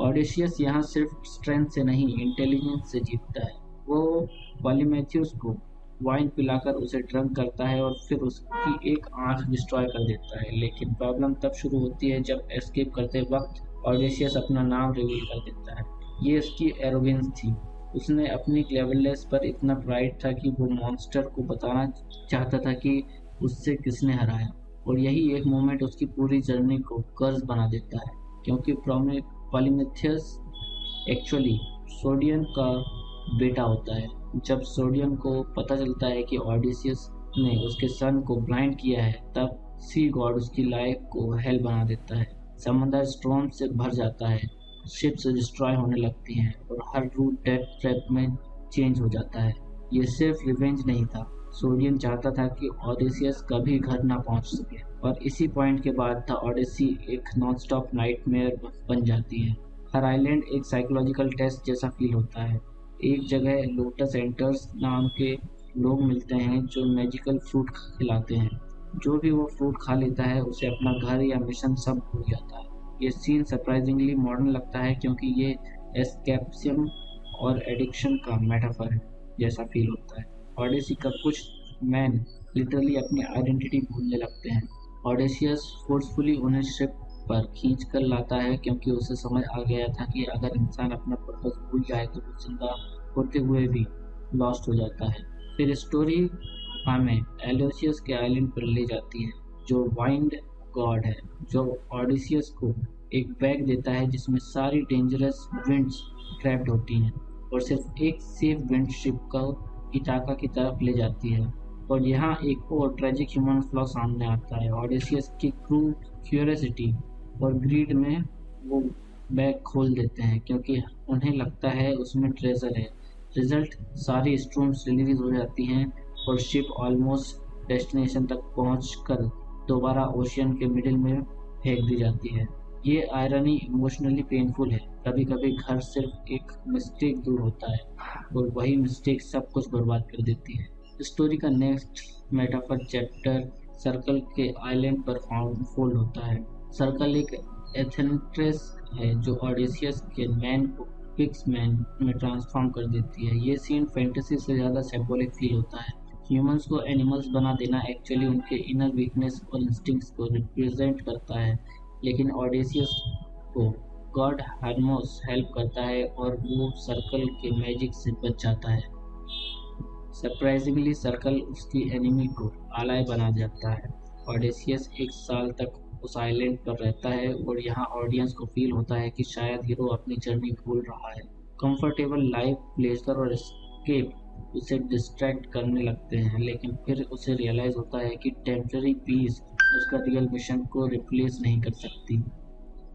ओडेसियस यहाँ सिर्फ स्ट्रेंथ से नहीं इंटेलिजेंस से जीतता है। वो पॉलीमेथ्यूस को वाइन पिलाकर उसे ड्रंक करता है और फिर उसकी एक आंख डिस्ट्रॉय कर देता है। लेकिन प्रॉब्लम तब शुरू होती है जब एस्केप करते वक्त ओडेसियस अपना नाम रिवील कर देता है। ये उसकी एरोगेंस थी। उसने अपनी क्लेवरनेस पर इतना प्राइड था कि वो मॉन्स्टर को बताना चाहता था कि उससे किसने हराया। और यही एक मोमेंट उसकी पूरी जर्नी को कर्ज बना देता है, क्योंकि पॉलीमेथियस एक्चुअली सोडियन का बेटा होता है। जब सोडियन को पता चलता है कि ऑडिसियस ने उसके सन को ब्लाइंड किया है, तब सी गॉड उसकी लाइफ को हेल बना देता है। समंदर स्टॉर्म से भर जाता है, शिप्स डिस्ट्रॉय होने लगती हैं और हर रूट डेथ ट्रैप में चेंज हो जाता है। ये सिर्फ रिवेंज नहीं था, सोडियन चाहता था कि ऑडिसियस कभी घर ना पहुंच सके, और इसी पॉइंट के बाद द ऑडिसी एक नॉनस्टॉप नाइटमेयर बन जाती है। हर आइलैंड एक साइकोलॉजिकल टेस्ट जैसा फील होता है। एक जगह लोटस एंटर्स नाम के लोग मिलते हैं जो मैजिकल फ्रूट खिलाते हैं। जो भी वो फ्रूट खा लेता है उसे अपना घर या मिशन सब भूल जाता है। ये सीन सरप्राइजिंगली मॉडर्न लगता है, क्योंकि ये एस्केपिज्म और एडिक्शन का मेटाफर है जैसा फील होता है। ऑडिसी का कुछ मैन लिटरली अपनी आइडेंटिटी भूलने लगते हैं। ऑडिसियस फोर्सफुली उन्हें शिप पर खींच कर लाता है, क्योंकि उसे समझ आ गया था कि अगर इंसान अपना पर्पस भूल जाए तो वो जिंदा होते हुए भी लॉस्ट हो जाता है। फिर स्टोरी हमें एलोसियस के आइलैंड पर ले जाती है, जो वाइंड गॉड है, जो ऑडिसियस को एक बैग देता है जिसमें सारी डेंजरस विंड्स ट्रैप्ड होती हैं, और सिर्फ एक सेफ विंड शिप को इटाका की तरफ ले जाती है। और यहाँ एक और ट्रेजिक ह्यूमन फ्लॉ सामने आता है। ऑडिसियस की क्रू क्यूरियोसिटी और ग्रीड में वो बैग खोल देते हैं, क्योंकि उन्हें लगता है उसमें ट्रेजर है। रिजल्ट, सारी स्ट्रूम्स रिलीज हो जाती हैं और शिप ऑलमोस्ट डेस्टिनेशन तक पहुंचकर दोबारा ओशियन के मिडिल में फेंक दी जाती है। ये आयरनी इमोशनली पेनफुल है। कभी कभी घर सिर्फ एक मिस्टेक दूर होता है और वही मिस्टेक सब कुछ बर्बाद कर देती है। स्टोरी का नेक्स्ट मेटाफर चैप्टर सर्कल के आइलैंड पर फोल्ड होता है। सर्कल एक एथेंट्रेस है जो ऑडिसियस के मैन को पिक्स मैन में ट्रांसफॉर्म कर देती है। ये सीन फैंटेसी से ज़्यादा सिंबॉलिक फील होता है। ह्यूमंस को एनिमल्स बना देना एक्चुअली उनके इनर वीकनेस और इंस्टिंक्ट्स को रिप्रेजेंट करता है, लेकिन ऑडिसियस को गॉड हर्मोस हेल्प करता है और वो सर्कल के मैजिक से बच जाता है। सरप्राइजिंगली सर्कल उसकी एनिमी को आलाय बना जाता है। ऑडिसियस 1 साल तक उस आइलैंड पर रहता है और यहाँ ऑडियंस को फील होता है कि शायद हीरो अपनी जर्नी भूल रहा है। कंफर्टेबल लाइफ, प्लेजर और एस्केप उसे डिस्ट्रैक्ट करने लगते हैं, लेकिन फिर उसे रियलाइज होता है कि टेम्पररी पीस उसका रियल मिशन को रिप्लेस नहीं कर सकती।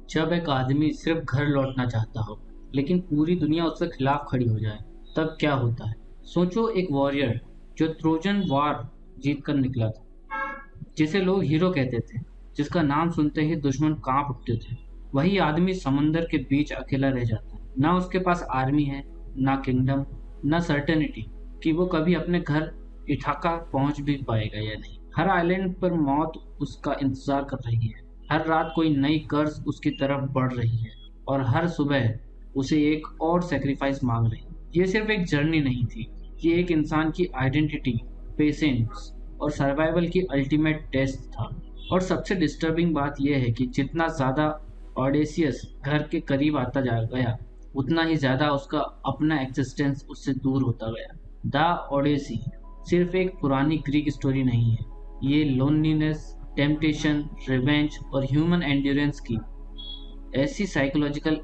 जब एक आदमी सिर्फ घर लौटना चाहता हो लेकिन पूरी दुनिया उसके खिलाफ खड़ी हो जाए, तब क्या होता है? सोचो, एक वॉरियर जो ट्रोजन वॉर जीत कर निकला था, जिसे लोग हीरो कहते थे, जिसका नाम सुनते ही दुश्मन कांप उठते थे, वही आदमी समंदर के बीच अकेला रह जाता है। ना उसके पास आर्मी है, ना किंगडम, ना सर्टेनिटी कि वो कभी अपने घर इठाका पहुंच भी पाएगा या नहीं। हर आइलैंड पर मौत उसका इंतजार कर रही है। हर रात कोई नई कर्ज उसकी तरफ बढ़ रही है और हर सुबह उसे एक और सेक्रीफाइस मांग रही है। ये सिर्फ एक जर्नी नहीं थी, ये एक इंसान की आइडेंटिटी, पेशेंस और सर्वाइवल की अल्टीमेट टेस्ट था। और सबसे डिस्टर्बिंग बात यह है कि जितना ज़्यादा ऑडिसियस घर के करीब आता जा गया, उतना ही ज़्यादा उसका अपना एक्सिस्टेंस उससे दूर होता गया। द ओडेसी सिर्फ एक पुरानी ग्रीक स्टोरी नहीं है, ये लोनलीनेस, टेम्पटेशन, रिवेंज और ह्यूमन एंड्योरेंस की ऐसी साइकोलॉजिकल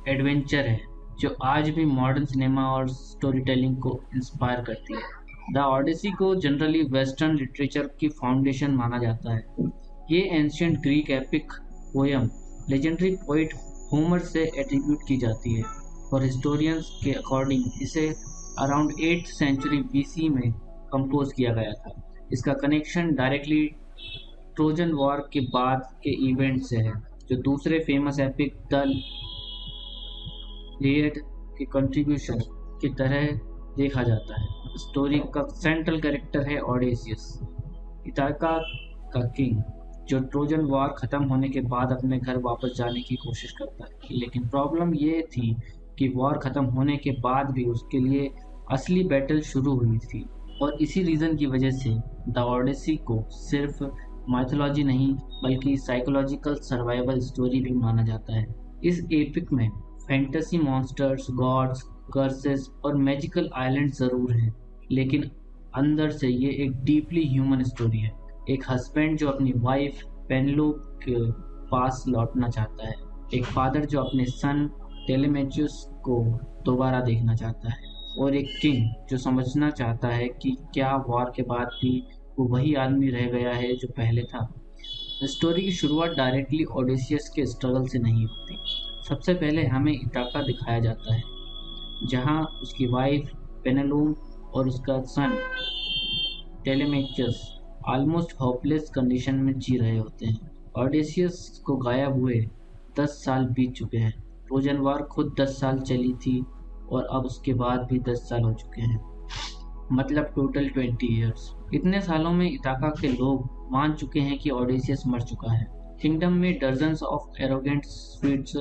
एडवेंचर है जो आज भी मॉडर्न सिनेमा और स्टोरी टेलिंग को इंस्पायर करती है। द ओडेसी को जनरली वेस्टर्न लिटरेचर की फाउंडेशन माना जाता है। ये ancient Greek epic poem legendary poet Homer से एट्रीब्यूट की जाती है और हिस्टोरियंस के अकॉर्डिंग इसे अराउंड 8th सेंचुरी BC में कंपोज किया गया था। इसका कनेक्शन डायरेक्टली ट्रोजन वॉर के बाद के इवेंट से है, जो दूसरे फेमस एपिक द इलियड के कंट्रीब्यूशन की तरह देखा जाता है। स्टोरी का सेंट्रल कैरेक्टर है ओडेसियस, इथाका का किंग, जो ट्रोजन वॉर खत्म होने के बाद अपने घर वापस जाने की कोशिश करता है। लेकिन प्रॉब्लम ये थी कि वॉर खत्म होने के बाद भी उसके लिए असली बैटल शुरू हुई थी, और इसी रीज़न की वजह से द ओडेसी को सिर्फ माइथोलॉजी नहीं बल्कि साइकोलॉजिकल सर्वाइवल स्टोरी भी माना जाता है। इस एपिक में फैंटेसी मॉन्स्टर्स, गॉड्स, कर्सेस और मैजिकल आइलैंड ज़रूर हैं, लेकिन अंदर से ये एक डीपली ह्यूमन स्टोरी है। एक हस्बैंड जो अपनी वाइफ पेनेलोप के पास लौटना चाहता है, एक फादर जो अपने सन टेलेमेचुस को दोबारा देखना चाहता है, और एक किंग जो समझना चाहता है कि क्या वॉर के बाद भी वो वही आदमी रह गया है जो पहले था। स्टोरी की शुरुआत डायरेक्टली ओडेसियस के स्ट्रगल से नहीं होती। सबसे पहले हमें इटाका दिखाया जाता है, जहाँ उसकी वाइफ पेनेलोप और उसका सन टेलेमेचस ऑलमोस्ट होपलेस कंडीशन में जी रहे होते हैं। ओडेसियस को गायब हुए 10 साल बीत चुके हैं। ट्रोजन वॉर खुद 10 साल चली थी और अब उसके बाद भी 10 साल हो चुके हैं, मतलब टोटल 20 ईयर्स। इतने सालों में इटाका के लोग मान चुके हैं कि ओडेसियस मर चुका है। किंगडम में डजन्स ऑफ एरोगेंट स्वीट्स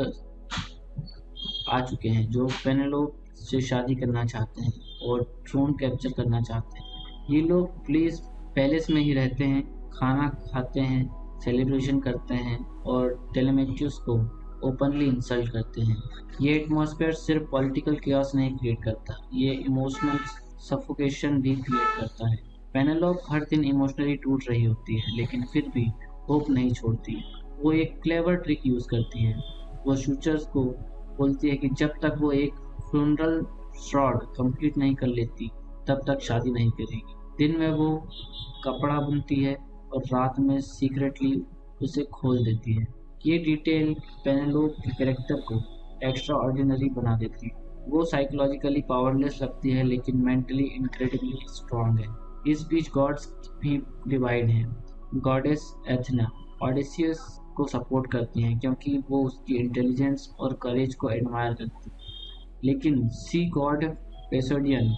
आ चुके हैं जो पेनेलोप से शादी करना चाहते हैं और थ्रोन कैप्चर करना चाहते हैं। ये लोग प्लीज पैलेस में ही रहते हैं, खाना खाते हैं, सेलिब्रेशन करते हैं और टेलेमेचुस को ओपनली इंसल्ट करते हैं। ये एटमॉस्फेयर सिर्फ पॉलिटिकल chaos नहीं क्रिएट करता, ये इमोशनल सफोकेशन भी क्रिएट करता है। पेनेलोप हर दिन इमोशनली टूट रही होती है, लेकिन फिर भी होप नहीं छोड़ती। वो एक क्लेवर ट्रिक यूज करती है। वो शूचर्स को बोलती है कि जब तक वो एक फ्यूनरल श्रॉड कंप्लीट नहीं कर लेती तब तक शादी नहीं करेगी। दिन में वो कपड़ा बुनती है और रात में सीक्रेटली उसे खोल देती है। ये डिटेल पेनेलोप के कैरेक्टर को एक्स्ट्रा ऑर्डिनरी बना देती है। वो साइकोलॉजिकली पावरलेस लगती है लेकिन मेंटली इनक्रेडिबली स्ट्रांग है। इस बीच गॉड्स भी डिवाइड हैं। गॉडेस एथना ओडेसियस को सपोर्ट करती हैं क्योंकि वो उसकी इंटेलिजेंस और करेज को एडमायर करती है, लेकिन सी गॉड पेसोडियन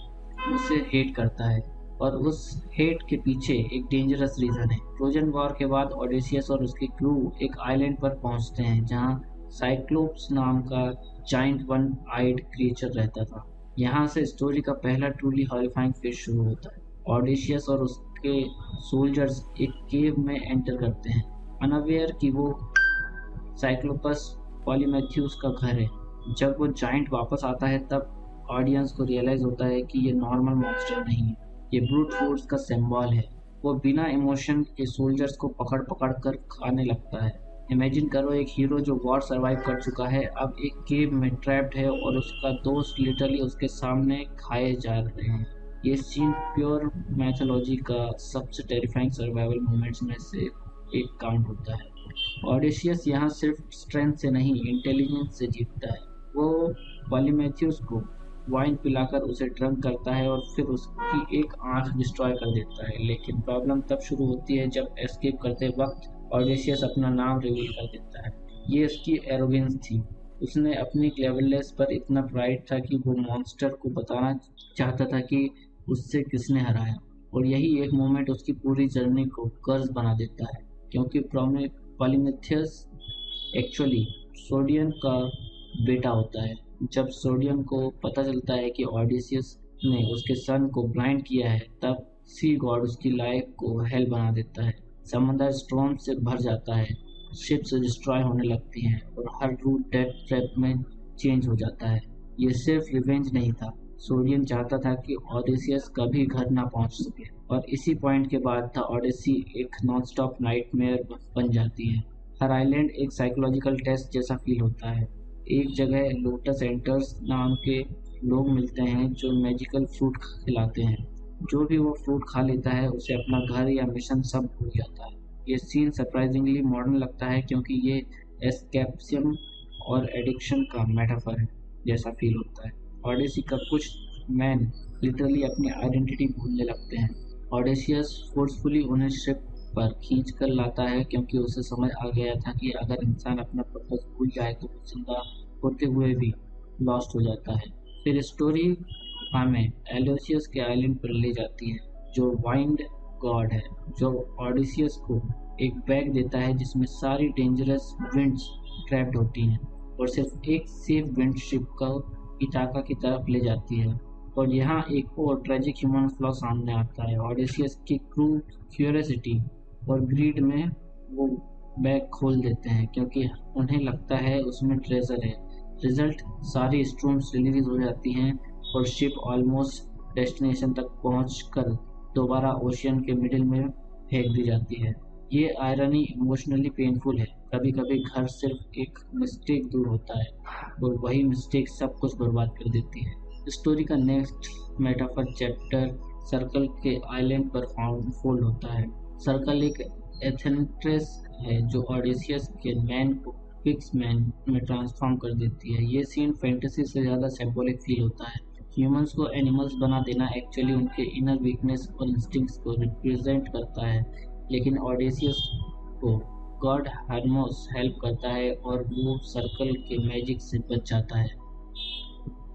उसे हेट करता है और उस हेट के पीछे एक डेंजरस रीजन है। ट्रोजन वॉर के बाद ओडेसियस और उसकी क्रू एक आइलैंड पर पहुंचते हैं जहां साइक्लोप्स नाम का जाइंट वन आइड क्रिएचर रहता था। यहाँ से स्टोरी का पहला ट्रूली हॉरिफाइंग फेज शुरू होता है। ओडेसियस और उसके सोल्जर्स एक केव में एंटर करते हैं, अनअवेयर कि वो साइक्लोपस पॉलीमेथियस का घर है। जब वो जाइंट वापस आता है तब ऑडियंस को रियलाइज होता है कि ये नॉर्मल मॉन्स्टर नहीं है, ये ब्रूट फोर्स का सिंबल है। वो बिना इमोशन के सोल्जर्स को पकड़ पकड़ कर खाने लगता है। इमेजिन करो एक हीरो जो वॉर सरवाइव कर चुका है अब एक केव में ट्रैप्ड है और उसका दोस्त लिटरली उसके सामने खाए जा रहे हैं। ये सीन प्योर मैथोलॉजी का सबसे टेरिफाइंग सर्वाइवल मोमेंट्स में से एक काउंट होता है। ओडेसियस यहाँ सिर्फ स्ट्रेंथ से नहीं इंटेलिजेंस से जीतता है। वो पॉलीमेथियस को वाइन पिलाकर उसे ड्रंक करता है और फिर उसकी एक आंख डिस्ट्रॉय कर देता है। लेकिन प्रॉब्लम तब शुरू होती है जब एस्केप करते वक्त ओडेसियस अपना नाम रिवील कर देता है। ये उसकी एरोगेंस थी। उसने अपनी क्लेवरनेस पर इतना प्राइड था कि वो मॉन्स्टर को बताना चाहता था कि उससे किसने हराया, और यही एक मोमेंट उसकी पूरी जर्नी को कर्ज बना देता है, क्योंकि पॉलीमेथियस एक्चुअली सोडियन का बेटा होता है। जब सोडियन को पता चलता है कि ओडेसियस ने उसके सन को ब्लाइंड किया है तब सी गॉड उसकी लाइफ को हेल बना देता है। समंदर स्टॉर्म से भर जाता है, शिप्स डिस्ट्रॉय होने लगती हैं और हर रूट डेथ ट्रैप में चेंज हो जाता है। ये सिर्फ रिवेंज नहीं था, सोडियन चाहता था कि ओडेसियस कभी घर ना पहुंच सके, और इसी पॉइंट के बाद था ओडेसी एक नॉनस्टॉप नाइटमेयर बन जाती है। हर आइलैंड एक साइकोलॉजिकल टेस्ट जैसा फील होता है। एक जगह लोटस एंटर्स नाम के लोग मिलते हैं जो मैजिकल फ्रूट खिलाते हैं। जो भी वो फ्रूट खा लेता है उसे अपना घर या मिशन सब भूल जाता है। ये सीन सरप्राइजिंगली मॉडर्न लगता है क्योंकि ये एस्केपिज्म और एडिक्शन का मेटाफर है जैसा फील होता है। ओडेसी का कुछ मैन लिटरली अपनी आइडेंटिटी भूलने लगते हैं। ओडेसियस फोर्सफुली उन्हें शिप पर खींच कर लाता है क्योंकि उसे समझ आ गया था कि अगर इंसान अपना पर्पस भूल जाए तो वो जिंदा होते हुए भी लॉस्ट हो जाता है। फिर स्टोरी हमें एलोसियस के आइलैंड पर ले जाती है जो वाइंड गॉड है, जो ओडेसियस को एक बैग देता है जिसमें सारी डेंजरस विंड्स ट्रैप्ड होती हैं और सिर्फ एक सेफ विंड शिप को इटाका की तरफ ले जाती है। और यहाँ एक और ट्रेजिक ह्यूमन फ्लॉ सामने आता है। ओडेसियस की क्रू क्यूरियोसिटी और ग्रीड में वो बैग खोल देते हैं क्योंकि उन्हें लगता है उसमें ट्रेजर है। रिजल्ट सारी स्ट्रूम्स रिलीज हो जाती हैं और शिप ऑलमोस्ट डेस्टिनेशन तक पहुंचकर दोबारा ओशियन के मिडिल में फेंक दी जाती है। ये आयरनी इमोशनली पेनफुल है। कभी कभी घर सिर्फ एक मिस्टेक दूर होता है और वही मिस्टेक सब कुछ बर्बाद कर देती है। स्टोरी का नेक्स्ट मेटाफर चैप्टर सर्कल के आइलैंड पर फोल्ड होता है। सर्कल एक एथेंट्रेस है जो ऑडिसियस के मैन को फिक्स मैन में ट्रांसफॉर्म कर देती है। ये सीन फैंटेसी से ज़्यादा सिंबॉलिक फील होता है। ह्यूमंस को एनिमल्स बना देना एक्चुअली उनके इनर वीकनेस और इंस्टिंक्ट्स को रिप्रेजेंट करता है, लेकिन ऑडिसियस को गॉड हर्मोस हेल्प करता है और वो सर्कल के मैजिक से बच जाता है।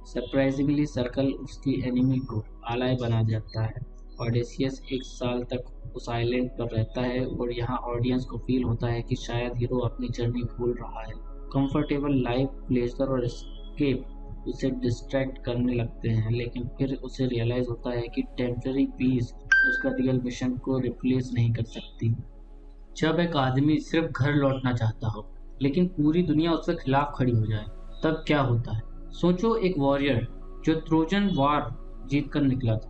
सरप्राइजिंगली सर्कल उसकी एनिमी को आलाय बना जाता है। ऑडिसियस 1 साल तक उस आइलैंड पर रहता है और यहाँ ऑडियंस को फील होता है कि शायद हीरो अपनी जर्नी भूल रहा है। कंफर्टेबल लाइफ, प्लेजर और एस्केप उसे डिस्ट्रैक्ट करने लगते हैं, लेकिन फिर उसे रियलाइज होता है कि टेम्पररी पीस उसका रियल मिशन को रिप्लेस नहीं कर सकती। जब एक आदमी सिर्फ घर लौटना चाहता हो लेकिन पूरी दुनिया उसके खिलाफ खड़ी हो जाए, तब क्या होता है? सोचो, एक वॉरियर जो ट्रोजन वॉर जीत कर निकला था,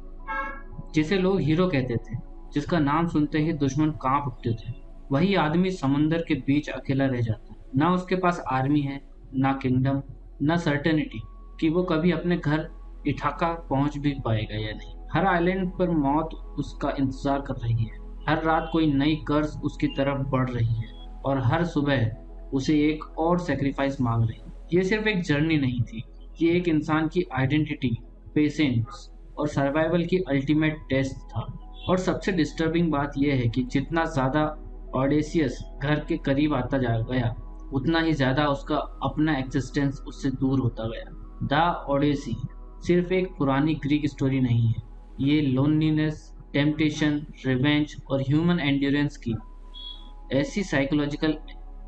जिसे लोग हीरो कहते थे, जिसका नाम सुनते ही दुश्मन कांप उठते थे, वही आदमी समंदर के बीच अकेला रह जाता है। ना उसके पास आर्मी है, ना किंगडम, ना सर्टेनिटी कि वो कभी अपने घर इथाका पहुंच भी पाएगा या नहीं। हर आइलैंड पर मौत उसका इंतजार कर रही है। हर रात कोई नई कर्ज उसकी तरफ बढ़ रही है और हर सुबह उसे एक और सेक्रीफाइस मांग रही है। ये सिर्फ एक जर्नी नहीं थी, ये एक इंसान की आइडेंटिटी, पेशेंस और सर्वाइवल की अल्टीमेट टेस्ट था। और सबसे डिस्टर्बिंग बात यह है कि जितना ज़्यादा ऑडेसियस घर के करीब आता जा गया, उतना ही ज़्यादा उसका अपना एक्सिस्टेंस उससे दूर होता गया। द ओडेसी सिर्फ एक पुरानी ग्रीक स्टोरी नहीं है, ये लोनलीनेस, टेम्पटेशन, रिवेंज और ह्यूमन एंड्योरेंस की ऐसी साइकोलॉजिकल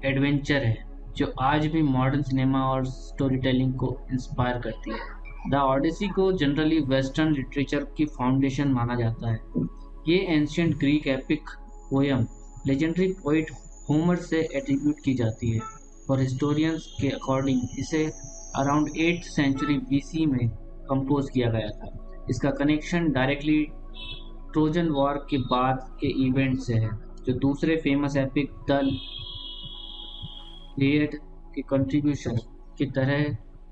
एडवेंचर है जो आज भी मॉडर्न सिनेमा और स्टोरी टेलिंग को इंस्पायर करती है। द ऑडिसी को जनरली वेस्टर्न लिटरेचर की फाउंडेशन माना जाता है। ये ancient Greek epic poem legendary poet Homer से एट्रीब्यूट की जाती है और हिस्टोरियंस के अकॉर्डिंग इसे अराउंड 8th सेंचुरी BC में कंपोज किया गया था। इसका कनेक्शन डायरेक्टली ट्रोजन वॉर के बाद के इवेंट से है, जो दूसरे फेमस एपिक द इलियड के कंट्रीब्यूशन की तरह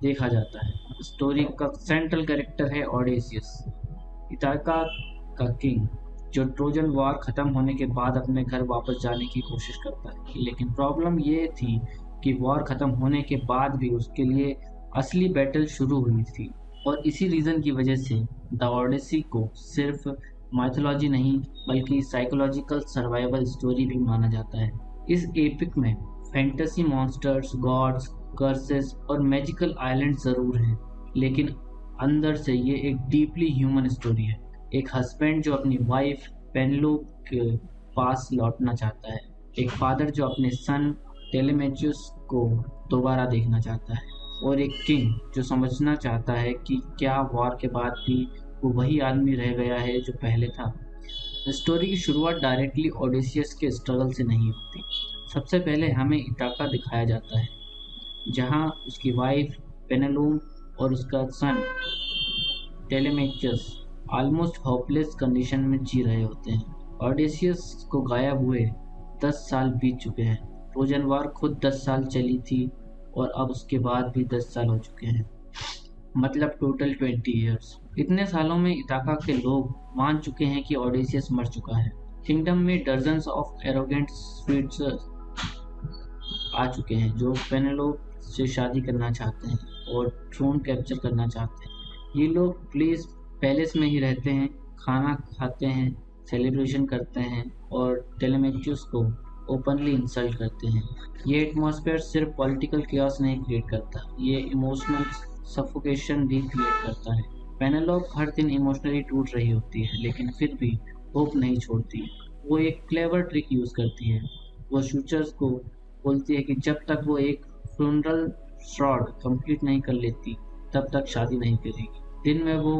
देखा जाता है। स्टोरी का सेंट्रल कैरेक्टर है ओडेसियस, इथाका का किंग, जो ट्रोजन वॉर खत्म होने के बाद अपने घर वापस जाने की कोशिश करता है। लेकिन प्रॉब्लम ये थी कि वॉर खत्म होने के बाद भी उसके लिए असली बैटल शुरू हुई थी, और इसी रीज़न की वजह से द ओडेसी को सिर्फ माइथोलॉजी नहीं बल्कि साइकोलॉजिकल सर्वाइवल स्टोरी भी माना जाता है। इस एपिक में फैंटेसी मॉन्स्टर्स, गॉड्स, कर्सेस और मैजिकल आइलैंड ज़रूर हैं, लेकिन अंदर से ये एक डीपली ह्यूमन स्टोरी है। एक हस्बैंड जो अपनी वाइफ पेनेलोप के पास लौटना चाहता है, एक फादर जो अपने सन टेलेमेचुस को दोबारा देखना चाहता है, और एक किंग जो समझना चाहता है कि क्या वॉर के बाद भी वो वही आदमी रह गया है जो पहले था। स्टोरी की शुरुआत डायरेक्टली ओडेसियस के स्ट्रगल से नहीं होती। सबसे पहले हमें इथाका दिखाया जाता है, जहाँ उसकी वाइफ पेनेलोप और उसका सन टेलेमेचस ऑलमोस्ट होपलेस कंडीशन में जी रहे होते हैं। ओडेसियस को गायब हुए 10 साल बीत चुके हैं। ट्रोजन वॉर खुद 10 साल चली थी और अब उसके बाद भी 10 साल हो चुके हैं, मतलब टोटल 20 ईयर्स। इतने सालों में इथाका के लोग मान चुके हैं कि ओडेसियस मर चुका है। किंगडम में डजन्स ऑफ एरोगेंट स्वीट्सर्स आ चुके हैं जो पेनेलोप से शादी करना चाहते हैं और थ्रोन कैप्चर करना चाहते हैं। ये लोग प्लेस पैलेस में ही रहते हैं, खाना खाते हैं, सेलिब्रेशन करते हैं और टेलेमेचुस को ओपनली इंसल्ट करते हैं। ये एटमॉस्फेयर सिर्फ पॉलिटिकल केओस नहीं क्रिएट करता, ये इमोशनल सफोकेशन भी क्रिएट करता है। पेनेलोप हर दिन इमोशनली टूट रही होती है, लेकिन फिर भी होप नहीं छोड़ती। वो एक क्लेवर ट्रिक यूज़ करती है। वो शूचर्स को बोलती है कि जब तक वो एक फ्यूनरल श्रॉड कंप्लीट नहीं कर लेती, तब तक शादी नहीं करेगी। दिन में वो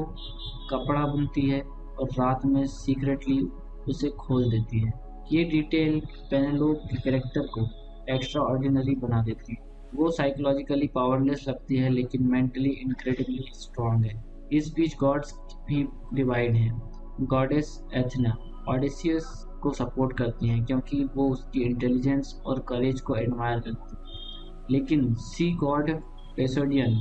कपड़ा बुनती है और रात में सीक्रेटली उसे खोल देती है। ये डिटेल पेनेलोप के कैरेक्टर को एक्स्ट्रा ऑर्डिनरी बना देती है। वो साइकोलॉजिकली पावरलेस लगती है लेकिन मेंटली इनक्रेडिबली स्ट्रांग है। इस बीच गॉड्स भी डिवाइड हैं। गॉडेस एथना ओडेसियस को सपोर्ट करती हैं क्योंकि वो उसकी इंटेलिजेंस और करेज को एडमायर करती हैं। लेकिन सी गॉड पेसोडियन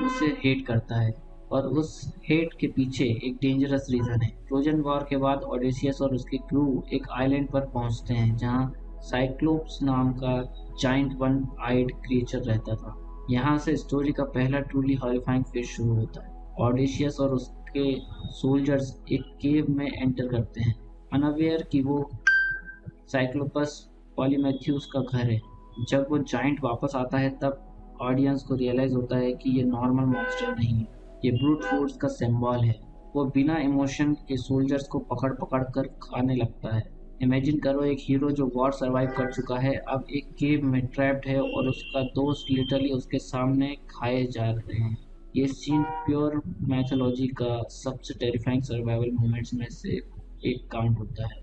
उसे हेट करता है और उस हेट के पीछे एक डेंजरस रीजन है। ट्रोजन वॉर के बाद ओडेसियस और उसके क्रू एक आइलैंड पर पहुंचते हैं जहां साइक्लोप्स नाम का जाइंट वन आइड क्रिएचर रहता था। यहाँ से स्टोरी का पहला ट्रूली हॉरिफाइंग फेज शुरू होता है। ओडेसियस और उसके सोल्जर्स एक केव में एंटर करते हैं, अनअवेयर कि वो साइक्लोपस पॉलीमेथ्यूस का घर है। जब वो जाइंट वापस आता है तब ऑडियंस को रियलाइज होता है कि ये नॉर्मल मॉन्स्टर नहीं है, ये ब्रूट फोर्स का सिंबल है। वो बिना इमोशन के सोल्जर्स को पकड़ पकड़ कर खाने लगता है। इमेजिन करो एक हीरो जो वॉर सरवाइव कर चुका है अब एक केव में ट्रैप्ड है और उसका दोस्त लिटरली उसके सामने खाए जा रहे हैं। ये सीन प्योर मैथोलॉजी का सबसे टेरिफाइंग सर्वाइवल मोमेंट्स में से एक काउंट होता है।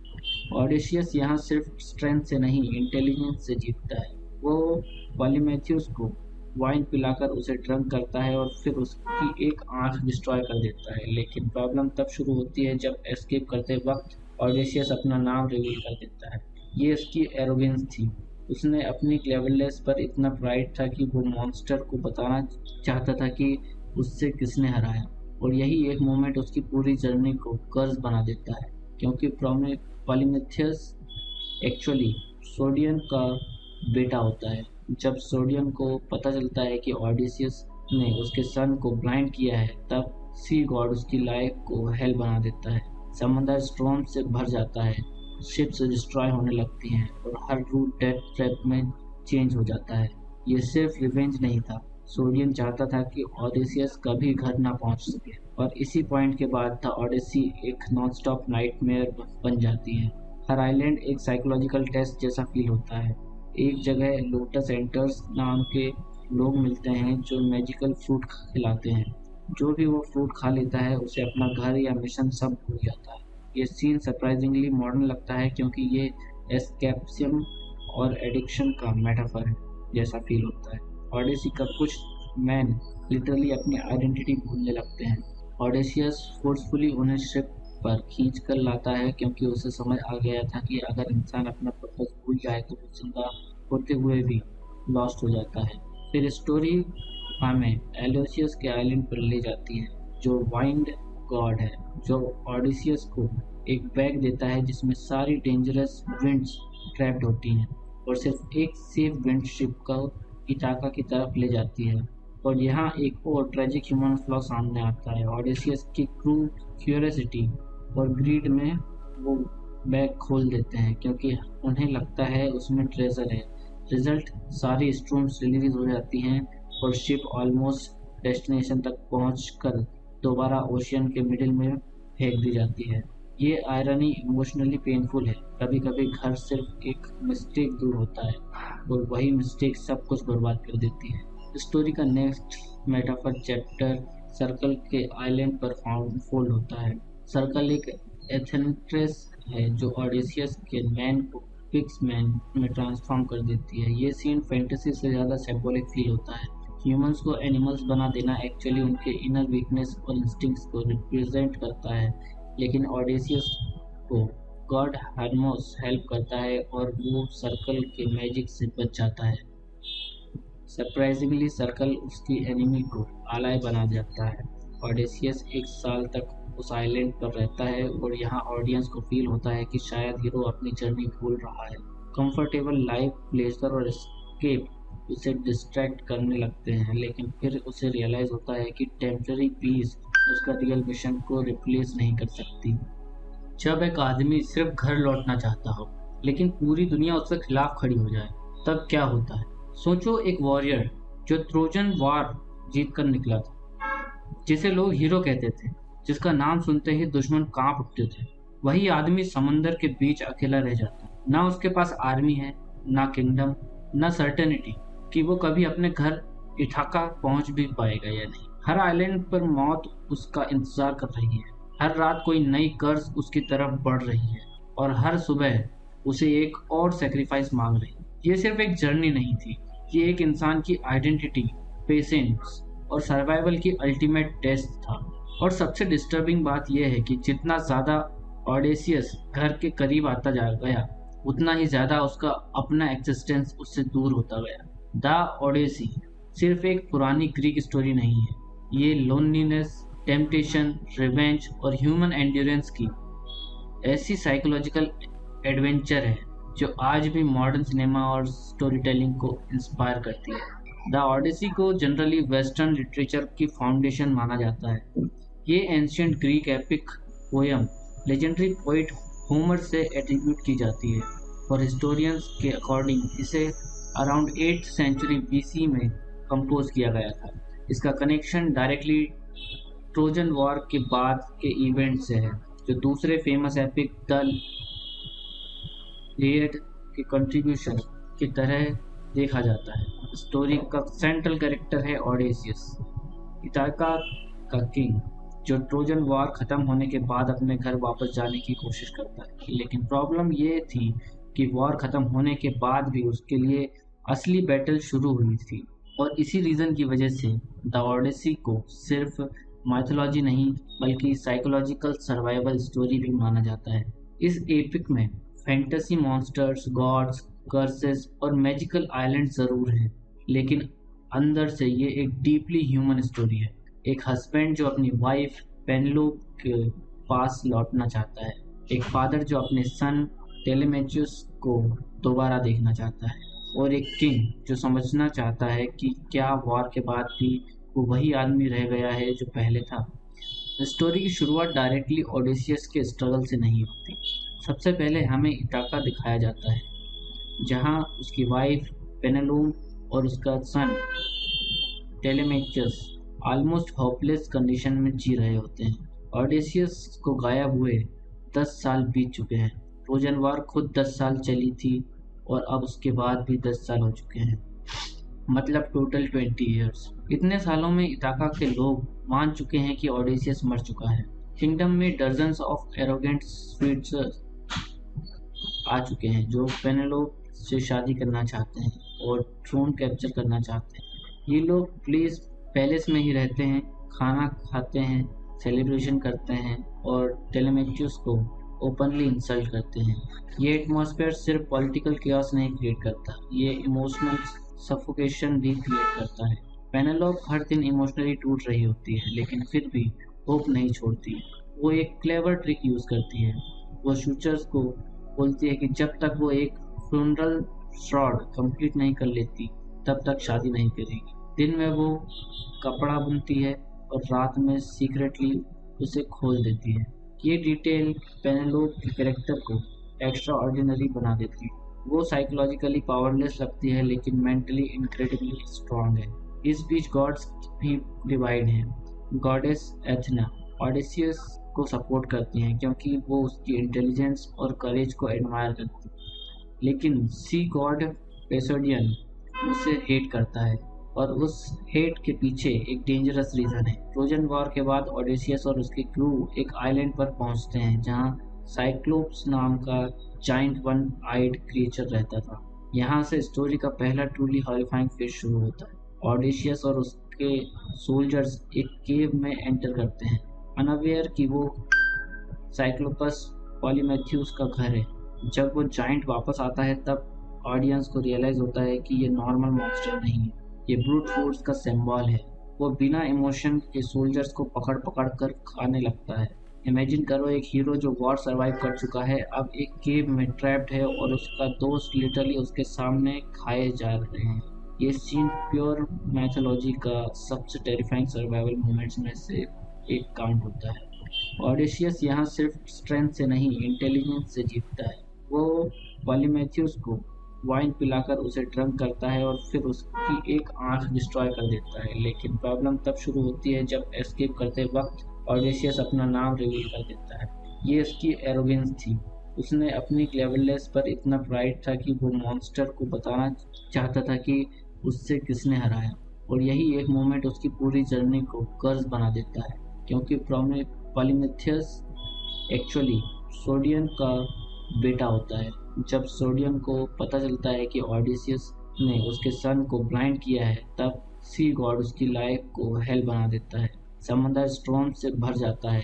ऑडेशियस यहाँ सिर्फ स्ट्रेंथ से नहीं इंटेलिजेंस से जीतता है। वो पॉलीमेथियस को वाइन पिलाकर उसे ड्रंक करता है और फिर उसकी एक आंख डिस्ट्रॉय कर देता है। लेकिन प्रॉब्लम तब शुरू होती है जब एस्केप करते वक्त ऑडेशियस अपना नाम रिवील कर देता है। ये उसकी एरोगेंस थी। उसने अपनी क्लेवरनेस पर इतना प्राइड था कि वो मॉन्स्टर को बताना चाहता था कि उससे किसने हराया, और यही एक मोमेंट उसकी पूरी जर्नी को कर्ज बना देता है क्योंकि पॉलीमेथियस एक्चुअली सोडियन का बेटा होता है। जब सोडियन को पता चलता है कि ऑडिसियस ने उसके सन को ब्लाइंड किया है तब सी गॉड उसकी लाइफ को हेल बना देता है। समंदर स्टॉर्म से भर जाता है, शिप्स डिस्ट्रॉय होने लगती हैं और हर रूट डेथ ट्रैप में चेंज हो जाता है। ये सिर्फ रिवेंज नहीं था, सोडियन चाहता था कि ऑडिसियस कभी घर ना पहुंच सके, और इसी पॉइंट के बाद द ऑडिसी एक नॉनस्टॉप नाइटमेयर बन जाती है। हर आइलैंड एक साइकोलॉजिकल टेस्ट जैसा फील होता है। एक जगह लोटस एंटर्स नाम के लोग मिलते हैं जो मैजिकल फ्रूट खिलाते हैं। जो भी वो फ्रूट खा लेता है उसे अपना घर या मिशन सब भूल जाता है। ये सीन सरप्राइजिंगली मॉडर्न लगता है क्योंकि ये एस्केपिज्म और एडिक्शन का मेटाफर है जैसा फील होता है। ऑडिसी का कुछ मैन लिटरली अपनी आइडेंटिटी भूलने लगते हैं। ऑडेसियस फोर्सफुली उन्हें शिप पर खींच कर लाता है क्योंकि उसे समझ आ गया था कि अगर इंसान अपना पर्पस भूल जाए तो वो जिंदा होते हुए भी लॉस्ट हो जाता है। फिर स्टोरी हमें एलोसियस के आइलैंड पर ले जाती है जो वाइंड गॉड है, जो ऑडिसियस को एक बैग देता है जिसमें सारी डेंजरस विंड्स ट्रैप्ड होती हैं और सिर्फ एक सेफ विंड शिप को इटाका की तरफ ले जाती है। और यहाँ एक और ट्रेजिक ह्यूमन फ्लॉ सामने आता है। ऑडिसियस की क्रू क्यूरियोसिटी और ग्रीड में वो बैग खोल देते हैं क्योंकि उन्हें लगता है उसमें ट्रेजर है। रिजल्ट सारी स्ट्रूम्स रिलीज हो जाती हैं और शिप ऑलमोस्ट डेस्टिनेशन तक पहुंचकर दोबारा ओशियन के मिडिल में फेंक दी जाती है। ये आयरनी इमोशनली पेनफुल है। कभी कभी घर सिर्फ एक मिस्टेक दूर होता है और वही मिस्टेक सब कुछ बर्बाद कर देती है। स्टोरी का नेक्स्ट मेटाफर चैप्टर सर्कल के आइलैंड पर फोल्ड होता है। सर्कल एक एथेंट्रेस है जो ऑडिसियस के मैन को फिक्स मैन में ट्रांसफॉर्म कर देती है। ये सीन फैंटेसी से ज़्यादा सिंबॉलिक फील होता है। ह्यूमंस को एनिमल्स बना देना एक्चुअली उनके इनर वीकनेस और इंस्टिंक्ट्स को रिप्रेजेंट करता है, लेकिन ऑडिसियस को गॉड हर्मोस हेल्प करता है और वो सर्कल के मैजिक से बच जाता है। सरप्राइजिंगली सर्कल उसकी एनिमी को आलाय बना जाता है। ऑडिसियस एक साल तक उस आइलैंड पर रहता है और यहाँ ऑडियंस को फील होता है कि शायद हीरो अपनी जर्नी भूल रहा है। कंफर्टेबल लाइफ, प्लेजर और एस्केप उसे डिस्ट्रैक्ट करने लगते हैं, लेकिन फिर उसे रियलाइज होता है कि टेम्पररी पीस उसका रियल मिशन को रिप्लेस नहीं कर सकती। जब एक आदमी सिर्फ घर लौटना चाहता हो लेकिन पूरी दुनिया उसके खिलाफ खड़ी हो जाए तब क्या होता है? सोचो, एक वॉरियर जो ट्रोजन वॉर जीत कर निकला था, जिसे लोग हीरो कहते थे, जिसका नाम सुनते ही दुश्मन कांप उठते थे, वही आदमी समंदर के बीच अकेला रह जाता। ना उसके पास आर्मी है, ना किंगडम, ना सर्टेनिटी कि वो कभी अपने घर इठाका पहुंच भी पाएगा या नहीं। हर आइलैंड पर मौत उसका इंतजार कर रही है। हर रात कोई नई कर्ज उसकी तरफ बढ़ रही है और हर सुबह उसे एक और सेक्रीफाइस मांग रही है। ये सिर्फ एक जर्नी नहीं थी, ये एक इंसान की आइडेंटिटी, पेशेंस और सर्वाइवल की अल्टीमेट टेस्ट था। और सबसे डिस्टर्बिंग बात यह है कि जितना ज़्यादा ऑडेसियस घर के करीब आता जा गया, उतना ही ज्यादा उसका अपना एक्सिस्टेंस उससे दूर होता गया। द ओडेसी सिर्फ एक पुरानी ग्रीक स्टोरी नहीं है, ये लोनलीनेस, टेम्पटेशन, रिवेंज और ह्यूमन एंड्योरेंस की ऐसी साइकोलॉजिकल एडवेंचर है जो आज भी मॉडर्न सिनेमा और स्टोरी टेलिंग को इंस्पायर करती है। द ओडेसी को जनरली वेस्टर्न लिटरेचर की फाउंडेशन माना जाता है। ये ancient Greek epic poem legendary poet Homer से एट्रीब्यूट की जाती है और हिस्टोरियंस के अकॉर्डिंग इसे अराउंड 8th सेंचुरी BC में कंपोज किया गया था। इसका कनेक्शन डायरेक्टली ट्रोजन वॉर के बाद के इवेंट से है, जो दूसरे फेमस एपिक द इलियड के कंट्रीब्यूशन की तरह देखा जाता है। स्टोरी का सेंट्रल कैरेक्टर है ओडेसियस, इथाका का किंग, जो ट्रोजन वॉर खत्म होने के बाद अपने घर वापस जाने की कोशिश करता है। लेकिन प्रॉब्लम ये थी कि वॉर खत्म होने के बाद भी उसके लिए असली बैटल शुरू हुई थी, और इसी रीज़न की वजह से द ओडेसी को सिर्फ माइथोलॉजी नहीं बल्कि साइकोलॉजिकल सर्वाइवल स्टोरी भी माना जाता है। इस एपिक में फैंटेसी मॉन्स्टर्स, गॉड्स, कर्सेस और मैजिकल आइलैंड ज़रूर हैं, लेकिन अंदर से ये एक डीपली ह्यूमन स्टोरी है। एक हस्बैंड जो अपनी वाइफ पेनेलोप के पास लौटना चाहता है, एक फादर जो अपने सन टेलेमेचुस को दोबारा देखना चाहता है, और एक किंग जो समझना चाहता है कि क्या वॉर के बाद भी वो वही आदमी रह गया है जो पहले था। स्टोरी की शुरुआत डायरेक्टली ओडेसियस के स्ट्रगल से नहीं होती। सबसे पहले हमें इथाका दिखाया जाता है, जहाँ उसकी वाइफ पेनेलोप और उसका सन टेलेमेचस ऑलमोस्ट होपलेस कंडीशन में जी रहे होते हैं। ओडेसियस को गायब हुए 10 साल बीत चुके हैं। ट्रोजन वॉर खुद 10 साल चली थी और अब उसके बाद भी 10 साल हो चुके हैं, मतलब टोटल 20 ईयर्स। इतने सालों में इथाका के लोग मान चुके हैं कि ओडेसियस मर चुका है। किंगडम में डजन्स ऑफ एरोगेंट स्वीट्स आ चुके हैं जो पेनेलोप से शादी करना चाहते हैं और थ्रोन कैप्चर करना चाहते हैं। ये लोग प्लीज पैलेस में ही रहते हैं, खाना खाते हैं, सेलिब्रेशन करते हैं और टेलेमेचुस को ओपनली इंसल्ट करते हैं। ये एटमॉस्फेयर सिर्फ पॉलिटिकल chaos नहीं क्रिएट करता, ये इमोशनल सफोकेशन भी क्रिएट करता है। पेनेलोप हर दिन इमोशनली टूट रही होती है, लेकिन फिर भी होप नहीं छोड़ती है। वो एक क्लेवर ट्रिक यूज करती है। वो शूचर्स को बोलती है कि जब तक वो एक फ्यूनरल श्रॉड कंप्लीट नहीं कर लेती तब तक शादी नहीं करेगी। दिन में वो कपड़ा बुनती है और रात में सीक्रेटली उसे खोल देती है। ये डिटेल पेनेलोप के कैरेक्टर को एक्स्ट्रा ऑर्डिनरी बना देती है। वो साइकोलॉजिकली पावरलेस लगती है लेकिन मेंटली इनक्रेडिबली स्ट्रांग है। इस बीच गॉड्स भी डिवाइड हैं। गॉडेस एथना ओडेसियस को सपोर्ट करती हैं क्योंकि वो उसकी इंटेलिजेंस और करेज को एडमायर करती है, लेकिन सी गॉड पेसोडियन उसे हेट करता है, और उस हेट के पीछे एक डेंजरस रीजन है। ट्रोजन वॉर के बाद ओडेसियस और उसकी क्रू एक आइलैंड पर पहुंचते हैं जहां साइक्लोप्स नाम का जाइंट वन आइड क्रिएचर रहता था। यहाँ से स्टोरी का पहला ट्रूली हॉरिफाइंग फेज शुरू होता है। ओडेसियस और उसके सोल्जर्स एक केव में एंटर करते हैं, अनअवेयर कि वो साइक्लोपस पॉलीमेथ्यूस का घर है। जब वो जाइंट वापस आता है तब ऑडियंस को रियलाइज होता है कि ये नॉर्मल मॉन्स्टर नहीं है, ये ब्रूट फोर्स का सिंबल है। वो बिना इमोशन के सोल्जर्स को पकड़ पकड़ कर खाने लगता है। इमेजिन करो एक हीरो जो वॉर सरवाइव कर चुका है अब एक केव में ट्रैप्ड है और उसका दोस्त लिटरली उसके सामने खाए जा रहे हैं। ये सीन प्योर मैथोलॉजी का सबसे टेरिफाइंग सर्वाइवल मोमेंट्स में से एक काउंट होता है। ओडेसियस यहाँ सिर्फ स्ट्रेंथ से नहीं इंटेलिजेंस से जीतता है। वो पॉलीमेथ्यूस को वाइन पिलाकर उसे ड्रंक करता है और फिर उसकी एक आंख डिस्ट्रॉय कर देता है। लेकिन प्रॉब्लम तब शुरू होती है जब एस्केप करते वक्त ओडेसियस अपना नाम रिवील कर देता है। ये उसकी एरोगेंस थी। उसने अपनी क्लेवरनेस पर इतना प्राइड था कि वो मॉन्स्टर को बताना चाहता था कि उससे किसने हराया, और यही एक मोमेंट उसकी पूरी जर्नी को कर्स बना देता है, क्योंकि पॉलीमेथियस एक्चुअली सोडियन का बेटा होता है। जब सोडियन को पता चलता है कि ओडेसियस ने उसके सन को ब्लाइंड किया है तब सी गॉड उसकी लाइफ को हेल बना देता है। समंदर स्टॉर्म से भर जाता है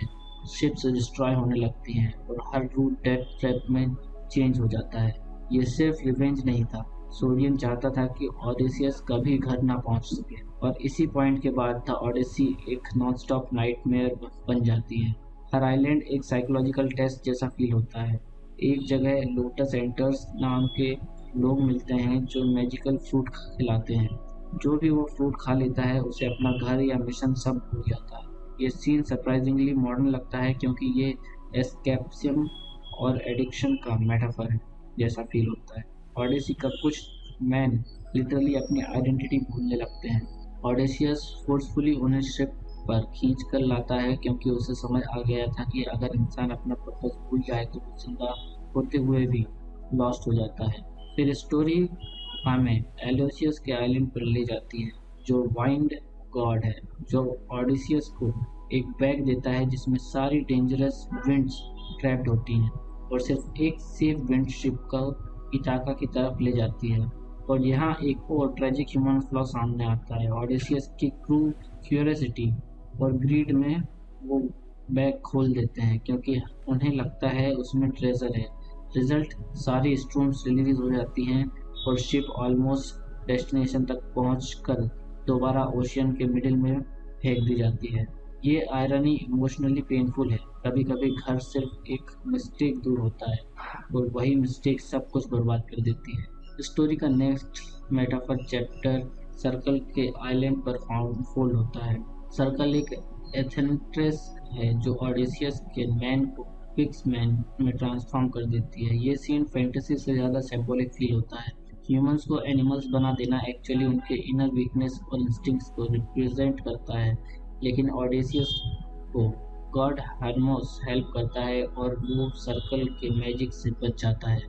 शिप्स डिस्ट्रॉय होने लगती हैं और हर रूट डेथ ट्रैप में चेंज हो जाता है। ये सिर्फ रिवेंज नहीं था, सोडियन चाहता था कि ओडेसियस कभी घर ना पहुंच सके, और इसी पॉइंट के बाद द ओडेसी एक नॉनस्टॉप नाइटमेयर बन जाती है। हर आइलैंड एक साइकोलॉजिकल टेस्ट जैसा फील होता है। एक जगह लोटस एंटर्स नाम के लोग मिलते हैं जो मैजिकल फ्रूट खिलाते हैं। जो भी वो फ्रूट खा लेता है उसे अपना घर या मिशन सब भूल जाता है। ये सीन सरप्राइजिंगली मॉडर्न लगता है क्योंकि ये एस्केपिज्म और एडिक्शन का मेटाफर है जैसा फील होता है। ओडेसी का कुछ मैन लिटरली अपनी आइडेंटिटी भूलने लगते हैं। ओडेसियस फोर्सफुली उन्हें शिप पर खींच कर लाता है क्योंकि उसे समझ आ गया था कि अगर इंसान अपना पर्पस भूल जाए तो वो जिंदा होते हुए भी लॉस्ट हो जाता है। फिर स्टोरी हमें एलोसियस के आइलैंड पर ले जाती है जो वाइंड गॉड है, जो ओडिसियस को एक बैग देता है जिसमें सारी डेंजरस विंड्स ट्रैप्ड होती हैं और सिर्फ एक सेफ विंड शिप को इथाका की तरफ ले जाती है। और यहाँ एक और ट्रेजिक ह्यूमन फ्लॉ सामने आता है। ओडिसियस की क्रू क्यूरियोसिटी और ग्रीड में वो बैग खोल देते हैं क्योंकि उन्हें लगता है उसमें ट्रेजर है। रिजल्ट, सारी स्ट्रूम्स रिलीज हो जाती हैं और शिप ऑलमोस्ट डेस्टिनेशन तक पहुंचकर दोबारा ओशियन के मिडिल में फेंक दी जाती है। ये आयरनी इमोशनली पेनफुल है। कभी कभी घर सिर्फ एक मिस्टेक दूर होता है और वही मिस्टेक सब कुछ बर्बाद कर देती है। स्टोरी का नेक्स्ट मेटाफर चैप्टर सर्कल के आइलैंड पर फोल्ड होता है। सर्कल एक एथेंट्रेस है जो ओडेसियस के मैन को पिक्स मैन में ट्रांसफॉर्म कर देती है। ये सीन फैंटेसी से ज़्यादा सिंबॉलिक फील होता है। ह्यूमंस को एनिमल्स बना देना एक्चुअली उनके इनर वीकनेस और इंस्टिंक्ट्स को रिप्रेजेंट करता है, लेकिन ओडेसियस को गॉड हर्मोस हेल्प करता है और वो सर्कल के मैजिक से बच जाता है।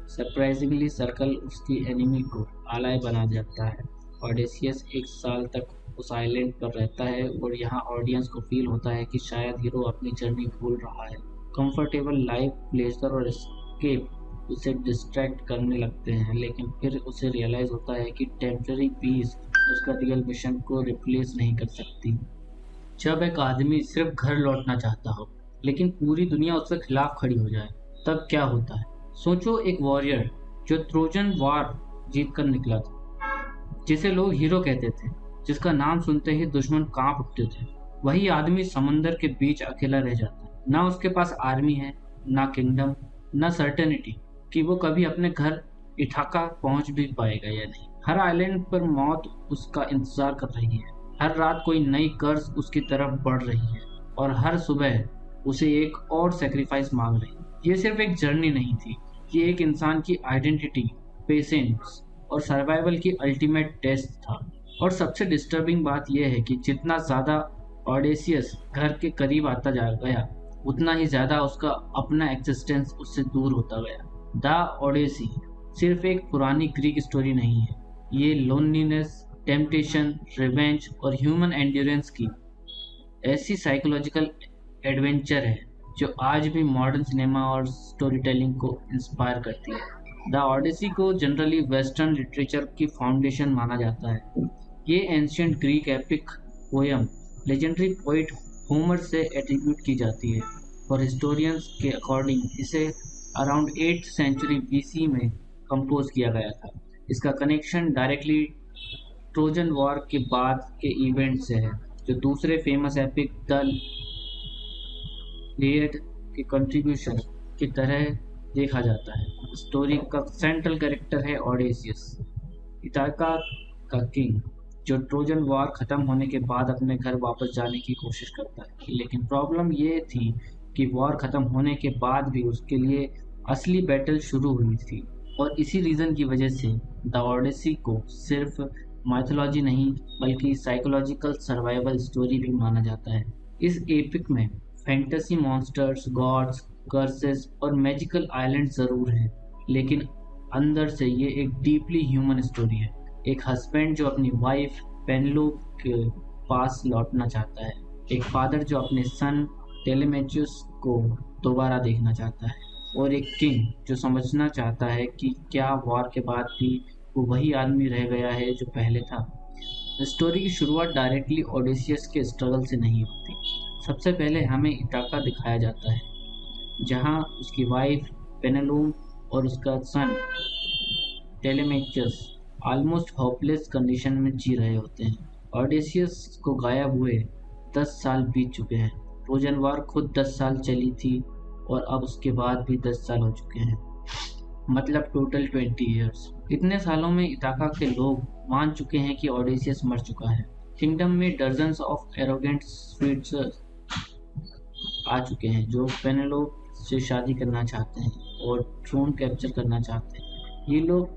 सरप्राइजिंगली सर्कल उसकी एनिमी को आलाय बना जाता है। ओडेसियस एक साल तक उस आइलैंड पर रहता है और यहाँ ऑडियंस को फील होता है कि शायद हीरो अपनी जर्नी भूल रहा है। कंफर्टेबल लाइफ, प्लेजर और एस्केप उसे डिस्ट्रैक्ट करने लगते हैं, लेकिन फिर उसे रियलाइज होता है कि टेम्पररी पीस उसका रियल मिशन को रिप्लेस नहीं कर सकती। जब एक आदमी सिर्फ घर लौटना चाहता हो लेकिन पूरी दुनिया उसके खिलाफ खड़ी हो जाए, तब क्या होता है? सोचो, एक वॉरियर जो ट्रोजन वॉर जीत कर निकला था, जिसे लोग हीरो कहते थे, जिसका नाम सुनते ही दुश्मन कांप उठते थे, वही आदमी समंदर के बीच अकेला रह जाता है। ना उसके पास आर्मी है, ना किंगडम, ना सर्टेनिटी कि वो कभी अपने घर इथाका पहुंच भी पाएगा या नहीं। हर आइलैंड पर मौत उसका इंतजार कर रही है। हर रात कोई नई कर्ज उसकी तरफ बढ़ रही है और हर सुबह उसे एक और सेक्रीफाइस मांग रही है। ये सिर्फ एक जर्नी नहीं थी, ये एक इंसान की आइडेंटिटी, पेशेंस और सर्वाइवल की अल्टीमेट टेस्ट था। और सबसे डिस्टर्बिंग बात यह है कि जितना ज़्यादा ओडेसियस घर के करीब आता जा गया, उतना ही ज़्यादा उसका अपना एक्सिस्टेंस उससे दूर होता गया। द ओडेसी सिर्फ एक पुरानी ग्रीक स्टोरी नहीं है, ये लोनलीनेस, टेम्पटेशन, रिवेंज और ह्यूमन एंड्योरेंस की ऐसी साइकोलॉजिकल एडवेंचर है जो आज भी मॉडर्न सिनेमा और स्टोरी टेलिंग को इंस्पायर करती है। द ओडेसी को जनरली वेस्टर्न लिटरेचर की फाउंडेशन माना जाता है। ये ancient Greek epic poem legendary poet Homer से एट्रीब्यूट की जाती है और हिस्टोरियंस के अकॉर्डिंग इसे अराउंड 8th सेंचुरी BC में कंपोज किया गया था। इसका कनेक्शन डायरेक्टली ट्रोजन वॉर के बाद के इवेंट से है, जो दूसरे फेमस एपिक द इलियड के कंट्रीब्यूशन की तरह देखा जाता है। स्टोरी का सेंट्रल कैरेक्टर है ओडेसियस, इथाका का किंग, जो ट्रोजन वॉर खत्म होने के बाद अपने घर वापस जाने की कोशिश करता है। लेकिन प्रॉब्लम ये थी कि वॉर खत्म होने के बाद भी उसके लिए असली बैटल शुरू हुई थी, और इसी रीज़न की वजह से द ओडेसी को सिर्फ माइथोलॉजी नहीं बल्कि साइकोलॉजिकल सर्वाइवल स्टोरी भी माना जाता है। इस एपिक में फैंटेसी मॉन्स्टर्स, गॉड्स, कर्सेस और मैजिकल आइलैंड ज़रूर हैं, लेकिन अंदर से ये एक डीपली ह्यूमन स्टोरी है। एक हस्बैंड जो अपनी वाइफ पेनेलोप के पास लौटना चाहता है, एक फादर जो अपने सन टेलेमेचुस को दोबारा देखना चाहता है, और एक किंग जो समझना चाहता है कि क्या वॉर के बाद भी वो वही आदमी रह गया है जो पहले था। स्टोरी की शुरुआत डायरेक्टली ओडेसियस के स्ट्रगल से नहीं होती। सबसे पहले हमें इताका दिखाया जाता है, जहाँ उसकी वाइफ पेनेलोप और उसका सन टेलेमेचस ऑलमोस्ट होपलेस कंडीशन में जी रहे होते हैं। ऑडेसियस को गायब हुए 10 साल बीत चुके हैं। ट्रोजन वार खुद 10 साल चली थी और अब उसके बाद भी 10 साल हो चुके हैं, मतलब टोटल 20 ईयर्स। इतने सालों में इताका के लोग मान चुके हैं कि ऑडेसियस मर चुका है। किंगडम में डजन्स ऑफ एरोगेंट स्वीट्स आ चुके हैं जो पेनेलोप से शादी करना चाहते हैं और थ्रोन कैप्चर करना चाहते हैं। ये लोग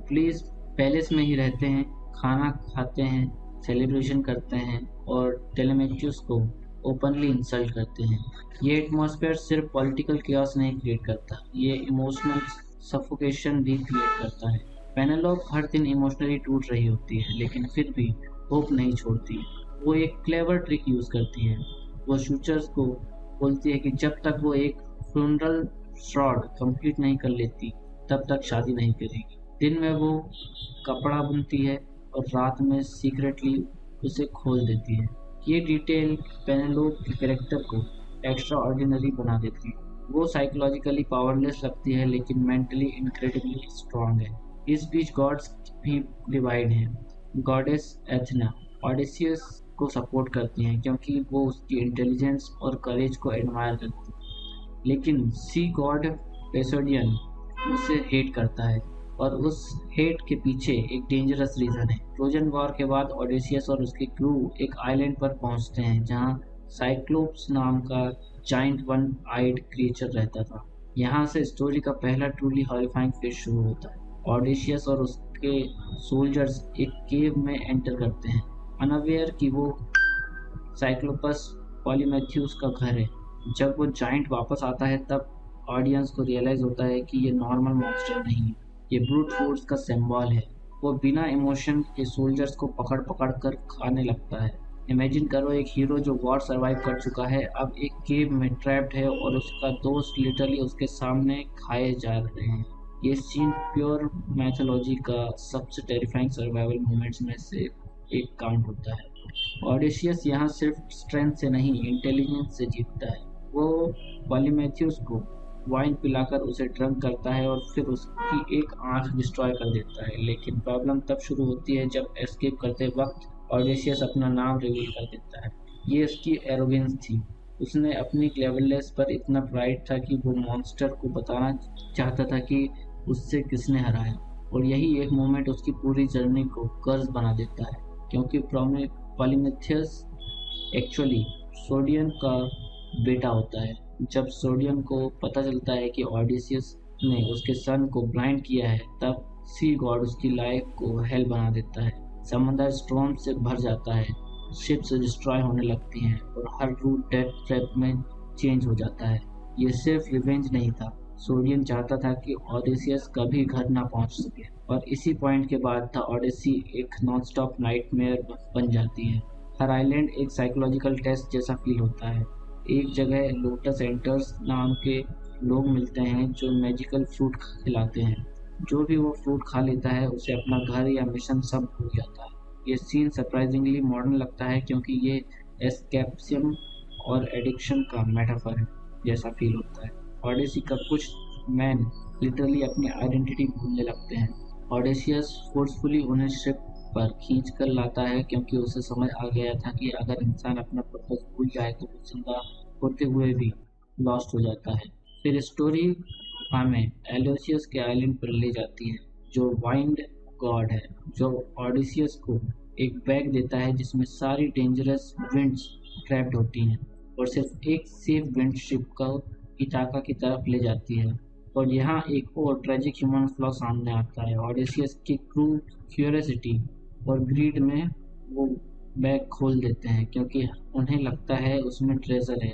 पैलेस में ही रहते हैं, खाना खाते हैं, सेलिब्रेशन करते हैं और टेलेमेचुस को ओपनली इंसल्ट करते हैं। ये एटमॉस्फेयर सिर्फ पॉलिटिकल chaos नहीं क्रिएट करता, ये इमोशनल सफोकेशन भी क्रिएट करता है। पेनेलोप हर दिन इमोशनली टूट रही होती है, लेकिन फिर भी होप नहीं छोड़ती। वो एक क्लेवर ट्रिक यूज करती है। वो शूचर्स को बोलती है कि जब तक वो एक फ्यूनरल श्रॉड कंप्लीट नहीं कर लेती तब तक शादी नहीं करेगी। दिन में वो कपड़ा बुनती है और रात में सीक्रेटली उसे खोल देती है। ये डिटेल पेनेलोप के कैरेक्टर को एक्स्ट्रा ऑर्डिनरी बना देती है। वो साइकोलॉजिकली पावरलेस लगती है लेकिन मेंटली इनक्रेडिबली स्ट्रांग है। इस बीच गॉड्स भी डिवाइड हैं। गॉडेस एथना ऑडिसियस को सपोर्ट करती हैं क्योंकि वो उसकी इंटेलिजेंस और करेज को एडमायर करती है, लेकिन सी गॉड पेसोडियन उसे हेट करता है और उस हेट के पीछे एक डेंजरस रीजन है। ट्रोजन वॉर के बाद ओडेसियस और उसके क्रू एक आइलैंड पर पहुंचते हैं जहां साइक्लोप्स नाम का जाइंट वन आइड क्रिएचर रहता था। यहाँ से स्टोरी का पहला ट्रूली हॉरिफाइंग फेज शुरू होता है। ओडेसियस और उसके सोल्जर्स एक केव में एंटर करते हैं, अनअवेयर कि वो साइक्लोपस पॉलीमेथियस का घर है। जब वो जाइंट वापस आता है तब ऑडियंस को रियलाइज होता है कि ये नॉर्मल मॉन्स्टर नहीं है, ये ब्रूट फोर्स का सिंबल है। वो बिना इमोशन के सोल्जर्स को पकड़ पकड़ कर खाने लगता है। इमेजिन करो एक हीरो जो वॉर सरवाइव कर चुका है अब एक केव में ट्रैप्ड है और उसका दोस्त लिटरली उसके सामने खाए जा रहे हैं। ये सीन प्योर मैथोलॉजी का सबसे टेरिफाइंग सर्वाइवल मोमेंट्स में से एक काउंट होता है। ऑडेसियस यहाँ सिर्फ स्ट्रेंथ से नहीं इंटेलिजेंस से जीतता है। वो पॉलीमेथियस को वाइन पिलाकर उसे ड्रंक करता है और फिर उसकी एक आंख डिस्ट्रॉय कर देता है। लेकिन प्रॉब्लम तब शुरू होती है जब एस्केप करते वक्त ऑडेसियस अपना नाम रिवील कर देता है। ये उसकी एरोगेंस थी। उसने अपनी क्लेवरनेस पर इतना प्राइड था कि वो मॉन्स्टर को बताना चाहता था कि उससे किसने हराया, और यही एक मोमेंट उसकी पूरी जर्नी को कर्ज बना देता है, क्योंकि पॉलीमेथियस एक्चुअली सोडियन का बेटा होता है। जब सोडियन को पता चलता है कि ऑडिसियस ने उसके सन को ब्लाइंड किया है तब सी गॉड उसकी लाइफ को हेल बना देता है। समंदर स्टॉर्म से भर जाता है, शिप्स डिस्ट्रॉय होने लगती हैं और हर रूट डेथ ट्रैप में चेंज हो जाता है। ये सिर्फ रिवेंज नहीं था, सोडियन चाहता था कि ऑडिसियस कभी घर ना पहुंच सके, और इसी पॉइंट के बाद था ऑडिसी एक नॉन-स्टॉप नाइटमेयर बन जाती है। हर आइलैंड एक साइकोलॉजिकल टेस्ट जैसा फील होता है। एक जगह लोटस एंटर्स नाम के लोग मिलते हैं जो मैजिकल फ्रूट खिलाते हैं। जो भी वो फ्रूट खा लेता है उसे अपना घर या मिशन सब भूल जाता है। ये सीन सरप्राइजिंगली मॉडर्न लगता है क्योंकि ये एस्केपिज्म और एडिक्शन का मेटाफर है जैसा फील होता है। ऑडिसी का कुछ मैन लिटरली अपनी आइडेंटिटी भूलने लगते हैं। ऑडेसियस फोर्सफुली उन्हें शिप पर खींच कर लाता है क्योंकि उसे समझ आ गया था कि अगर इंसान अपना पर्पस भूल जाए तो वो जिंदा होते हुए भी लॉस्ट हो जाता है। फिर स्टोरी हमें एलोसियस के आइलैंड पर ले जाती है जो वाइंड गॉड है, जो ऑडिसियस को एक बैग देता है जिसमें सारी डेंजरस विंड्स ट्रैप्ड होती हैं और सिर्फ एक सेफ विंड शिप को इताका की तरफ ले जाती है। और यहाँ एक और ट्रेजिक ह्यूमन फ्लॉ सामने आता है। ऑडिसियस की क्रू क्यूरियोसिटी और ग्रीड में वो बैग खोल देते हैं क्योंकि उन्हें लगता है उसमें ट्रेजर है।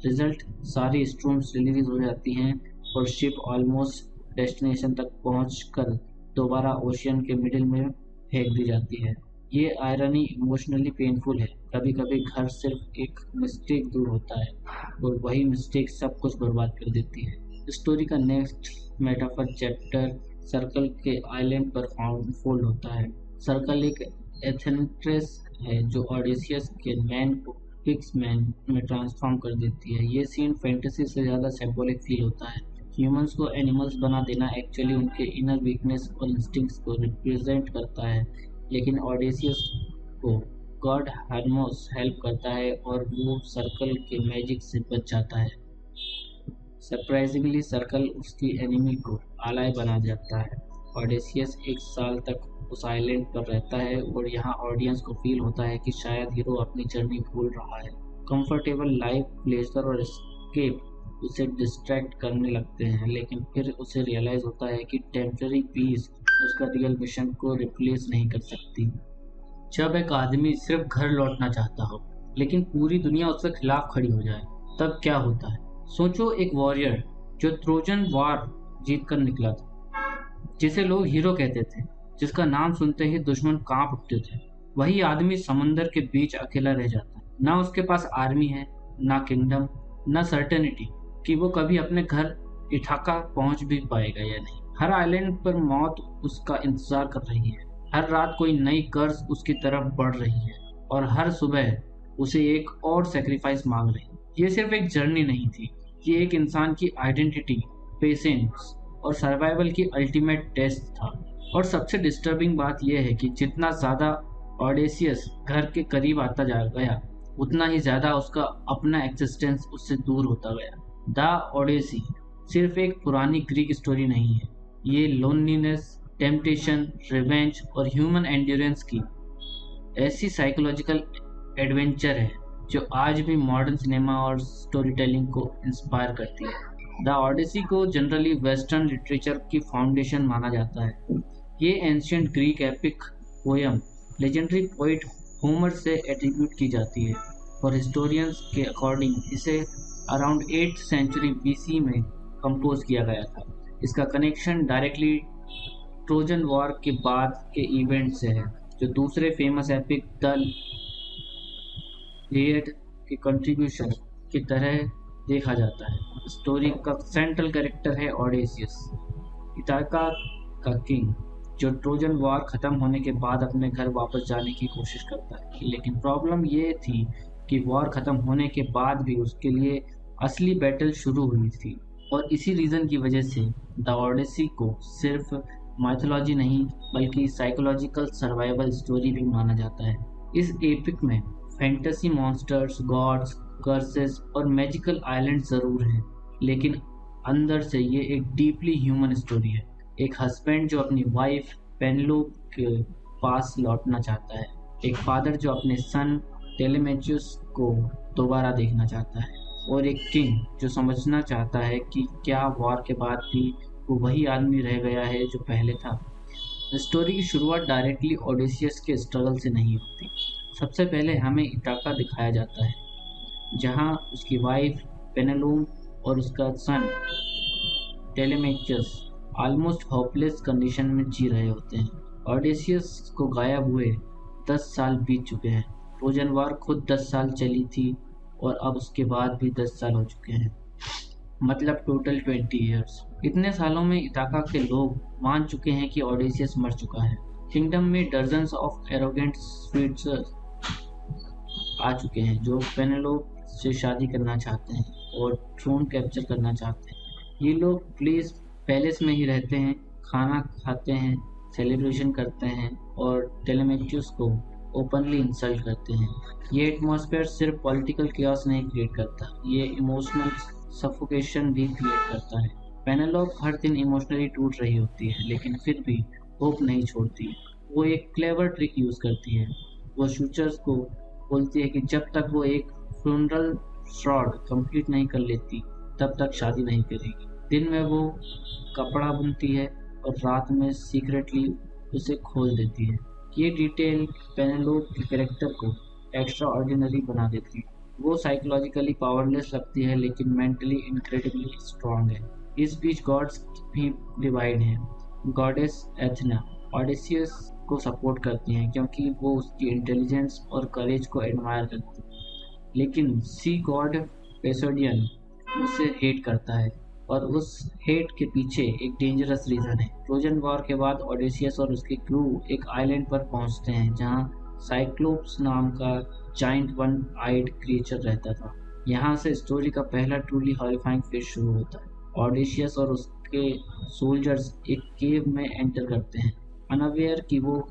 रिजल्ट सारी स्ट्रूम्स रिलीज हो जाती हैं और शिप ऑलमोस्ट डेस्टिनेशन तक पहुंचकर दोबारा ओशियन के मिडिल में फेंक दी जाती है। ये आयरनी इमोशनली पेनफुल है। कभी कभी घर सिर्फ एक मिस्टेक दूर होता है और वही मिस्टेक सब कुछ बर्बाद कर देती है। स्टोरी का नेक्स्ट मेटाफर चैप्टर सर्कल के आइलैंड पर फोल्ड होता है। सर्कल एक एथेंट्रेस है जो ऑडिसियस के मैन को पिग्स मैन में ट्रांसफॉर्म कर देती है। ये सीन फैंटेसी से ज़्यादा सिंबॉलिक फील होता है। ह्यूमंस को एनिमल्स बना देना एक्चुअली उनके इनर वीकनेस और इंस्टिंक्ट्स को रिप्रेजेंट करता है, लेकिन ऑडेसियस को गॉड हर्मोस हेल्प करता है और वो सर्कल के मैजिक से बच जाता है। सरप्राइजिंगली सर्कल उसकी एनिमी को आलाय बना जाता है। ऑडेसियस 1 साल तक उस आइलैंड पर रहता है और यहाँ ऑडियंस को फील होता है कि शायद हीरो अपनी जर्नी भूल रहा है। कंफर्टेबल लाइफ, प्लेजर और एस्केप उसे डिस्ट्रैक्ट करने लगते हैं, लेकिन फिर उसे रियलाइज होता है कि टेम्पररी पीस उसका रियल मिशन को रिप्लेस नहीं कर सकती। जब एक आदमी सिर्फ घर लौटना चाहता हो लेकिन पूरी दुनिया उसके खिलाफ खड़ी हो जाए, तब क्या होता है? सोचो, एक वॉरियर जो ट्रोजन वॉर जीत कर निकला था, जिसे लोग हीरो कहते थे, जिसका नाम सुनते ही दुश्मन कांप उठते थे, वही आदमी समंदर के बीच अकेला रह जाता है। ना उसके पास आर्मी है, ना किंगडम, ना सर्टेनिटी कि वो कभी अपने घर इथाका पहुंच भी पाएगा या नहीं। हर आइलैंड पर मौत उसका इंतजार कर रही है। हर रात कोई नई कर्ज उसकी तरफ बढ़ रही है और हर सुबह उसे एक और सेक्रीफाइस मांग रही है। ये सिर्फ एक जर्नी नहीं थी, ये एक इंसान की आइडेंटिटी, पेशेंस और सर्वाइवल की अल्टीमेट टेस्ट था। और सबसे डिस्टर्बिंग बात यह है कि जितना ज़्यादा ऑडेसियस घर के करीब आता जा गया, उतना ही ज़्यादा उसका अपना एक्सिस्टेंस उससे दूर होता गया। द ओडेसी सिर्फ एक पुरानी ग्रीक स्टोरी नहीं है, ये लोनलीनेस, टेम्पटेशन, रिवेंज और ह्यूमन एंड्योरेंस की ऐसी साइकोलॉजिकल एडवेंचर है जो आज भी मॉडर्न सिनेमा और स्टोरी टेलिंग को इंस्पायर करती है। द ओडेसी को जनरली वेस्टर्न लिटरेचर की फाउंडेशन माना जाता है। ये ancient Greek epic poem legendary poet Homer से एट्रीब्यूट की जाती है और हिस्टोरियंस के अकॉर्डिंग इसे अराउंड 8th सेंचुरी BC में कंपोज किया गया था। इसका कनेक्शन डायरेक्टली ट्रोजन वॉर के बाद के इवेंट से है, जो दूसरे फेमस एपिक द इलियड के कंट्रीब्यूशन की तरह देखा जाता है। स्टोरी का सेंट्रल कैरेक्टर है ओडेसियस, इथाका का किंग, जो ट्रोजन वॉर खत्म होने के बाद अपने घर वापस जाने की कोशिश करता है। लेकिन प्रॉब्लम ये थी कि वॉर खत्म होने के बाद भी उसके लिए असली बैटल शुरू हुई थी, और इसी रीज़न की वजह से द ओडेसी को सिर्फ माइथोलॉजी नहीं बल्कि साइकोलॉजिकल सर्वाइवल स्टोरी भी माना जाता है। इस एपिक में फैंटेसी मॉन्स्टर्स, गॉड्स, कर्सेस और मैजिकल आइलैंड ज़रूर हैं, लेकिन अंदर से ये एक डीपली ह्यूमन स्टोरी है। एक हस्बैंड जो अपनी वाइफ पेनेलोप के पास लौटना चाहता है, एक फादर जो अपने सन टेलेमेचुस को दोबारा देखना चाहता है, और एक किंग जो समझना चाहता है कि क्या वॉर के बाद भी वो वही आदमी रह गया है जो पहले था। स्टोरी की शुरुआत डायरेक्टली ओडेसियस के स्ट्रगल से नहीं होती। सबसे पहले हमें इथाका दिखाया जाता है, जहाँ उसकी वाइफ पेनेलोप और उसका सन टेलेमेचस ऑलमोस्ट होपलेस कंडीशन में जी रहे होते हैं। ओडेसियस को गायब हुए 10 साल बीत चुके हैं। ट्रोजन वॉर खुद 10 साल चली थी और अब उसके बाद भी 10 साल हो चुके हैं, मतलब टोटल 20 ईयर्स। इतने सालों में इथाका के लोग मान चुके हैं कि ओडेसियस मर चुका है। किंगडम में डजन्स ऑफ एरोगेंट स्वीट्स आ चुके हैं जो पेनेलोप से शादी करना चाहते हैं और थ्रोन कैप्चर करना चाहते हैं। ये लोग पैलेस में ही रहते हैं, खाना खाते हैं, सेलिब्रेशन करते हैं और टेलेमेचुस को ओपनली इंसल्ट करते हैं। ये एटमॉस्फेयर सिर्फ पॉलिटिकल केओस नहीं क्रिएट करता, ये इमोशनल सफोकेशन भी क्रिएट करता है। पेनेलोप हर दिन इमोशनली टूट रही होती है, लेकिन फिर भी होप नहीं छोड़ती। वो एक क्लेवर ट्रिक यूज़ करती है। वो शूचर्स को बोलती है कि जब तक वो एक फ्यूनरल श्रॉड कंप्लीट नहीं कर लेती, तब तक शादी नहीं करेगी। दिन में वो कपड़ा बुनती है और रात में सीक्रेटली उसे खोल देती है। ये डिटेल पेनेलोप के कैरेक्टर को एक्स्ट्रा ऑर्डिनरी बना देती है। वो साइकोलॉजिकली पावरलेस लगती है लेकिन मेंटली इनक्रेडिबली स्ट्रांग है। इस बीच गॉड्स भी डिवाइड हैं। गॉडेस एथना ओडेसियस को सपोर्ट करती हैं क्योंकि वो उसकी इंटेलिजेंस और करेज को एडमायर करती है, लेकिन सी गॉड पेसोडियन उसे हेट करता है, और उस हेट के पीछे एक डेंजरस रीज़न है। ट्रोजन वॉर के बाद ओडेसियस और उसके क्रू एक आइलैंड पर पहुंचते हैं जहां साइक्लोप्स नाम का जाइंट वन आइड क्रिएचर रहता था। यहाँ से स्टोरी का पहला ट्रूली हॉरिफाइंग फेज शुरू होता है। ऑडेशियस और उसके सोल्जर्स एक केव में एंटर करते हैं, अनअवेयर कि वो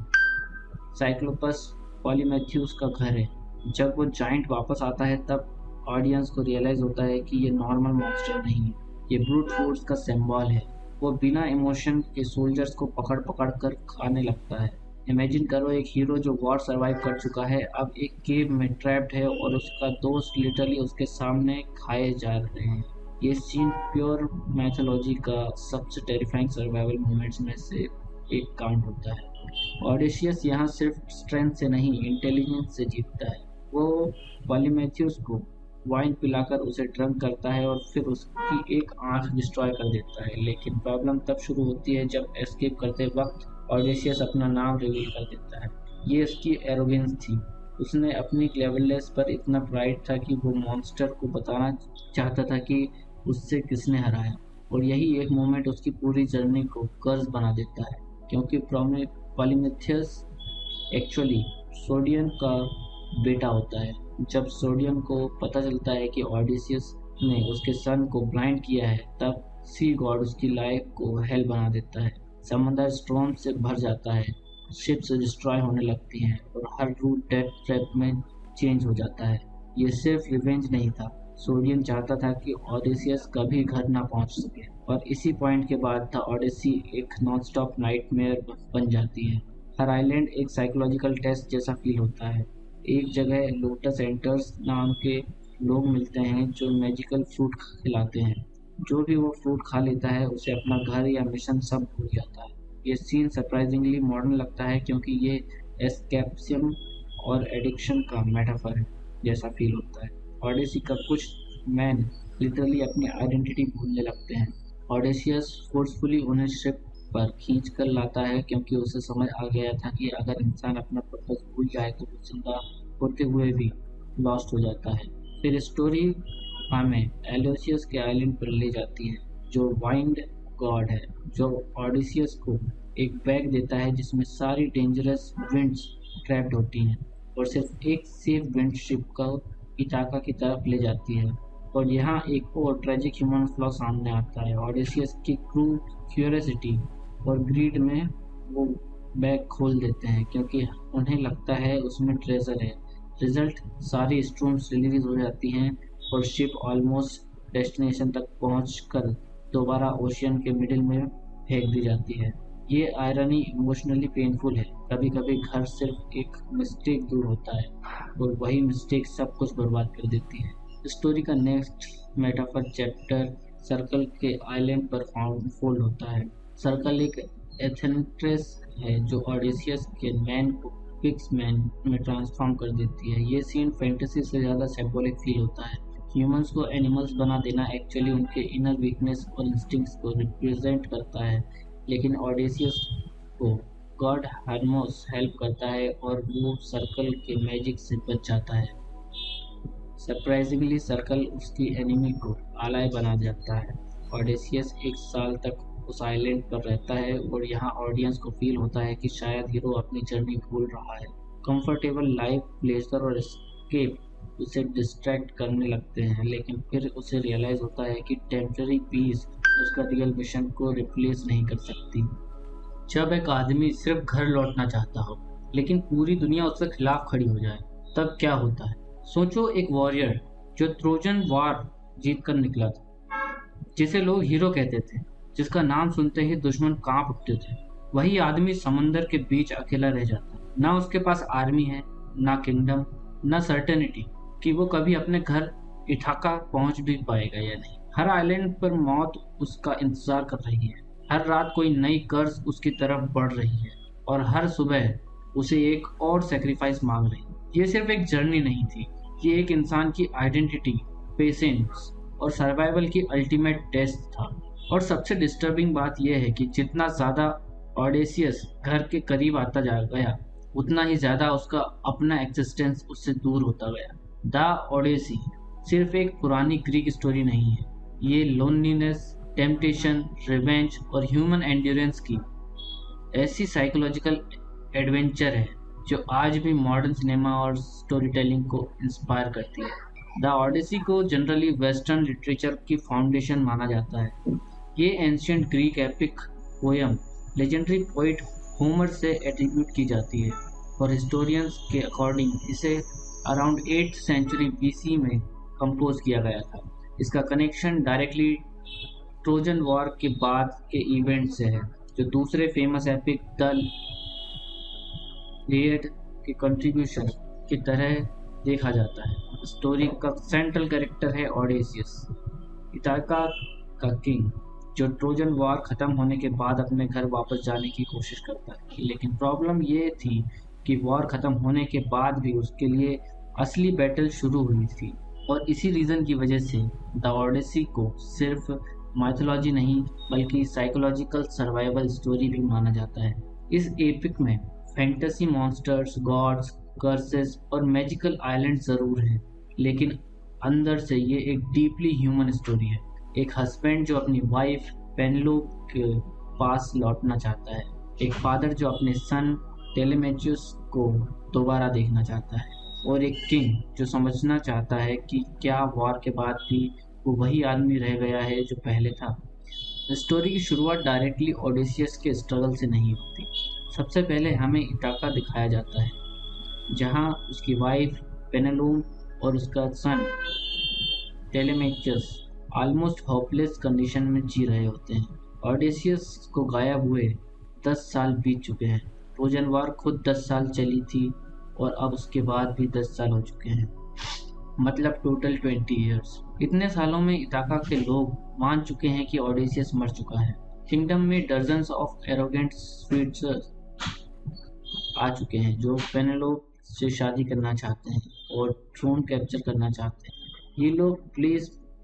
साइक्लोपस पॉलीमेथ्यूस का घर है। जब वो जाइंट वापस आता है तब ऑडियंस को रियलाइज होता है कि ये नॉर्मल मॉन्स्टर नहीं है, ये ब्रूट फोर्स का सिंबल है। वो बिना इमोशन के सोल्जर्स को पकड़ पकड़ कर खाने लगता है। इमेजिन करो एक हीरो जो वॉर सर्वाइव कर चुका है अब एक केव में ट्रैप्ड है और उसका दोस्त लिटरली उसके सामने खाए जा रहे हैं। ये सीन प्योर मैथोलॉजी का सबसे टेरिफाइंग सर्वाइवल मोमेंट्स में से एक काउंट होता है। ऑडेशियस यहाँ सिर्फ स्ट्रेंथ से नहीं इंटेलिजेंस से जीतता है। वो पॉलीमेथियस को वाइन पिलाकर उसे ड्रंक करता है और फिर उसकी एक आंख डिस्ट्रॉय कर देता है। लेकिन प्रॉब्लम तब शुरू होती है जब एस्केप करते वक्त ऑडेशियस अपना नाम रिवील कर देता है। ये उसकी एरोगेंस थी। उसने अपनी क्लेवरनेस पर इतना प्राइड था कि वो मॉन्स्टर को बताना चाहता था कि उससे किसने हराया, और यही एक मोमेंट उसकी पूरी जर्नी को कर्ज बना देता है, क्योंकि पॉलीमेथियस एक्चुअली सोडियन का बेटा होता है। जब सोडियन को पता चलता है कि ऑडिसियस ने उसके सन को ब्लाइंड किया है तब सी गॉड उसकी लाइफ को हेल बना देता है। समंदर स्टॉर्म से भर जाता है, शिप्स डिस्ट्रॉय होने लगती हैं और हर रूट डेथ ट्रैप में चेंज हो जाता है। ये सिर्फ रिवेंज नहीं था, सोडियन चाहता था कि ऑडिसियस कभी घर ना पहुंच सके, और इसी पॉइंट के बाद था ऑडिसी एक नॉनस्टॉप नाइटमेयर बन जाती है। हर आइलैंड एक साइकोलॉजिकल टेस्ट जैसा फील होता है। एक जगह लोटस एंटर्स नाम के लोग मिलते हैं जो मैजिकल फ्रूट खिलाते हैं। जो भी वो फ्रूट खा लेता है उसे अपना घर या मिशन सब भूल जाता है। ये सीन सरप्राइजिंगली मॉडर्न लगता है क्योंकि ये एस्केपिज्म और एडिक्शन का मेटाफर है जैसा फील होता है। ऑडिसी का कुछ मैन लिटरली अपनी आइडेंटिटी भूलने लगते हैं। ऑडेशियस फोर्सफुली उन्हें शिप पर खींच कर लाता है क्योंकि उसे समझ आ गया था कि अगर इंसान अपना पर्पस भूल जाए तो वो जिंदा होते हुए भी लॉस्ट हो जाता है। फिर स्टोरी हमें एलोसियस के आइलैंड पर ले जाती है जो वाइंड गॉड है, जो ऑडिसियस को एक बैग देता है जिसमें सारी डेंजरस विंड्स ट्रैप्ड होती हैं और सिर्फ एक सेफ विंड शिप को इटाका की तरफ ले जाती है। और यहाँ एक और ट्रेजिक ह्यूमन फ्लॉ सामने आता है। ऑडिसियस की क्रू क्यूरियोसिटी और ग्रीड में वो बैग खोल देते हैं क्योंकि उन्हें लगता है उसमें ट्रेजर है। रिजल्ट सारी स्टोन्स रिलीज हो जाती हैं और शिप ऑलमोस्ट डेस्टिनेशन तक पहुंचकर दोबारा ओशियन के मिडिल में फेंक दी जाती है। ये आयरनी इमोशनली पेनफुल है। कभी कभी घर सिर्फ एक मिस्टेक दूर होता है और वही मिस्टेक सब कुछ बर्बाद कर देती है। स्टोरी का नेक्स्ट मेटाफर चैप्टर सर्कल के आइलैंड पर फोल्ड होता है। सर्कल एक एथेंट्रेस है जो ऑडिसियस के मैन को फिक्स मैन में ट्रांसफॉर्म कर देती है। ये सीन फैंटेसी से ज़्यादा सिंबॉलिक फील होता है। ह्यूमंस को एनिमल्स बना देना एक्चुअली उनके इनर वीकनेस और इंस्टिंक्ट्स को रिप्रेजेंट करता है, लेकिन ऑडिसियस को गॉड हर्मोस हेल्प करता है और वो सर्कल के मैजिक से बच जाता है। सरप्राइजिंगली सर्कल उसकी एनिमी को आलाय बना जाता है। ऑडिसियस एक साल तक उस आइलैंड पर रहता है और यहाँ ऑडियंस को फील होता है कि शायद हीरो अपनी जर्नी भूल रहा है। कंफर्टेबल लाइफ, प्लेजर और एस्केप उसे डिस्ट्रैक्ट करने लगते हैं, लेकिन फिर उसे रियलाइज होता है कि टेम्पररी पीस उसका रियल मिशन को रिप्लेस नहीं कर सकती। जब एक आदमी सिर्फ घर लौटना चाहता हो लेकिन पूरी दुनिया उसके खिलाफ खड़ी हो जाए तब क्या होता है? सोचो, एक वॉरियर जो ट्रोजन वॉर जीत कर निकला था, जिसे लोग हीरो कहते थे, जिसका नाम सुनते ही दुश्मन कांप उठते थे, वही आदमी समंदर के बीच अकेला रह जाता है। ना उसके पास आर्मी है, ना किंगडम, ना सर्टेनिटी कि वो कभी अपने घर इठाका पहुंच भी पाएगा या नहीं। हर आइलैंड पर मौत उसका इंतजार कर रही है। हर रात कोई नई कर्ज उसकी तरफ बढ़ रही है और हर सुबह उसे एक और सेक्रीफाइस मांग रही है। ये सिर्फ एक जर्नी नहीं थी, ये एक इंसान की आइडेंटिटी, पेशेंस और सर्वाइवल की अल्टीमेट टेस्ट था। और सबसे डिस्टर्बिंग बात यह है कि जितना ज़्यादा ऑडेसियस घर के करीब आता जा गया उतना ही ज़्यादा उसका अपना एक्सिस्टेंस उससे दूर होता गया। द ओडेसी सिर्फ एक पुरानी ग्रीक स्टोरी नहीं है, ये लोनलीनेस, टेम्पटेशन, रिवेंज और ह्यूमन एंड्योरेंस की ऐसी साइकोलॉजिकल एडवेंचर है जो आज भी मॉडर्न सिनेमा और स्टोरी टेलिंग को इंस्पायर करती है। द ऑडिसी को जनरली वेस्टर्न लिटरेचर की फाउंडेशन माना जाता है। ये ancient Greek epic poem legendary poet Homer से एट्रीब्यूट की जाती है और हिस्टोरियंस के अकॉर्डिंग इसे अराउंड 8th सेंचुरी BC में कंपोज किया गया था। इसका कनेक्शन डायरेक्टली ट्रोजन वॉर के बाद के इवेंट से है, जो दूसरे फेमस एपिक द इलियड के कंट्रीब्यूशन की तरह देखा जाता है। स्टोरी का सेंट्रल कैरेक्टर है ओडेसियस, इथाका का किंग, जो ट्रोजन वॉर खत्म होने के बाद अपने घर वापस जाने की कोशिश करता है। लेकिन प्रॉब्लम ये थी कि वॉर खत्म होने के बाद भी उसके लिए असली बैटल शुरू हुई थी, और इसी रीज़न की वजह से द ओडेसी को सिर्फ माइथोलॉजी नहीं बल्कि साइकोलॉजिकल सर्वाइवल स्टोरी भी माना जाता है। इस एपिक में फैंटेसी मॉन्स्टर्स, गॉड्स, कर्सेस और मैजिकल आइलैंड ज़रूर हैं, लेकिन अंदर से ये एक डीपली ह्यूमन स्टोरी है। एक हस्बैंड जो अपनी वाइफ पेनेलोप के पास लौटना चाहता है, एक फादर जो अपने सन टेलेमेचुस को दोबारा देखना चाहता है, और एक किंग जो समझना चाहता है कि क्या वॉर के बाद भी वो वही आदमी रह गया है जो पहले था। स्टोरी की शुरुआत डायरेक्टली ओडेसियस के स्ट्रगल से नहीं होती। सबसे पहले हमें इटाका दिखाया जाता है, जहाँ उसकी वाइफ पेनेलोप और उसका सन टेलेमेचस ऑलमोस्ट होपलेस कंडीशन में जी रहे होते हैं। ओडेसियस को गायब हुए 10 साल बीत चुके हैं। ट्रोजन वॉर खुद 10 साल चली थी और अब उसके बाद भी 10 साल हो चुके हैं, मतलब टोटल 20 ईयर्स। इतने सालों में इटाका के लोग मान चुके हैं कि ओडेसियस मर चुका है। किंगडम में डजन्स ऑफ एरोगेंट स्वीट्स आ चुके हैं जो पेनेलोप से शादी करना चाहते हैं और थ्रोन कैप्चर करना चाहते हैं। ये लोग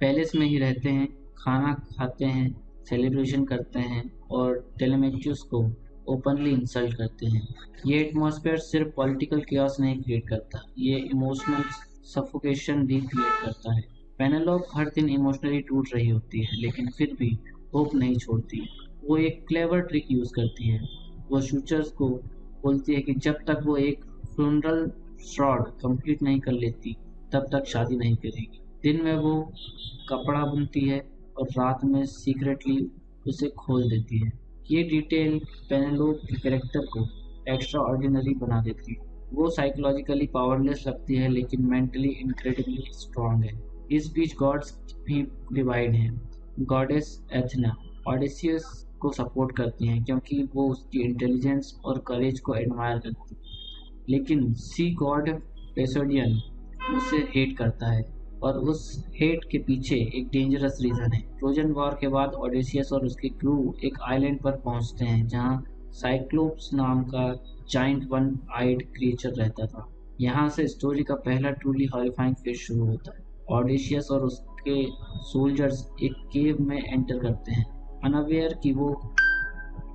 पैलेस में ही रहते हैं, खाना खाते हैं, सेलिब्रेशन करते हैं और टेलेमेचुस को ओपनली इंसल्ट करते हैं। ये एटमॉस्फेयर सिर्फ पॉलिटिकल chaos नहीं क्रिएट करता, ये इमोशनल सफोकेशन भी क्रिएट करता है। पेनेलोप हर दिन इमोशनली टूट रही होती है, लेकिन फिर भी होप नहीं छोड़ती। वो एक क्लेवर ट्रिक यूज़ करती है। वो शूचर्स को बोलती है कि जब तक वो एक फ्यूनरल श्रॉड कंप्लीट नहीं कर लेती तब तक शादी नहीं करेगी। दिन में वो कपड़ा बुनती है और रात में सीक्रेटली उसे खोल देती है। ये डिटेल पेनेलोप के कैरेक्टर को एक्स्ट्रा ऑर्डिनरी बना देती है। वो साइकोलॉजिकली पावरलेस लगती है लेकिन मेंटली इनक्रेडिबली स्ट्रांग है। इस बीच गॉड्स भी डिवाइड हैं। गॉडेस एथना ओडेसियस को सपोर्ट करती हैं क्योंकि वो उसकी इंटेलिजेंस और करेज को एडमायर करती है, लेकिन सी गॉड पेसोडियन उसे हेट करता है, और उस हेट के पीछे एक डेंजरस रीज़न है। ट्रोजन वॉर के बाद ओडेसियस और उसके क्रू एक आइलैंड पर पहुंचते हैं जहां साइक्लोप्स नाम का जाइंट वन आइड क्रिएचर रहता था। यहाँ से स्टोरी का पहला ट्रूली हॉरिफाइंग फेज शुरू होता है। ओडेसियस और उसके सोल्जर्स एक केव में एंटर करते हैं, अनअवेयर कि वो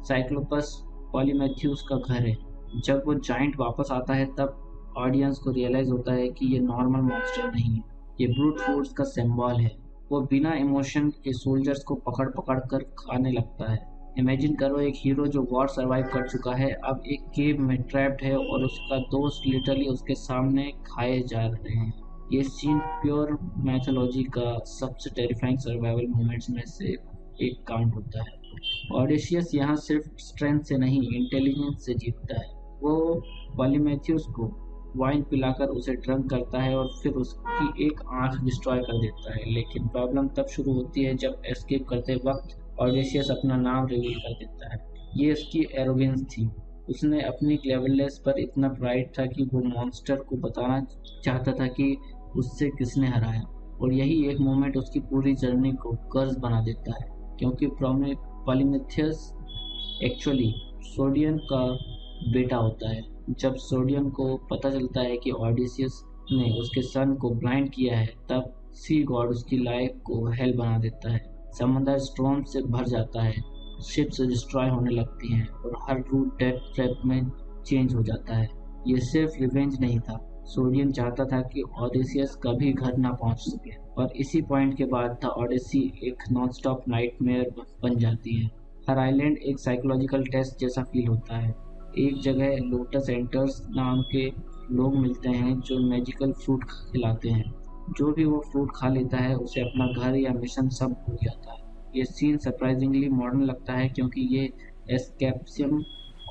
साइक्लोपस पॉलीमेथ्यूस का घर है। जब वो जाइंट वापस आता है तब ऑडियंस को रियलाइज होता है कि ये नॉर्मल मॉन्स्टर नहीं है, ये ब्रूट फोर्स का सिंबल है। वो बिना इमोशन के सोल्जर्स को पकड़ पकड़ कर खाने लगता है। इमेजिन करो एक हीरो जो वॉर सरवाइव कर चुका है अब एक केव में ट्रैप्ड है और उसका दोस्त लिटरली उसके सामने खाए जा रहे हैं। ये सीन प्योर मैथोलॉजी का सबसे टेरिफाइंग सर्वाइवल मोमेंट्स में से एक काउंट होता है। ओडेसियस यहाँ सिर्फ स्ट्रेंथ से नहीं इंटेलिजेंस से जीतता है। वो पॉलीमेथ्यूस को वाइन पिलाकर उसे ड्रंक करता है और फिर उसकी एक आंख डिस्ट्रॉय कर देता है। लेकिन प्रॉब्लम तब शुरू होती है जब एस्केप करते वक्त ओडेसियस अपना नाम रिवील कर देता है। ये उसकी एरोगेंस थी। उसने अपनी क्लेवरनेस पर इतना प्राइड था कि वो मॉन्स्टर को बताना चाहता था कि उससे किसने हराया, और यही एक मोमेंट उसकी पूरी जर्नी को कर्स बना देता है, क्योंकि पॉलीमेथियस एक्चुअली सोडियन का बेटा होता है। जब सोडियन को पता चलता है कि ओडेसियस ने उसके सन को ब्लाइंड किया है तब सी गॉड उसकी लाइफ को हेल बना देता है। समंदर स्टॉर्म से भर जाता है, शिप्स डिस्ट्रॉय होने लगती हैं और हर रूट डेथ ट्रैप में चेंज हो जाता है। ये सिर्फ रिवेंज नहीं था, सोडियन चाहता था कि ओडेसियस कभी घर ना पहुंच सके, और इसी पॉइंट के बाद द ओडेसी एक नॉनस्टॉप नाइटमेयर बन जाती है। हर आइलैंड एक साइकोलॉजिकल टेस्ट जैसा फील होता है। एक जगह लोटस एंटर्स नाम के लोग मिलते हैं जो मैजिकल फ्रूट खिलाते हैं। जो भी वो फ्रूट खा लेता है उसे अपना घर या मिशन सब भूल जाता है। ये सीन सरप्राइजिंगली मॉडर्न लगता है क्योंकि ये एस्केपिज्म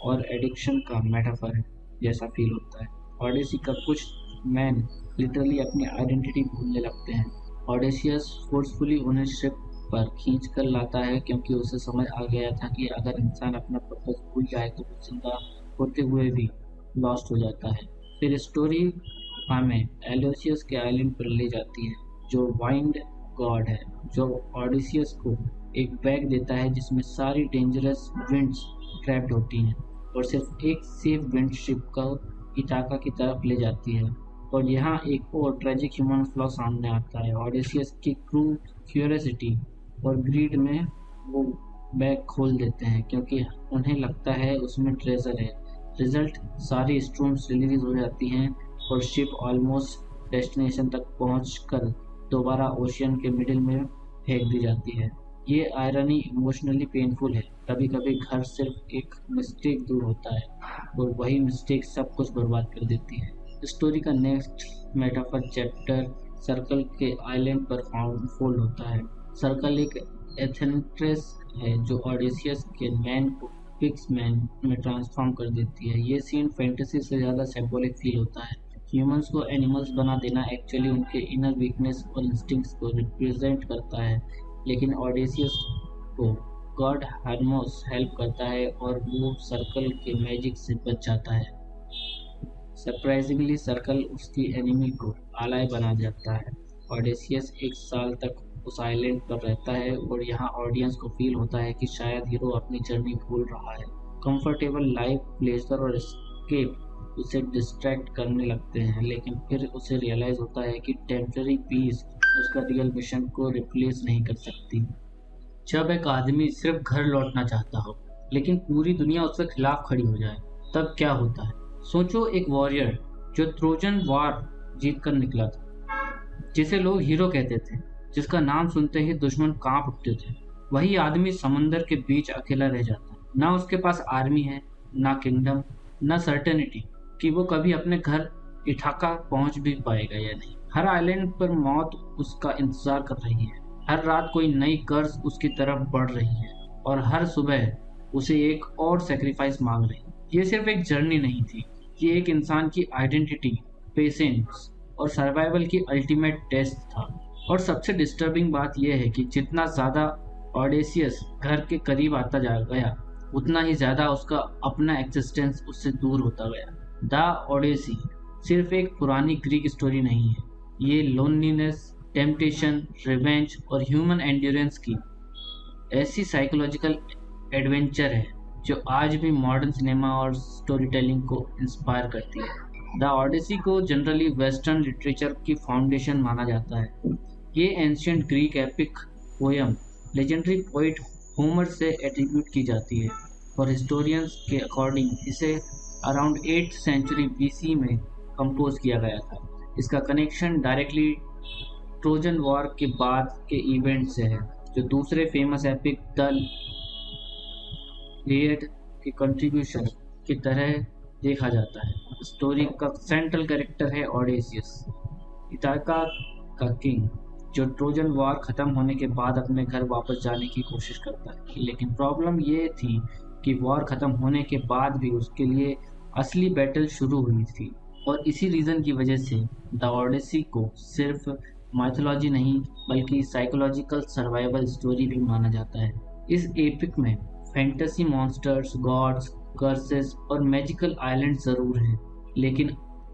और एडिक्शन का मेटाफर है जैसा फील होता है। ऑडिसी का कुछ मैन लिटरली अपनी आइडेंटिटी भूलने लगते हैं। ऑडेसियस फोर्सफुली उन्हें शिप पर खींच कर लाता है क्योंकि उसे समझ आ गया था कि अगर इंसान अपना पर्पस भूल जाए तो वो जिंदा होते हुए भी लॉस्ट हो जाता है। फिर स्टोरी हमें एलोसियस के आइलैंड पर ले जाती है जो वाइंड गॉड है, जो ऑडिसियस को एक बैग देता है जिसमें सारी डेंजरस विंड्स ट्रैप्ड होती हैं और सिर्फ एक सेफ विंड शिप को इटाका की तरफ ले जाती है। और यहाँ एक और ट्रेजिक ह्यूमन फ्लॉ सामने आता है। ऑडिसियस की क्रू क्यूरियोसिटी और ग्रीड में वो बैग खोल देते हैं क्योंकि उन्हें लगता है उसमें ट्रेजर है। रिजल्ट सारी स्ट्रूम्स रिलीज हो जाती हैं और शिप ऑलमोस्ट डेस्टिनेशन तक पहुंचकर दोबारा ओशियन के मिडिल में फेंक दी जाती है। ये आयरनी इमोशनली पेनफुल है। कभी कभी घर सिर्फ एक मिस्टेक दूर होता है और वही मिस्टेक सब कुछ बर्बाद कर देती है। स्टोरी का नेक्स्ट मेटाफर चैप्टर सर्कल के आइलैंड पर फोल्ड होता है। सर्कल एक एथेंट्रेस है जो ऑडिसियस के मैन को फिक्स मैन में ट्रांसफॉर्म कर देती है। ये सीन फैंटेसी से ज़्यादा सिंबॉलिक फील होता है। ह्यूमंस को एनिमल्स बना देना एक्चुअली उनके इनर वीकनेस और इंस्टिंक्ट्स को रिप्रेजेंट करता है, लेकिन ऑडिसियस को गॉड हर्मोस हेल्प करता है और वो सर्कल के मैजिक से बच जाता है। सरप्राइजिंगली सर्कल उसकी एनिमी को आलाय बना जाता है। ऑडिसियस एक साल तक उस आइलैंड पर रहता है और यहाँ ऑडियंस को फील होता है कि शायद हीरो अपनी जर्नी भूल रहा है। कंफर्टेबल लाइफ, प्लेजर और एस्केप उसे डिस्ट्रैक्ट करने लगते हैं, लेकिन फिर उसे रियलाइज होता है कि टेम्पररी पीस उसका रियल मिशन को रिप्लेस नहीं कर सकती। जब एक आदमी सिर्फ घर लौटना चाहता हो लेकिन पूरी दुनिया उसके खिलाफ खड़ी हो जाए, तब क्या होता है? सोचो, एक वॉरियर जो ट्रोजन वॉर जीत कर निकला था, जिसे लोग हीरो कहते थे, जिसका नाम सुनते ही दुश्मन कांप उठते थे, वही आदमी समंदर के बीच अकेला रह जाता है। ना उसके पास आर्मी है, ना किंगडम, ना सर्टेनिटी कि वो कभी अपने घर इठाका पहुंच भी पाएगा या नहीं। हर आइलैंड पर मौत उसका इंतजार कर रही है। हर रात कोई नई कर्ज उसकी तरफ बढ़ रही है और हर सुबह उसे एक और सेक्रीफाइस मांग रही है। ये सिर्फ एक जर्नी नहीं थी, ये एक इंसान की आइडेंटिटी, पेशेंस और सर्वाइवल की अल्टीमेट टेस्ट था। और सबसे डिस्टर्बिंग बात यह है कि जितना ज़्यादा ऑडेसियस घर के करीब आता जा गया, उतना ही ज़्यादा उसका अपना एक्सिस्टेंस उससे दूर होता गया। द ओडेसी सिर्फ एक पुरानी ग्रीक स्टोरी नहीं है, ये लोनलीनेस, टेम्पटेशन, रिवेंज और ह्यूमन एंड्योरेंस की ऐसी साइकोलॉजिकल एडवेंचर है जो आज भी मॉडर्न सिनेमा और स्टोरी टेलिंग को इंस्पायर करती है। द ओडेसी को जनरली वेस्टर्न लिटरेचर की फाउंडेशन माना जाता है। ये ancient Greek epic poem legendary poet Homer से एट्रीब्यूट की जाती है और हिस्टोरियंस के अकॉर्डिंग इसे अराउंड 8th सेंचुरी BC में कंपोज किया गया था। इसका कनेक्शन डायरेक्टली ट्रोजन वॉर के बाद के इवेंट से है, जो दूसरे फेमस एपिक द इलियड के कंट्रीब्यूशन की तरह देखा जाता है। स्टोरी का सेंट्रल कैरेक्टर है ओडेसियस, इथाका का किंग, जो ट्रोजन वॉर खत्म होने के बाद अपने घर वापस जाने की कोशिश करता है। लेकिन प्रॉब्लम ये थी कि वॉर खत्म होने के बाद भी उसके लिए असली बैटल शुरू हुई थी और इसी रीज़न की वजह से द ओडेसी को सिर्फ माइथोलॉजी नहीं बल्कि साइकोलॉजिकल सर्वाइवल स्टोरी भी माना जाता है। इस एपिक में फैंटेसी मॉन्स्टर्स, गॉड्स, कर्सेस और मैजिकल आइलैंड ज़रूर हैं, लेकिन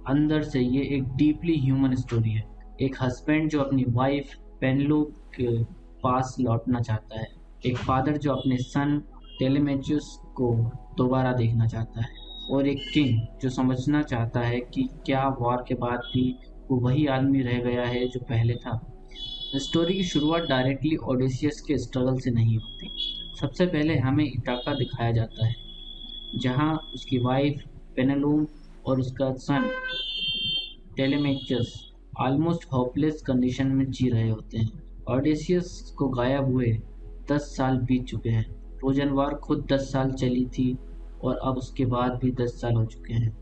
अंदर से ये एक डीपली ह्यूमन स्टोरी है। एक हस्बैंड जो अपनी वाइफ पेनेलोप के पास लौटना चाहता है, एक फादर जो अपने सन टेलेमेचुस को दोबारा देखना चाहता है, और एक किंग जो समझना चाहता है कि क्या वॉर के बाद भी वो वही आदमी रह गया है जो पहले था। स्टोरी की शुरुआत डायरेक्टली ओडेसियस के स्ट्रगल से नहीं होती। सबसे पहले हमें इटाका दिखाया जाता है, जहाँ उसकी वाइफ पेनेलोप और उसका सन टेलेमेचस ऑलमोस्ट होपलेस कंडीशन में जी रहे होते हैं। ऑडेसियस को गायब हुए 10 साल बीत चुके हैं। ट्रोजन वॉर खुद 10 साल चली थी और अब उसके बाद भी 10 साल हो चुके हैं,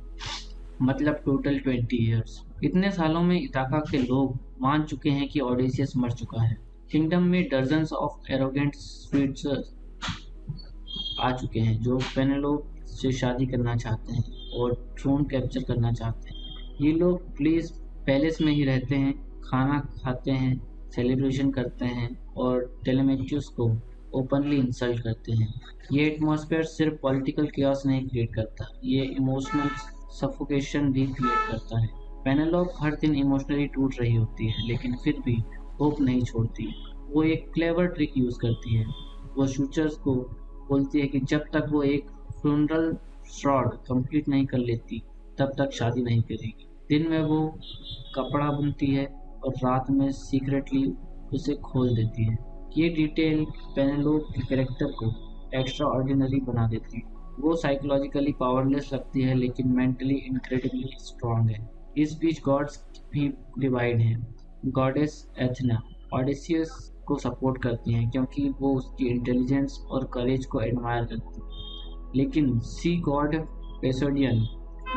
मतलब टोटल 20 ईयर्स। इतने सालों में इथाका के लोग मान चुके हैं कि ओडेसियस मर चुका है। किंगडम में डजन्स ऑफ एरोगेंट स्वीट्स आ चुके हैं जो पेनेलोप से शादी करना चाहते हैं और थ्रोन कैप्चर करना चाहते हैं। ये लोग प्लीज पैलेस में ही रहते हैं, खाना खाते हैं, सेलिब्रेशन करते हैं और टेलेमेक्युस को ओपनली इंसल्ट करते हैं। ये एटमॉस्फेयर सिर्फ पॉलिटिकल chaos नहीं क्रिएट करता, ये इमोशनल सफोकेशन भी क्रिएट करता है। पेनेलोप हर दिन इमोशनली टूट रही होती है, लेकिन फिर भी होप नहीं छोड़ती। वो एक क्लेवर ट्रिक यूज करती है। वो शूचर्स को बोलती है कि जब तक वो एक फ्यूनरल श्रॉड कंप्लीट नहीं कर लेती तब तक शादी नहीं करेगी। दिन में वो कपड़ा बुनती है और रात में सीक्रेटली उसे खोल देती है। ये डिटेल पेनेलोप के कैरेक्टर को एक्स्ट्रा ऑर्डिनरी बना देती है। वो साइकोलॉजिकली पावरलेस लगती है लेकिन मेंटली इनक्रेडिबली स्ट्रांग है। इस बीच गॉड्स भी डिवाइड हैं। गॉडेस एथना ओडेसियस को सपोर्ट करती हैं क्योंकि वो उसकी इंटेलिजेंस और करेज को एडमायर करती है, लेकिन सी गॉड पेसोडियन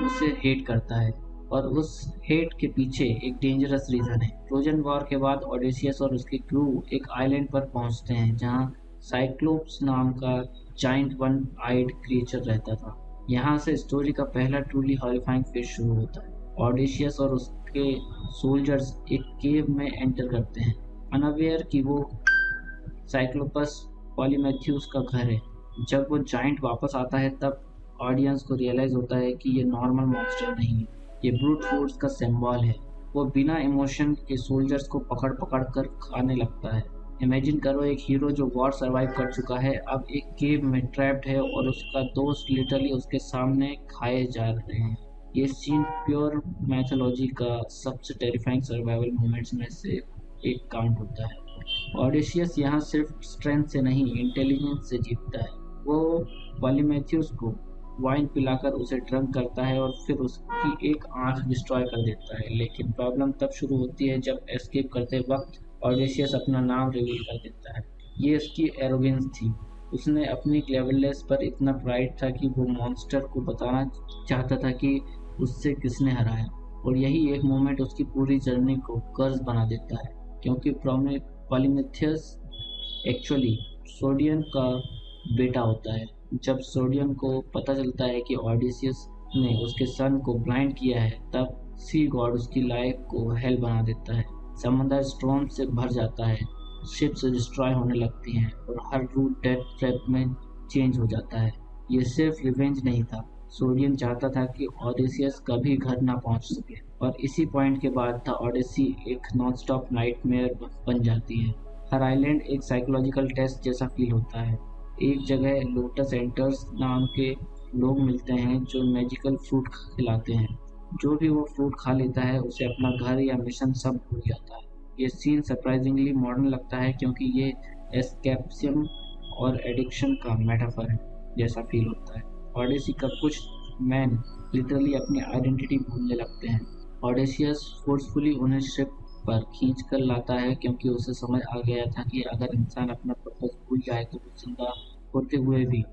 उसे हेट करता है और उस हेट के पीछे एक डेंजरस रीजन है। ट्रोजन वॉर के बाद ओडेसियस और उसके क्रू एक आइलैंड पर पहुंचते हैं जहां साइक्लोप्स नाम का जाइंट वन आइड क्रिएचर रहता था। यहाँ से स्टोरी का पहला ट्रूली हॉरिफाइंग फेज शुरू होता है। ओडेसियस और उसके सोल्जर्स एक केव में एंटर करते हैं, अनअवेयर कि वो साइक्लोपस पॉलीमेथ्यूस का घर है। जब वो जाइंट वापस आता है तब ऑडियंस को रियलाइज होता है कि ये नॉर्मल मॉन्स्टर नहीं है, ये ब्रूट फोर्स का सिंबल है। वो बिना इमोशन के सोल्जर्स को पकड़ पकड़ कर खाने लगता है। इमेजिन करो एक हीरो जो वॉर सरवाइव कर चुका है अब एक केव में ट्रैप्ड है और उसका दोस्त लिटरली उसके सामने खाए जा रहे हैं। ये सीन प्योर मैथोलॉजी का सबसे टेरिफाइंग सर्वाइवल मोमेंट्स में से एक काउंट होता है। ओडेसियस यहाँ सिर्फ स्ट्रेंथ से नहीं इंटेलिजेंस से जीतता है। वो पॉलीमेथियस को वाइन पिलाकर उसे ड्रंक करता है और फिर उसकी एक आंख डिस्ट्रॉय कर देता है। लेकिन प्रॉब्लम तब शुरू होती है जब एस्केप करते वक्त ओडेसियस अपना नाम रिवील कर देता है। ये उसकी एरोगेंस थी। उसने अपनी क्लेवरनेस पर इतना प्राइड था कि वो मॉन्स्टर को बताना चाहता था कि उससे किसने हराया, और यही एक मोमेंट उसकी पूरी जर्नी को कर्स बना देता है क्योंकि पॉलीमेथियस एक्चुअली सोडियन का बेटा होता है। जब सोडियन को पता चलता है कि ओडेसियस ने उसके सन को ब्लाइंड किया है तब सी गॉड उसकी लाइफ को हेल बना देता है। समंदर स्टॉर्म से भर जाता है, शिप्स डिस्ट्रॉय होने लगती हैं और हर रूट डेथ ट्रैप में चेंज हो जाता है। ये सिर्फ रिवेंज नहीं था, सोडियन चाहता था कि ओडेसियस कभी घर ना पहुंच सके, और इसी पॉइंट के बाद था ओडेसी एक नॉनस्टॉप नाइटमेयर बन जाती है। हर आइलैंड एक साइकोलॉजिकल टेस्ट जैसा फील होता है। एक जगह लोटस एंटर्स नाम के लोग मिलते हैं जो मैजिकल फ्रूट खिलाते हैं। जो भी वो फ्रूट खा लेता है उसे अपना घर या मिशन सब भूल जाता है। ये सीन सरप्राइजिंगली मॉडर्न लगता है क्योंकि ये एस्केपिज्म और एडिक्शन का मेटाफर है जैसा फील होता है। ओडेसी का कुछ मैन लिटरली अपनी आइडेंटिटी भूलने लगते हैं। ओडेसियस फोर्सफुली उन्हें शिप पर खींच कर लाता है क्योंकि उसे समझ आ गया था कि अगर इंसान अपना पर्पस भूल जाए तो वो जिंदा होते हुए भी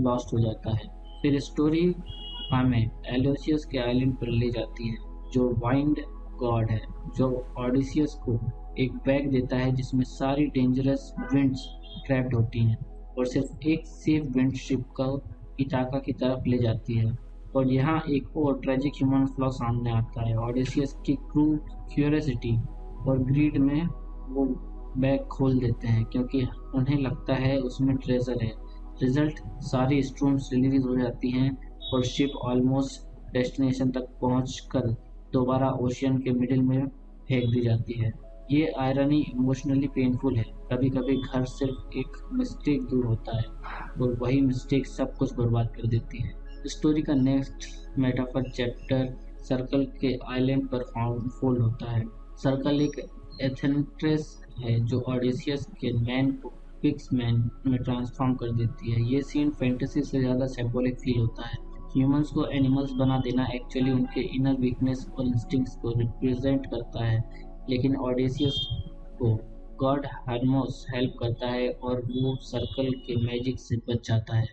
लॉस्ट हो जाता है। फिर स्टोरी हमें एलोसियस के आइलैंड पर ले जाती है जो वाइंड गॉड है, जो ओडेसियस को एक बैग देता है जिसमें सारी डेंजरस विंड्स ट्रैप्ड होती हैं और सिर्फ एक सेफ विंड शिप को इथाका की तरफ ले जाती है। और यहाँ एक और ट्रेजिक ह्यूमन फ्लॉ सामने आता है। ओडेसियस की क्रू क्यूरियोसिटी और ग्रीड में वो बैग खोल देते हैं क्योंकि उन्हें लगता है उसमें ट्रेजर है। रिजल्ट सारी स्ट्रूम्स रिलीज हो जाती हैं और शिप ऑलमोस्ट डेस्टिनेशन तक पहुंचकर दोबारा ओशियन के मिडिल में फेंक दी जाती है। ये आयरनी इमोशनली पेनफुल है। कभी कभी घर सिर्फ एक मिस्टेक दूर होता है और वही मिस्टेक सब कुछ बर्बाद कर देती है। स्टोरी का नेक्स्ट मेटाफर चैप्टर सर्कल के आइलैंड पर फोल्ड होता है। सर्कल एक एथेंट्रेस है जो ओडेसियस के मैन को पिक्स मैन में ट्रांसफॉर्म कर देती है। ये सीन फैंटेसी से ज़्यादा सिंबॉलिक फील होता है। ह्यूमंस को एनिमल्स बना देना एक्चुअली उनके इनर वीकनेस और इंस्टिंक्ट्स को रिप्रेजेंट करता है, लेकिन ओडेसियस को गॉड हर्मोस हेल्प करता है और वो सर्कल के मैजिक से बच जाता है।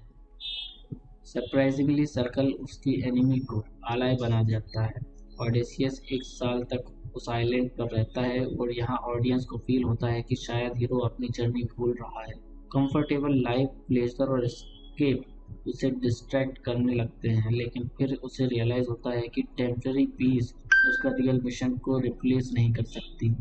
सरप्राइजिंगली सर्कल उसकी एनिमी को आलाय बना जाता है। ऑडेसियस 1 साल तक उस आइलैंड पर रहता है और यहाँ ऑडियंस को फील होता है कि शायद हीरो अपनी जर्नी भूल रहा है। कंफर्टेबल लाइफ, प्लेजर और एस्केप उसे डिस्ट्रैक्ट करने लगते हैं, लेकिन फिर उसे रियलाइज होता है कि टेम्पररी पीस उसका रियल मिशन को रिप्लेस नहीं कर सकती।